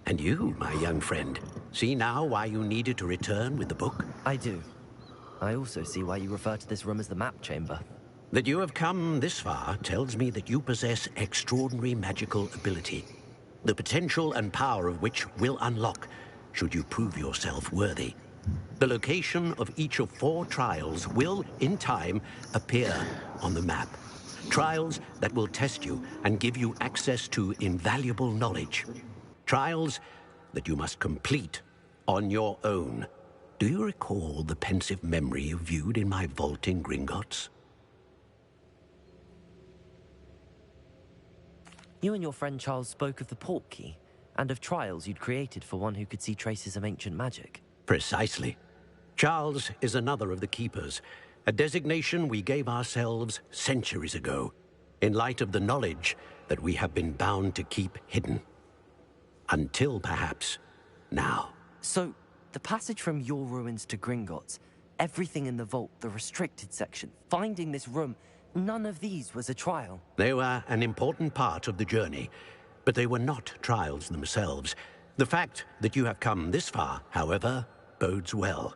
And you, my young friend, see now why you needed to return with the book? I do. I also see why you refer to this room as the map chamber. That you have come this far tells me that you possess extraordinary magical ability, the potential and power of which will unlock should you prove yourself worthy. The location of each of 4 trials will, in time, appear on the map. Trials that will test you and give you access to invaluable knowledge. Trials that you must complete on your own. Do you recall the pensive memory you viewed in my vault in Gringotts? You and your friend Charles spoke of the Portkey, and of trials you'd created for one who could see traces of ancient magic. Precisely. Charles is another of the Keepers, a designation we gave ourselves centuries ago, in light of the knowledge that we have been bound to keep hidden. Until, perhaps, now. So, the passage from your ruins to Gringotts, everything in the vault, the restricted section, finding this room, none of these was a trial. They were an important part of the journey, but they were not trials themselves. The fact that you have come this far, however, bodes well.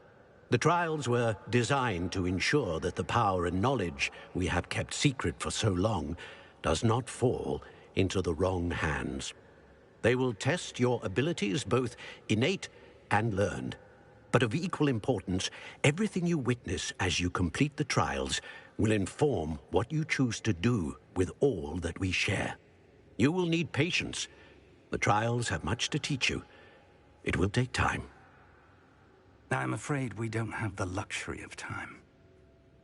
The trials were designed to ensure that the power and knowledge we have kept secret for so long does not fall into the wrong hands. They will test your abilities, both innate and learned. But of equal importance, everything you witness as you complete the trials will inform what you choose to do with all that we share. You will need patience. The trials have much to teach you. It will take time. I'm afraid we don't have the luxury of time.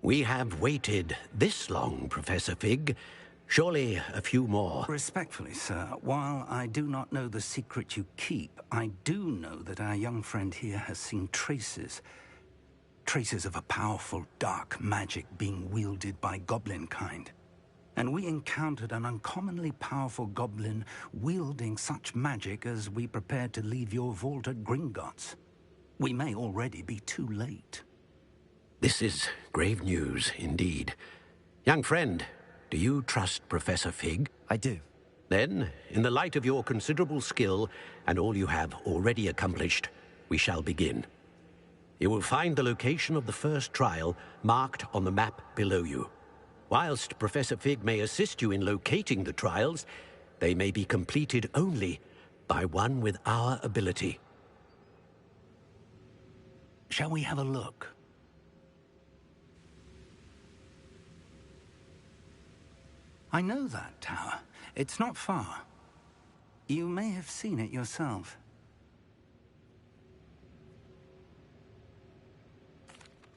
We have waited this long, Professor Fig. Surely a few more. Respectfully, sir, while I do not know the secret you keep, I do know that our young friend here has seen traces. Traces of a powerful dark magic being wielded by goblin kind. And we encountered an uncommonly powerful goblin wielding such magic as we prepared to leave your vault at Gringotts. We may already be too late. This is grave news indeed. Young friend, do you trust Professor Fig? I do. Then, in the light of your considerable skill and all you have already accomplished, we shall begin. You will find the location of the first trial marked on the map below you. Whilst Professor Fig may assist you in locating the trials, they may be completed only by one with our ability. Shall we have a look? I know that tower. It's not far. You may have seen it yourself.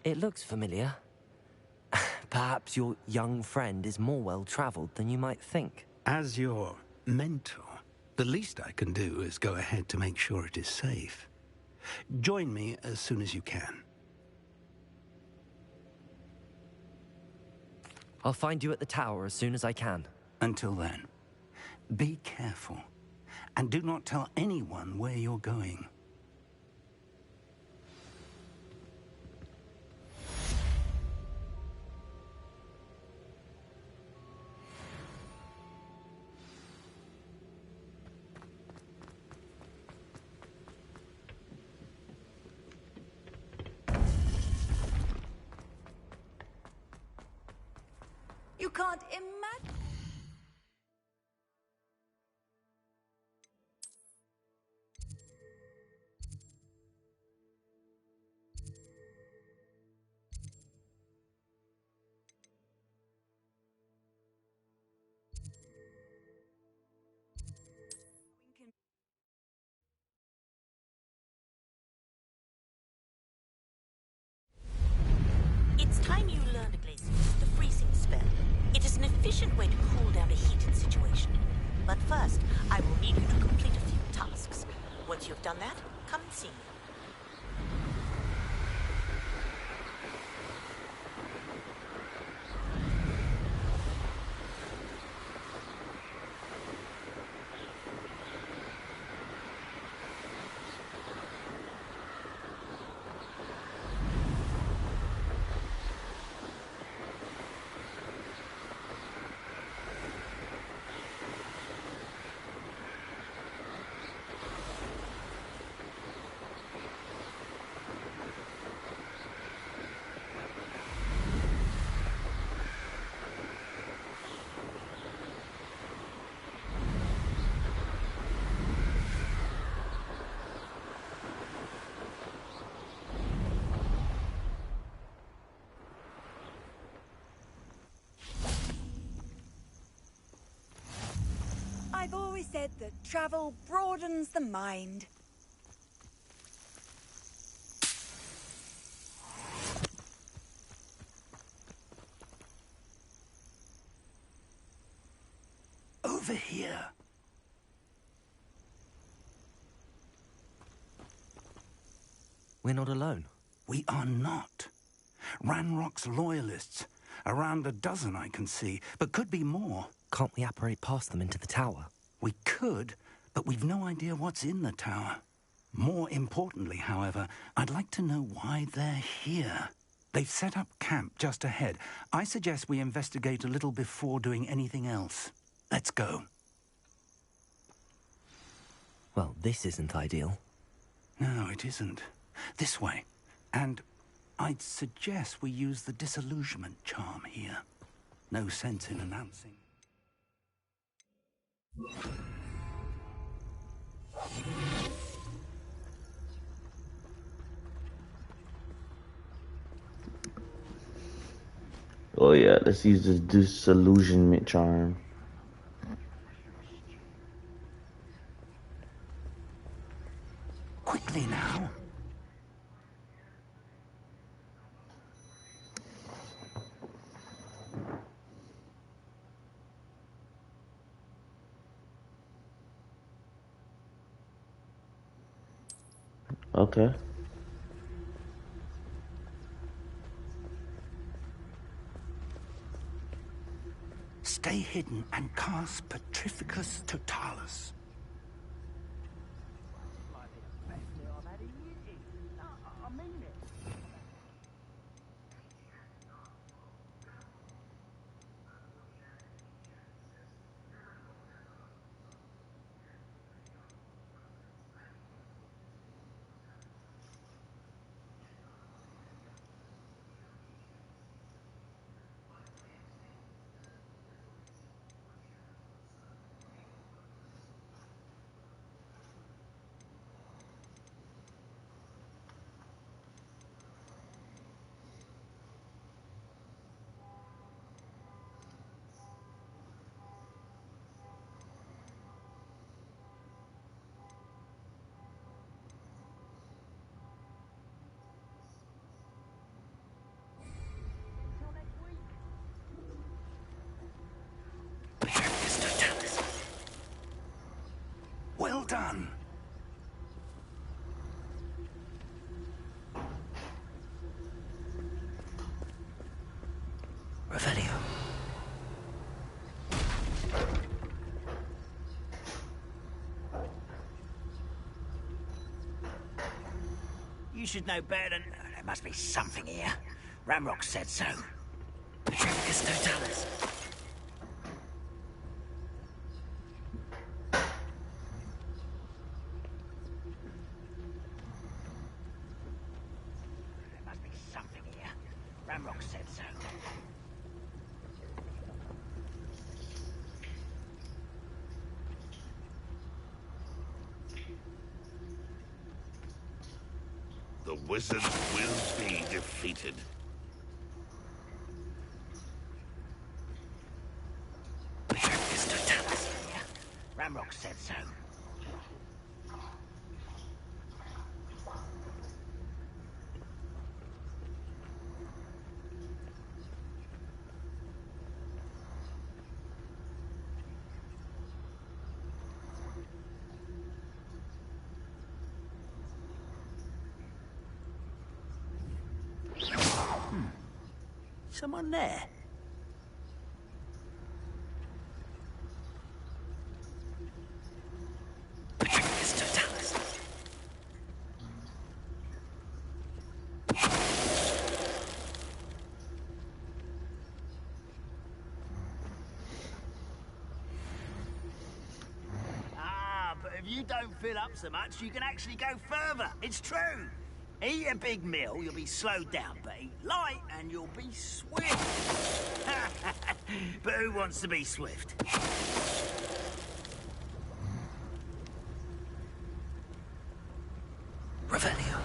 It looks familiar. Perhaps your young friend is more well-traveled than you might think. As your mentor, the least I can do is go ahead to make sure it is safe. Join me as soon as you can. I'll find you at the tower as soon as I can. Until then, be careful. And do not tell anyone where you're going. You can't imagine. It's time you learned, Glacier, the freezing spell. It is an efficient way to cool down a heated situation. But first, I will need you to complete a few tasks. Once you've done that, come and see me. I've always said that travel broadens the mind. Over here. We're not alone. We are not. Ranrock's loyalists. Around a dozen I can see, but could be more. Can't we apparate past them into the tower? We could, but we've no idea what's in the tower. More importantly, however, I'd like to know why they're here. They've set up camp just ahead. I suggest we investigate a little before doing anything else. Let's go. Well, this isn't ideal. No, it isn't. This way. And I'd suggest we use the disillusionment charm here. No sense in announcing. Oh yeah, let's use this disillusionment charm. Quickly now. Okay. Stay hidden and cast Petrificus Totalis. Well done. Revelio. should know better than... There must be something here. Ramrock said so. Petrificus totalis. There must be something here. Ramrock said so. The wizards will be defeated. Petrificus totalis here. Ramrock said so. Someone there? Petrificus totalis. But if you don't fill up so much, you can actually go further. It's true. Eat a big meal, you'll be slowed down, but eat light and you'll be swift. But who wants to be swift? Revelio.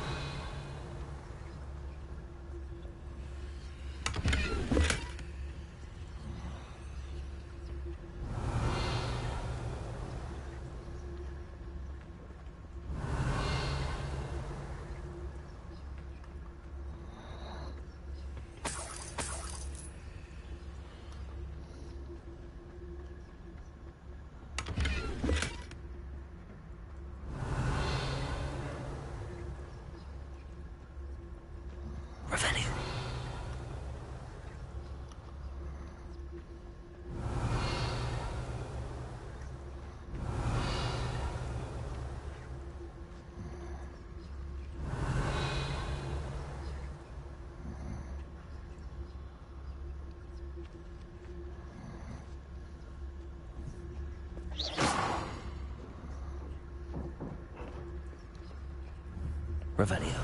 Revelio.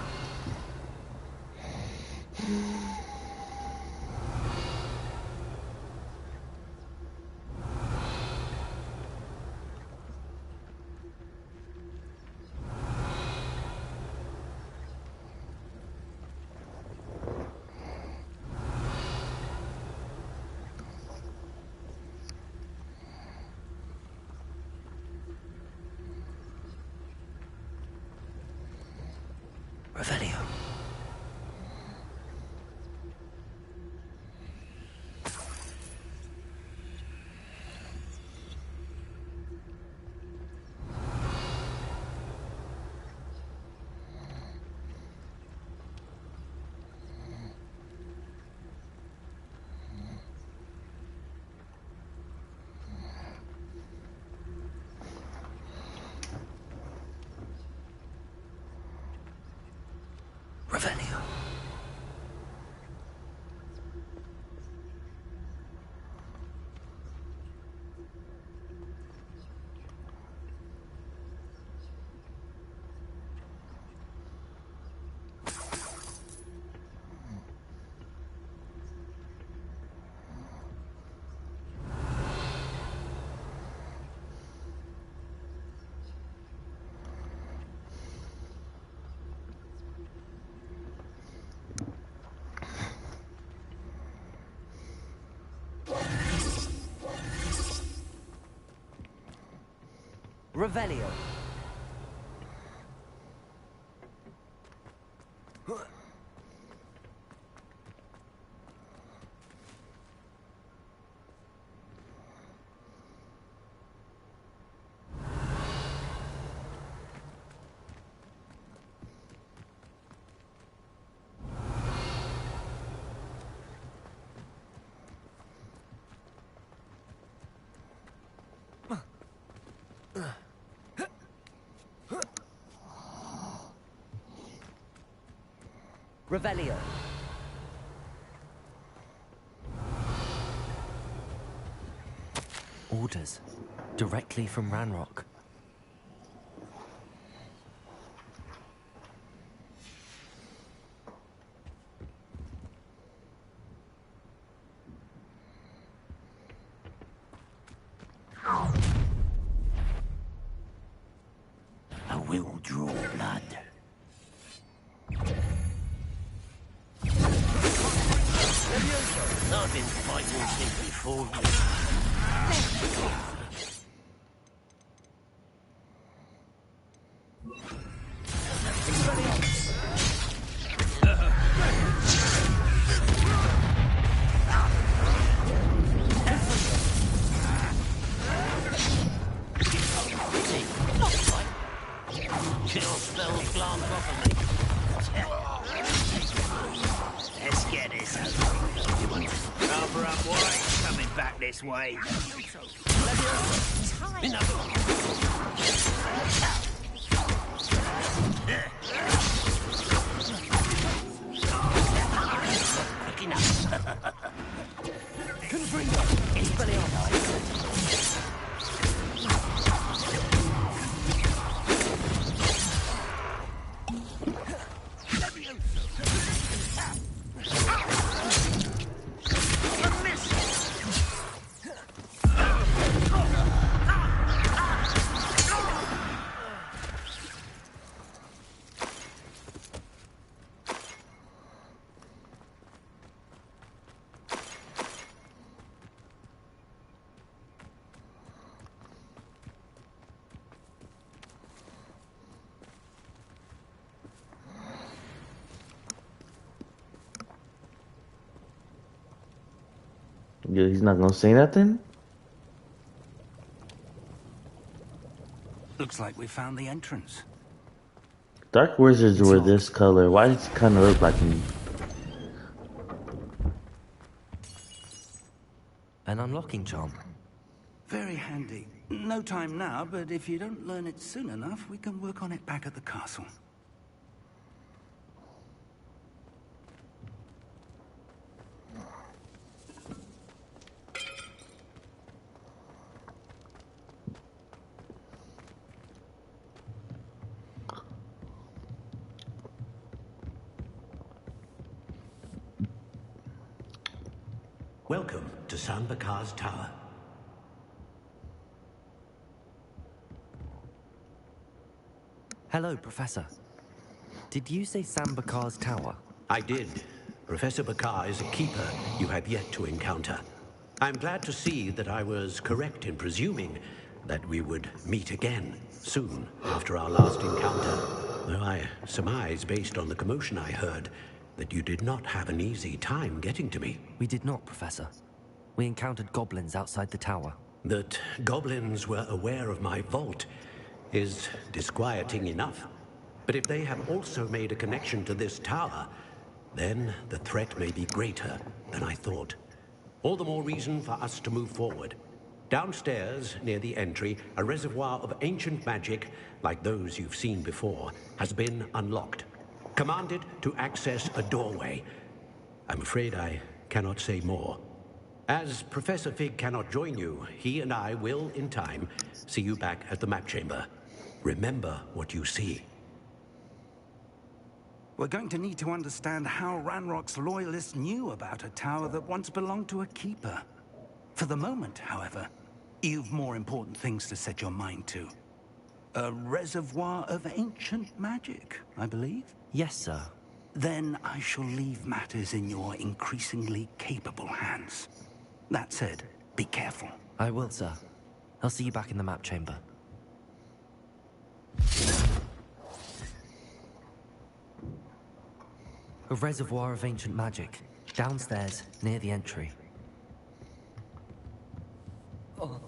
Revelio. Revelio. Revelio. Revelio. Revelio. Orders. Directly from Ranrock. I will draw blood. I've been fighting simply for you. Chill spells glance off of me. Let's get this over. Cover up white coming back this way. Quick enough. Confringo. Yeah, he's not gonna say nothing? Looks like we found the entrance. Dark wizards were this color. Why does it kind of look like me? An unlocking charm. Very handy. No time now, but if you don't learn it soon enough, we can work on it back at the castle. Welcome to Sambakar's Tower. Hello, Professor. Did you say Sambakar's Tower? I did. Professor Bakar is a keeper you have yet to encounter. I'm glad to see that I was correct in presuming that we would meet again soon after our last encounter. Though I surmise, based on the commotion I heard, that you did not have an easy time getting to me. We did not, Professor. We encountered goblins outside the tower. That goblins were aware of my vault is disquieting enough. But if they have also made a connection to this tower, then the threat may be greater than I thought. All the more reason for us to move forward. Downstairs, near the entry, a reservoir of ancient magic, like those you've seen before, has been unlocked. Commanded to access a doorway. I'm afraid I cannot say more. As Professor Fig cannot join you, he and I will, in time, see you back at the map chamber. Remember what you see. We're going to need to understand how Ranrock's loyalists knew about a tower that once belonged to a keeper. For the moment, however, you've more important things to set your mind to. A reservoir of ancient magic, I believe? Yes, sir. Then I shall leave matters in your increasingly capable hands. That said, be careful. I will, sir. I'll see you back in the map chamber. A reservoir of ancient magic. Downstairs, near the entry. Oh.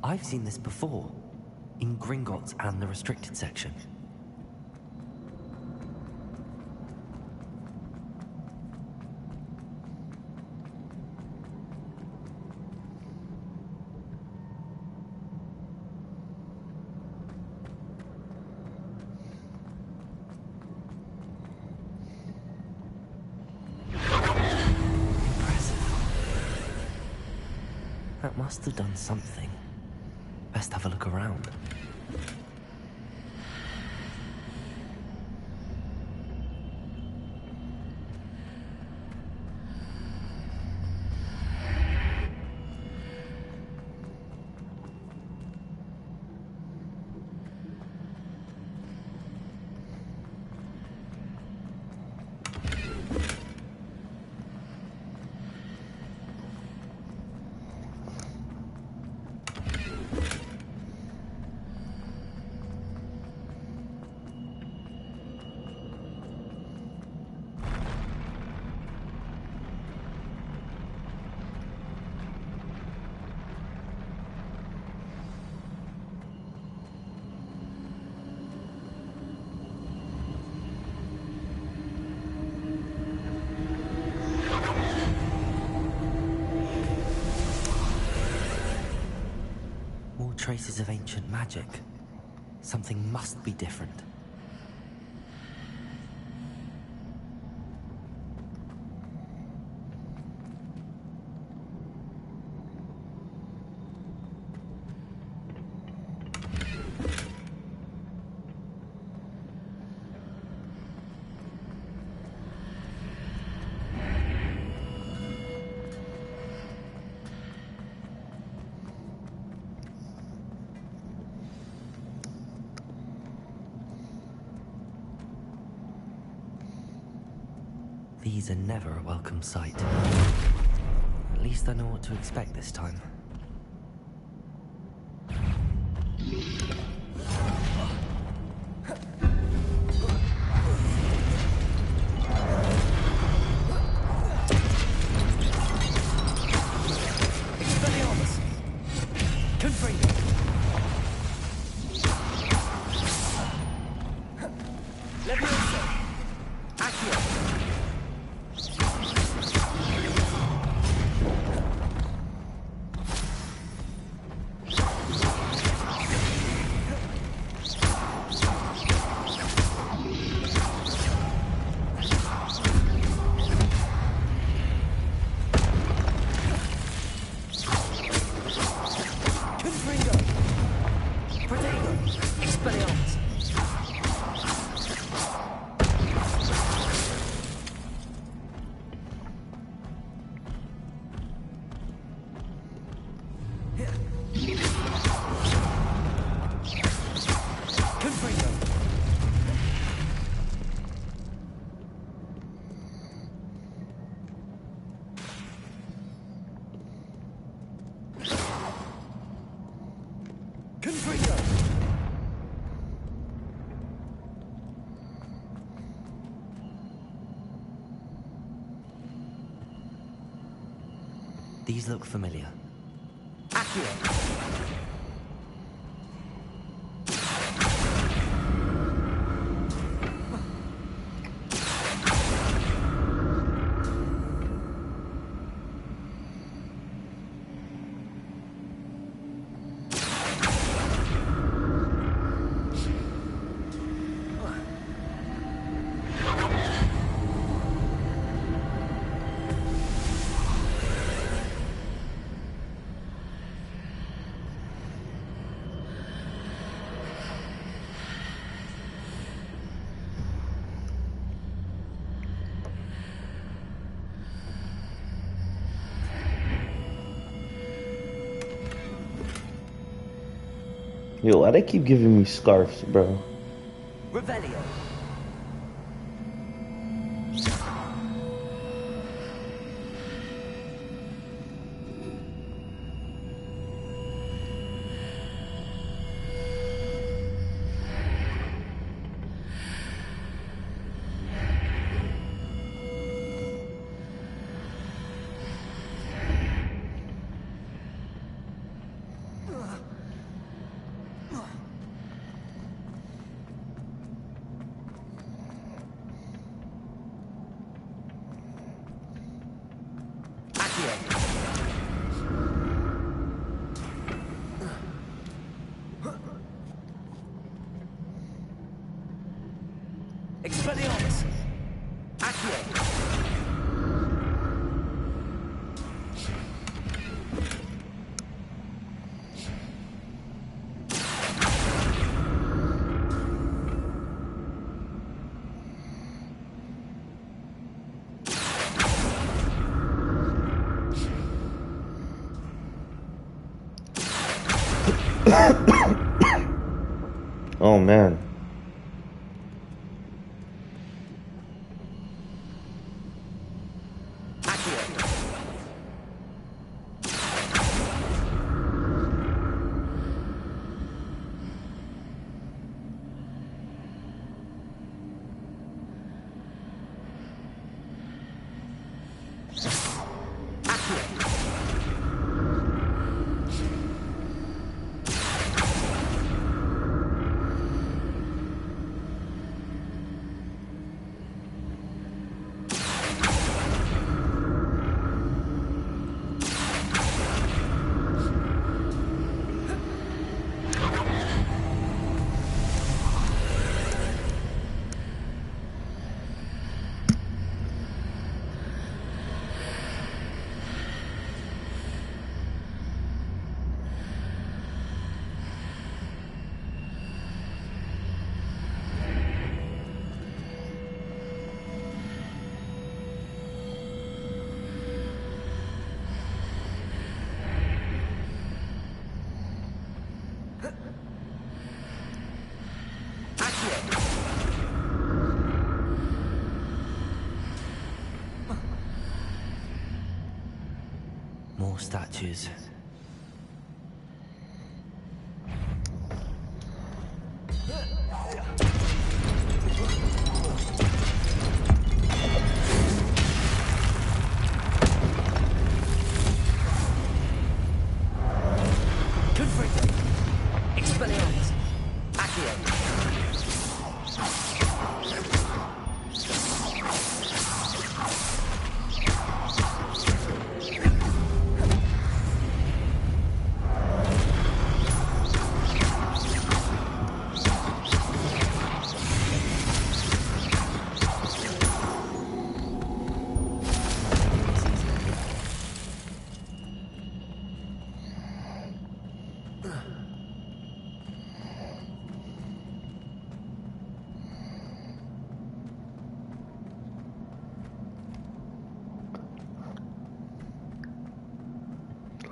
I've seen this before, in Gringotts and the restricted section. That must have done something. Best have a look around. Traces of ancient magic. Something must be different. These are never a welcome sight. At least I know what to expect this time. These look familiar. Yo, why they keep giving me scarves, bro? Revelio. Oh man. More statues.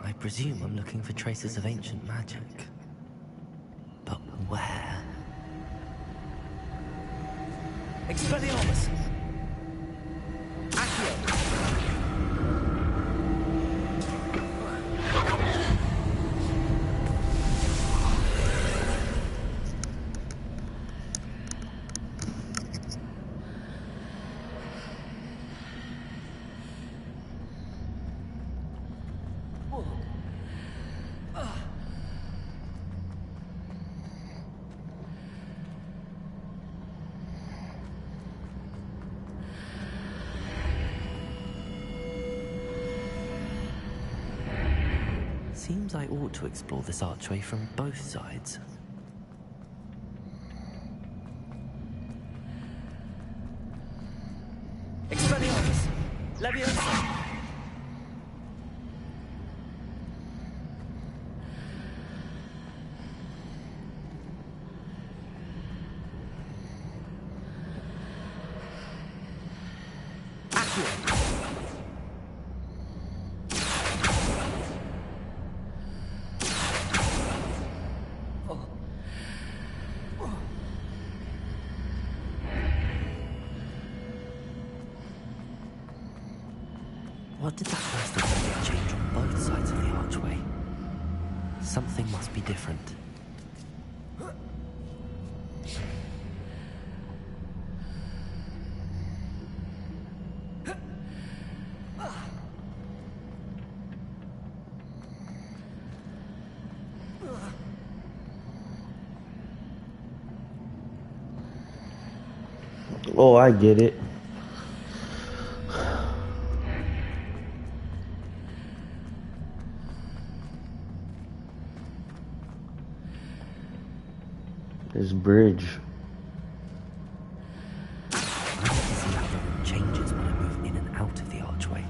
I presume I'm looking for traces of ancient magic. But where? Expelliarmus! Seems I ought to explore this archway from both sides. Expelliarmus! Leviosa! What did that burst of magic change on both sides of the archway? Something must be different. Oh, I get it. This bridge. I need to see how the room changes when I move in and out of the archway.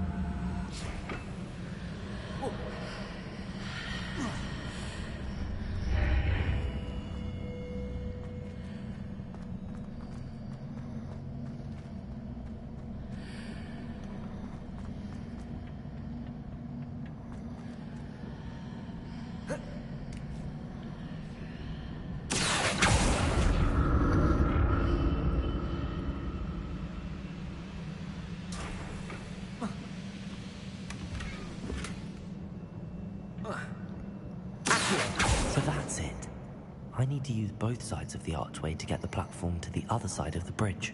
need to use both sides of the archway to get the platform to the other side of the bridge.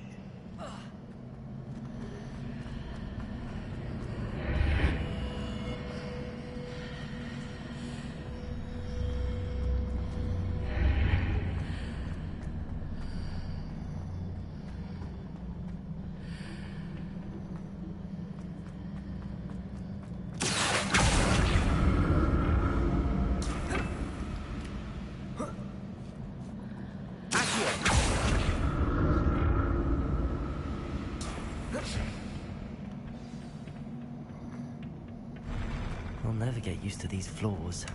I'll never get used to these floors.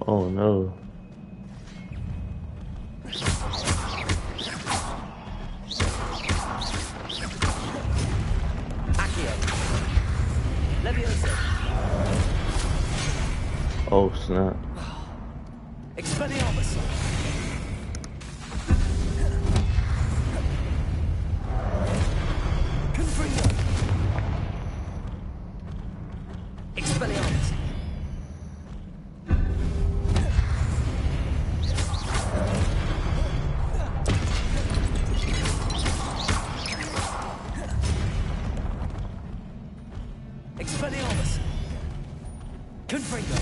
Oh no. Leviosa. Oh snap. Expelliarmus. Confringo. Expelliarmus. Expelliarmus. Confringo.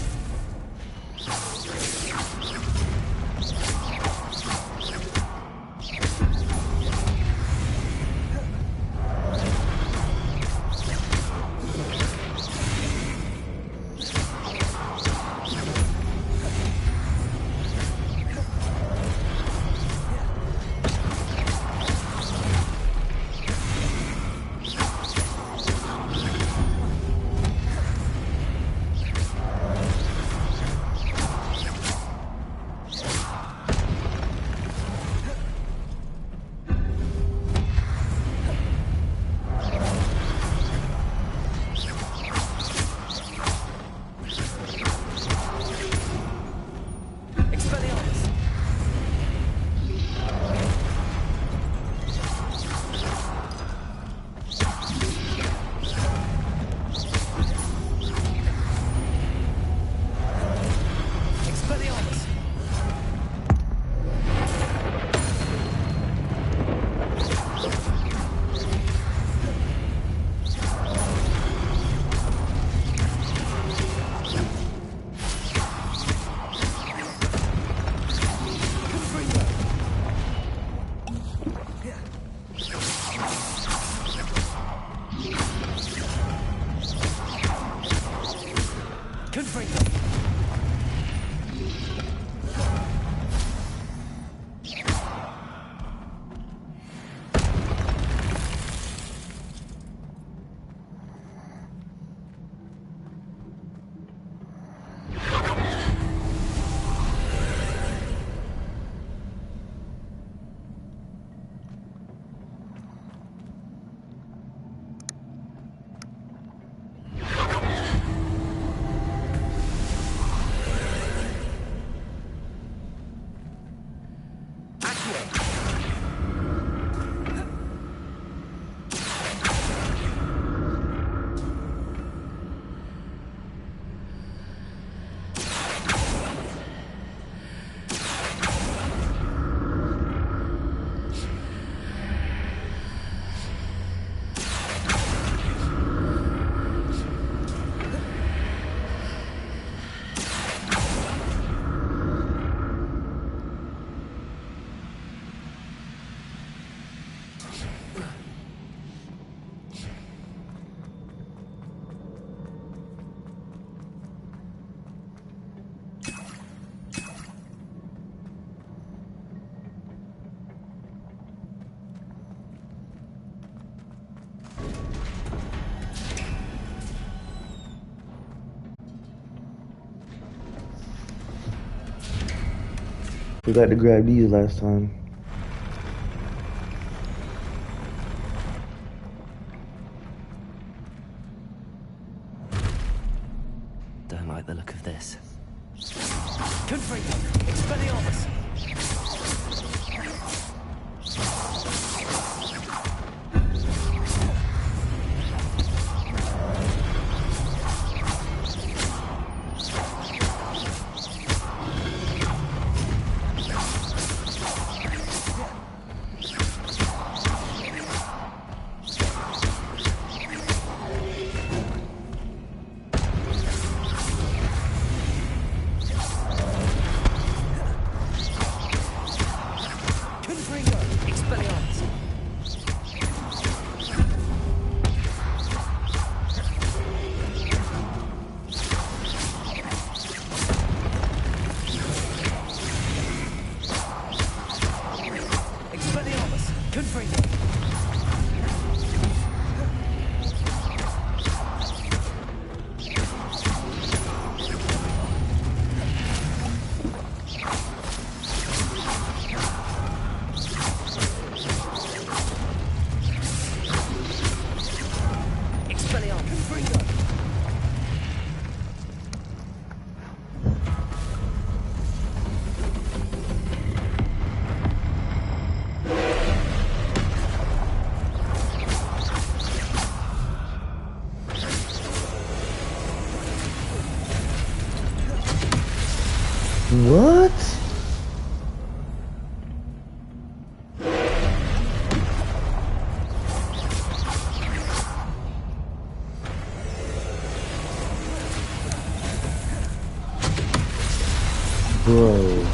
Forgot to grab these last time. Don't like the look of this. Confringo. Expelliarmus. What? Bro.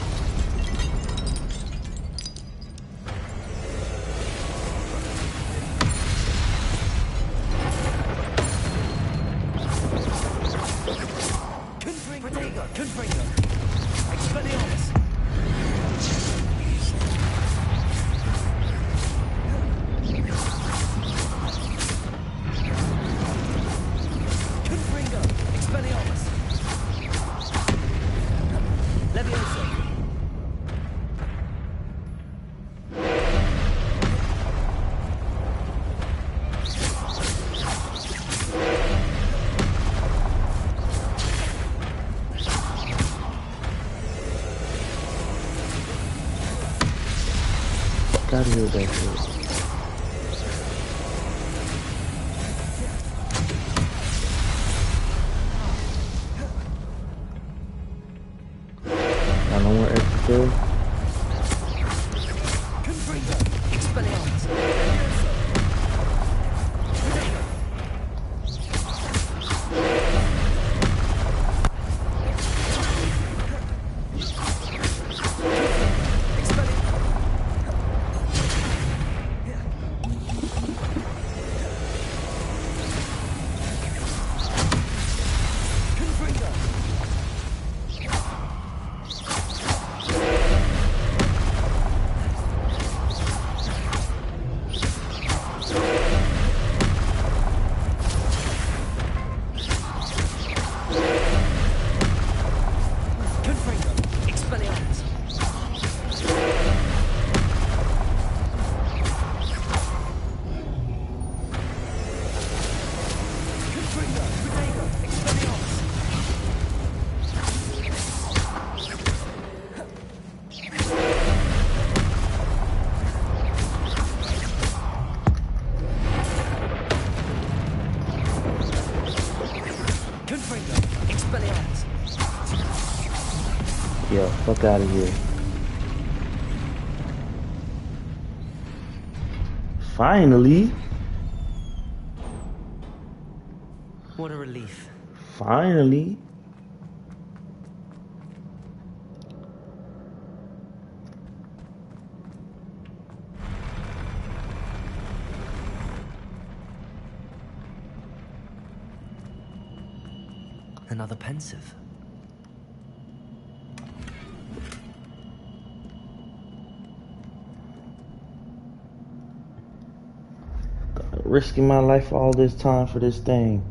Gotta hear that shit. I don't want extra kill. Yo, fuck out of here. Finally. What a relief. Finally. Another pensive. Risking my life all this time for this thing.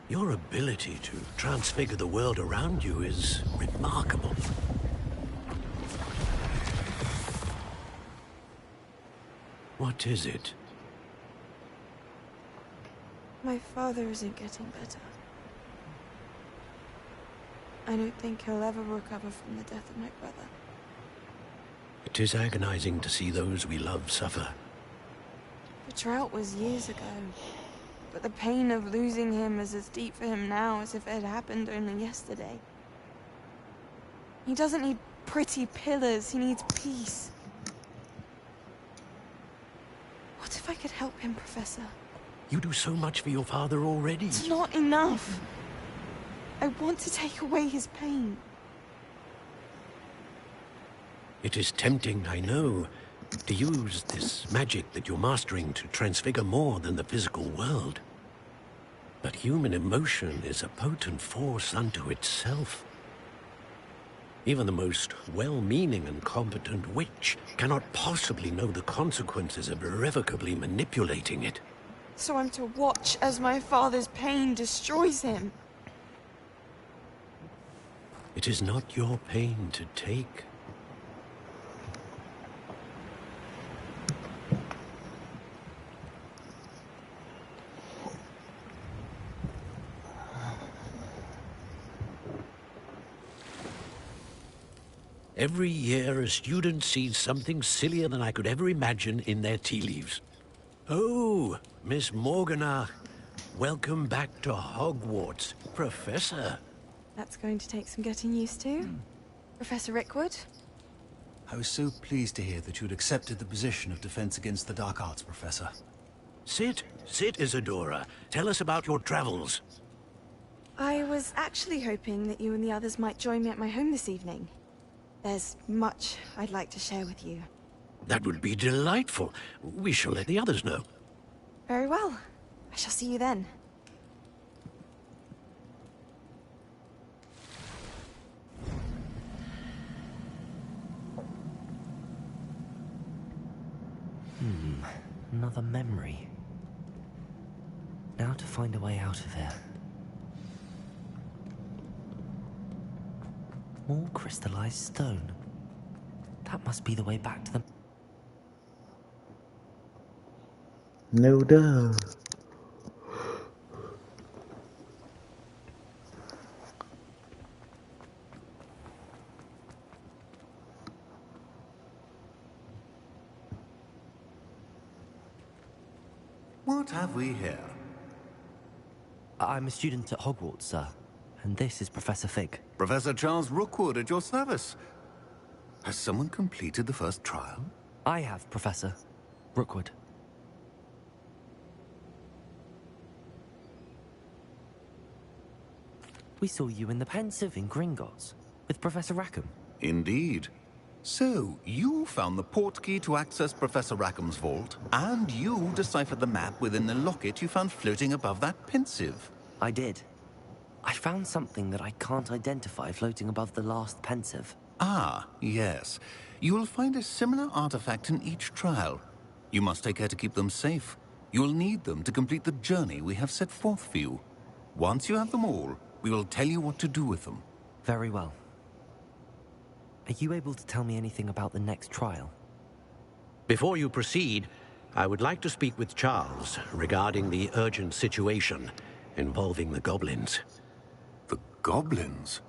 Your ability to transfigure the world around you is remarkable. What is it? My father isn't getting better. I don't think he'll ever recover from the death of my brother. It is agonizing to see those we love suffer. The drought was years ago. But the pain of losing him is as deep for him now as if it had happened only yesterday. He doesn't need pretty pillars, he needs peace. What if I could help him, Professor? You do so much for your father already. It's not enough. I want to take away his pain. It is tempting, I know, to use this magic that you're mastering to transfigure more than the physical world. But human emotion is a potent force unto itself. Even the most well-meaning and competent witch cannot possibly know the consequences of irrevocably manipulating it. So I'm to watch as my father's pain destroys him. It is not your pain to take. Every year, a student sees something sillier than I could ever imagine in their tea leaves. Oh, Miss Morganach, welcome back to Hogwarts, Professor. That's going to take some getting used to. Professor Rickwood? I was so pleased to hear that you'd accepted the position of Defense Against the Dark Arts, Professor. Sit, Isadora. Tell us about your travels. I was actually hoping that you and the others might join me at my home this evening. There's much I'd like to share with you. That would be delightful. We shall let the others know. Very well. I shall see you then. Another memory. Now to find a way out of here. More crystallized stone. That must be the way back to the... No doubt. What have we here? I'm a student at Hogwarts, sir. And this is Professor Fig. Professor Charles Rookwood at your service. Has someone completed the first trial? I have, Professor Rookwood. We saw you in the Pensive in Gringotts with Professor Rackham. Indeed. So, you found the portkey to access Professor Rackham's vault, and you deciphered the map within the locket you found floating above that Pensive. I did. I found something that I can't identify floating above the last Pensive. Ah, yes. You will find a similar artifact in each trial. You must take care to keep them safe. You will need them to complete the journey we have set forth for you. Once you have them all, we will tell you what to do with them. Very well. Are you able to tell me anything about the next trial? Before you proceed, I would like to speak with Charles regarding the urgent situation involving the goblins. The goblins?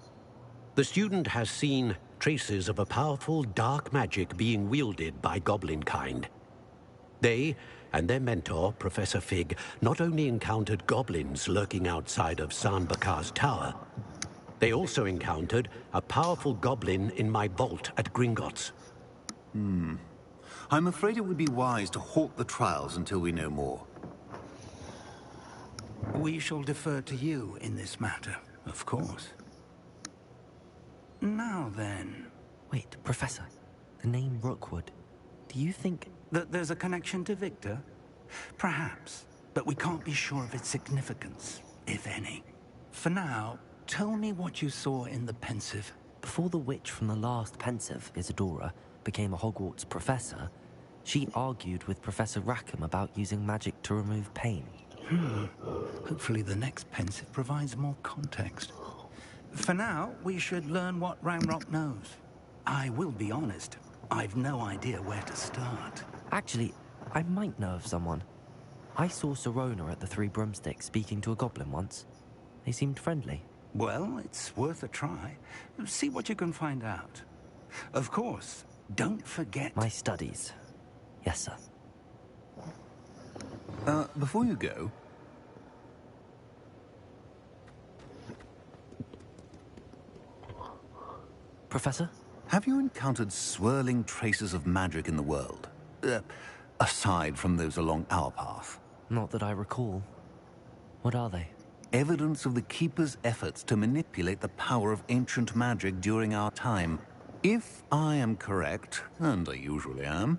The student has seen traces of a powerful dark magic being wielded by goblin kind. They and their mentor, Professor Fig, not only encountered goblins lurking outside of San Bakar's tower, they also encountered a powerful goblin in my vault at Gringotts. I'm afraid it would be wise to halt the trials until we know more. We shall defer to you in this matter, of course. Now then... Wait, Professor. The name Rookwood. Do you think... that there's a connection to Victor? Perhaps, but we can't be sure of its significance, if any. For now, tell me what you saw in the Pensive. Before the witch from the last Pensive, Isadora, became a Hogwarts professor, she argued with Professor Rackham about using magic to remove pain. Hopefully the next Pensive provides more context. For now, we should learn what Ranrock knows. I will be honest, I've no idea where to start. Actually, I might know of someone. I saw Sirona at the Three Broomsticks speaking to a goblin once. They seemed friendly. Well, it's worth a try. See what you can find out. Of course, don't forget... my studies. Yes, sir. Before you go... Professor? Have you encountered swirling traces of magic in the world? Aside from those along our path? Not that I recall. What are they? Evidence of the Keeper's efforts to manipulate the power of ancient magic during our time. If I am correct, and I usually am,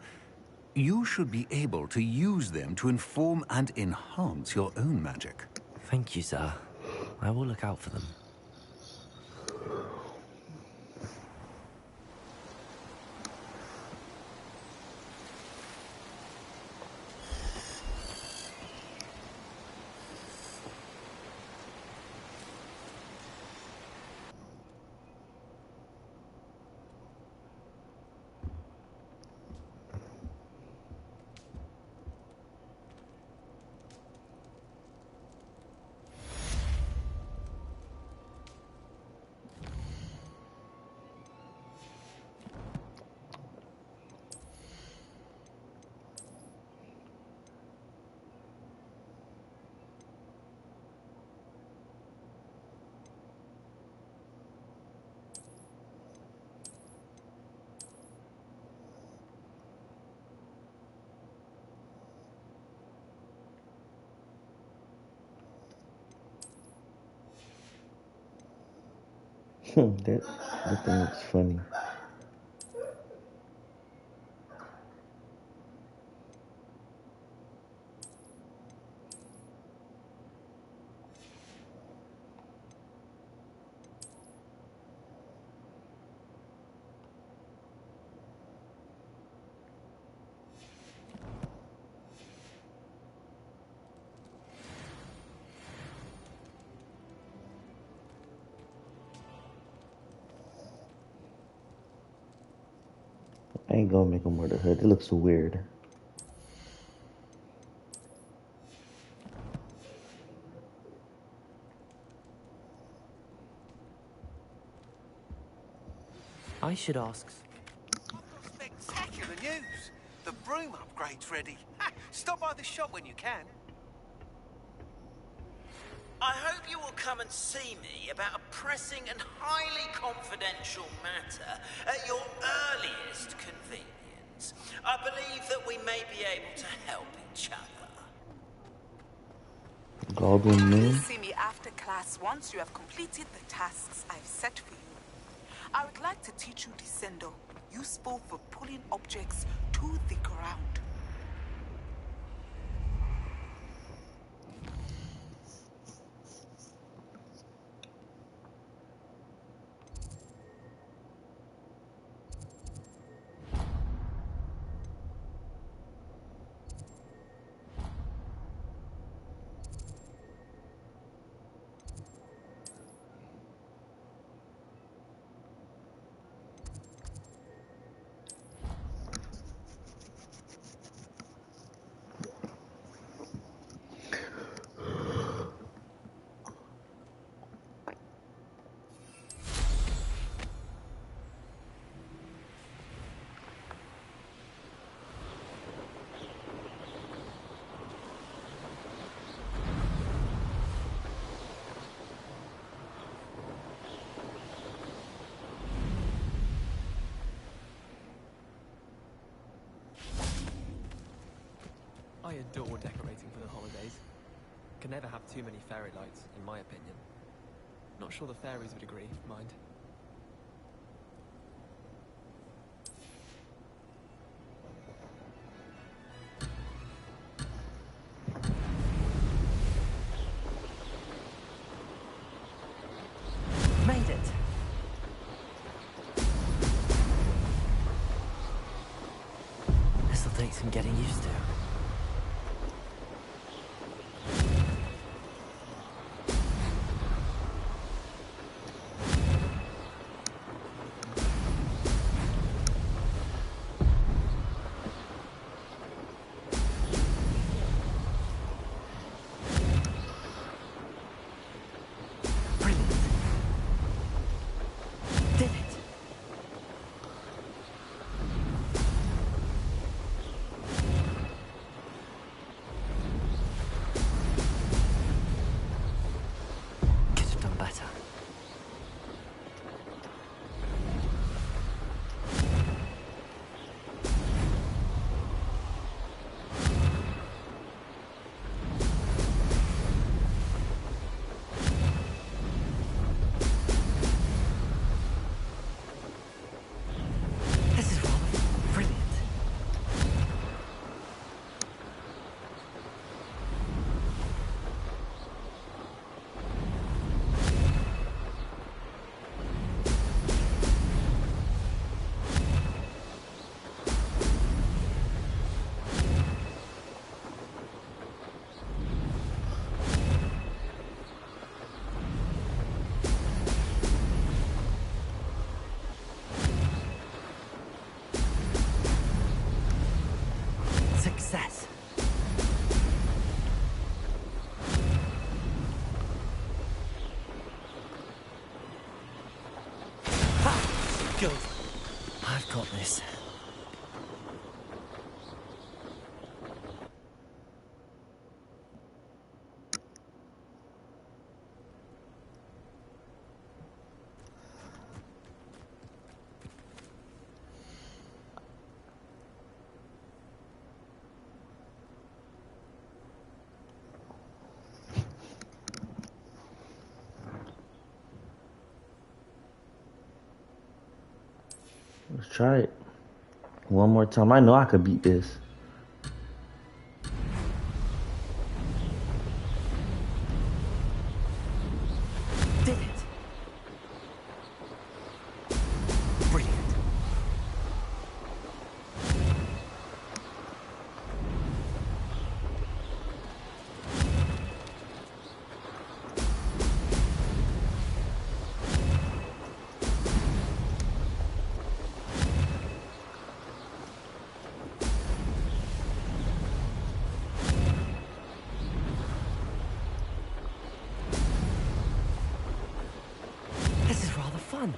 you should be able to use them to inform and enhance your own magic. Thank you, sir. I will look out for them. that thing looks funny. I ain't gonna make him wear the hood. It looks so weird. I should ask. Spectacular news! The broom upgrade's ready. Ha! Stop by the shop when you can. I hope you will come and see me about a pressing and highly confidential matter at your earliest convenience. I believe that we may be able to help each other. Goblin Please man. see me after class once you have completed the tasks I've set for you. I would like to teach you Descendo, useful for pulling objects to the ground. I adore decorating for the holidays. Can never have too many fairy lights, in my opinion. Not sure the fairies would agree, mind. Made it! This'll take some getting used to. Success. Ha! Good. I've got this. Let's try it. One more time. I know I could beat this. Did it. Brilliant. This is rather fun.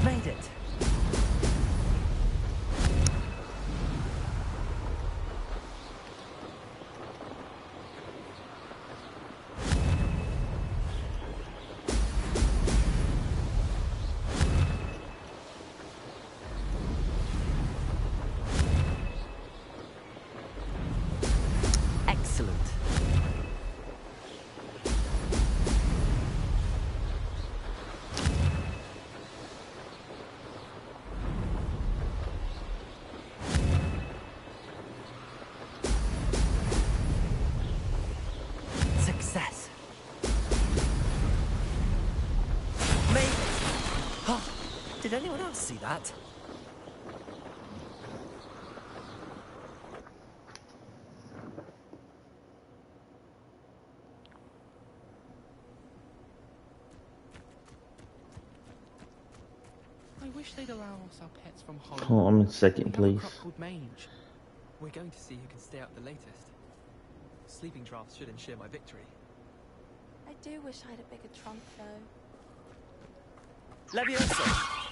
Made it. Excellent. Success. Made it. Huh. Did anyone else see that? I wish they'd allow us our pets from home. Oh, I'm in second We have a place. crop called Mange. We're going to see who can stay up the latest. Sleeping drafts should ensure my victory. I do wish I had a bigger trunk, though. Levioso.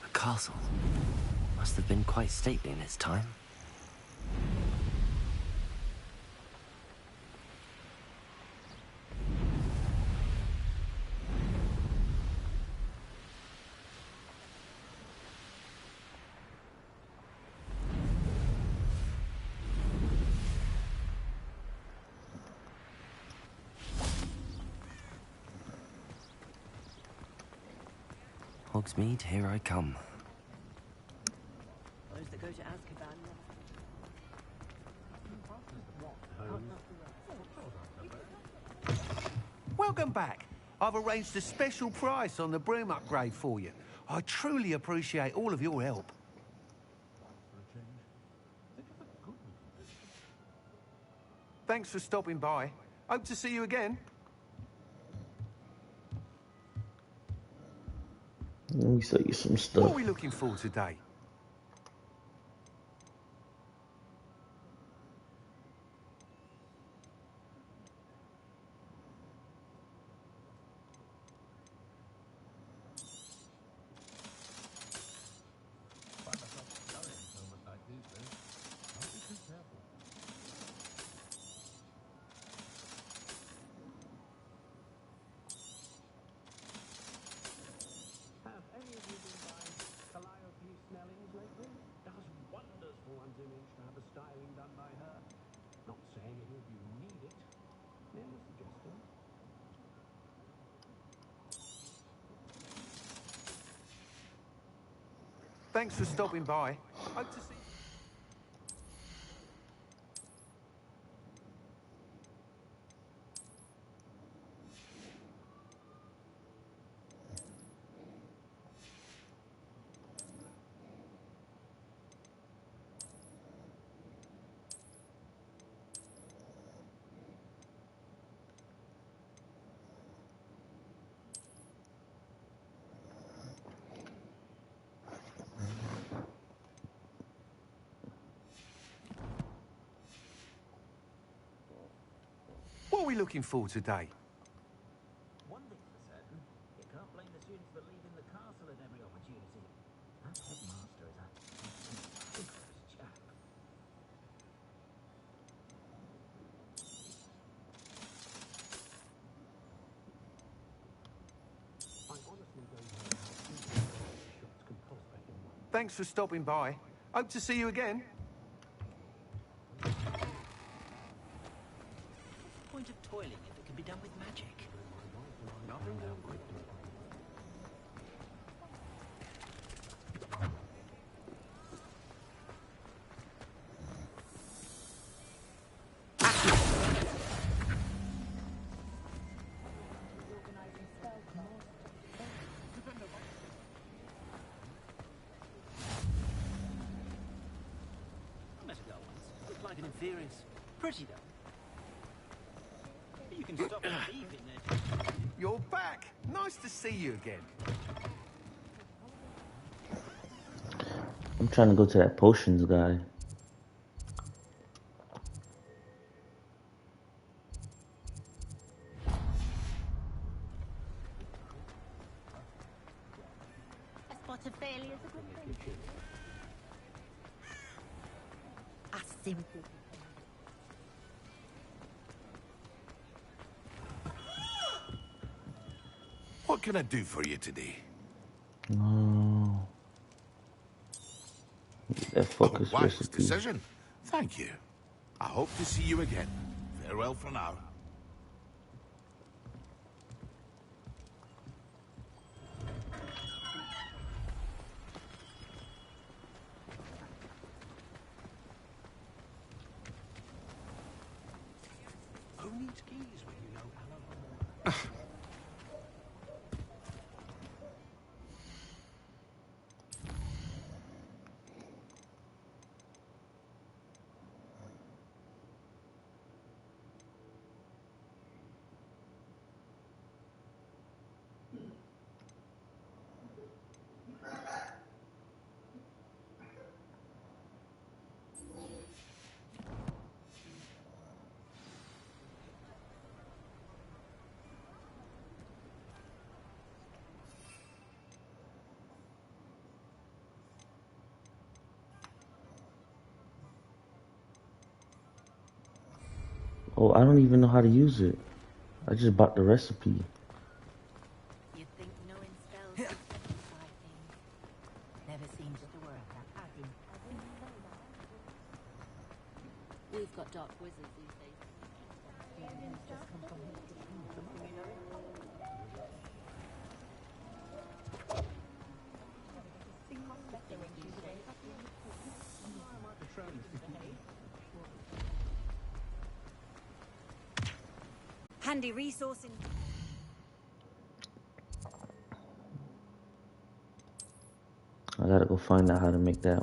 The castle must have been quite stately in its time. Hogsmeade, here I come. Those that go to Azkaban. Welcome back. I've arranged a special price on the broom upgrade for you. I truly appreciate all of your help. Thanks for stopping by. Hope to see you again. Let me show you some What stuff. are we looking for today? Thanks for stopping by. Hope to see you. What are we looking for today? One thing's for certain, you can't blame the students for leaving the castle at every opportunity. That headmaster is a dangerous chap. I honestly don't know how shots can prospect in one. Thanks for stopping by. Hope to see you again. Point of toiling if it can be done with magic. I met a girl once. Looked like an inferior's. Pretty though. You can stop the thief in there. You're back. Nice to see you again. I'm trying to go to that potions guy. A spot of failure is a good thing. A simple. What can I do for you today? No. That focus wise recipe. decision. Thank you. I hope to see you again. Farewell for now. Who needs keys when you know Alan? Oh, I don't even know how to use it. I just bought the recipe. You'd think knowing spells would simplify things. Never seems to work that happy. We've got dark wizards these days. Just come from here. Handy resource in. I gotta go find out how to make that one.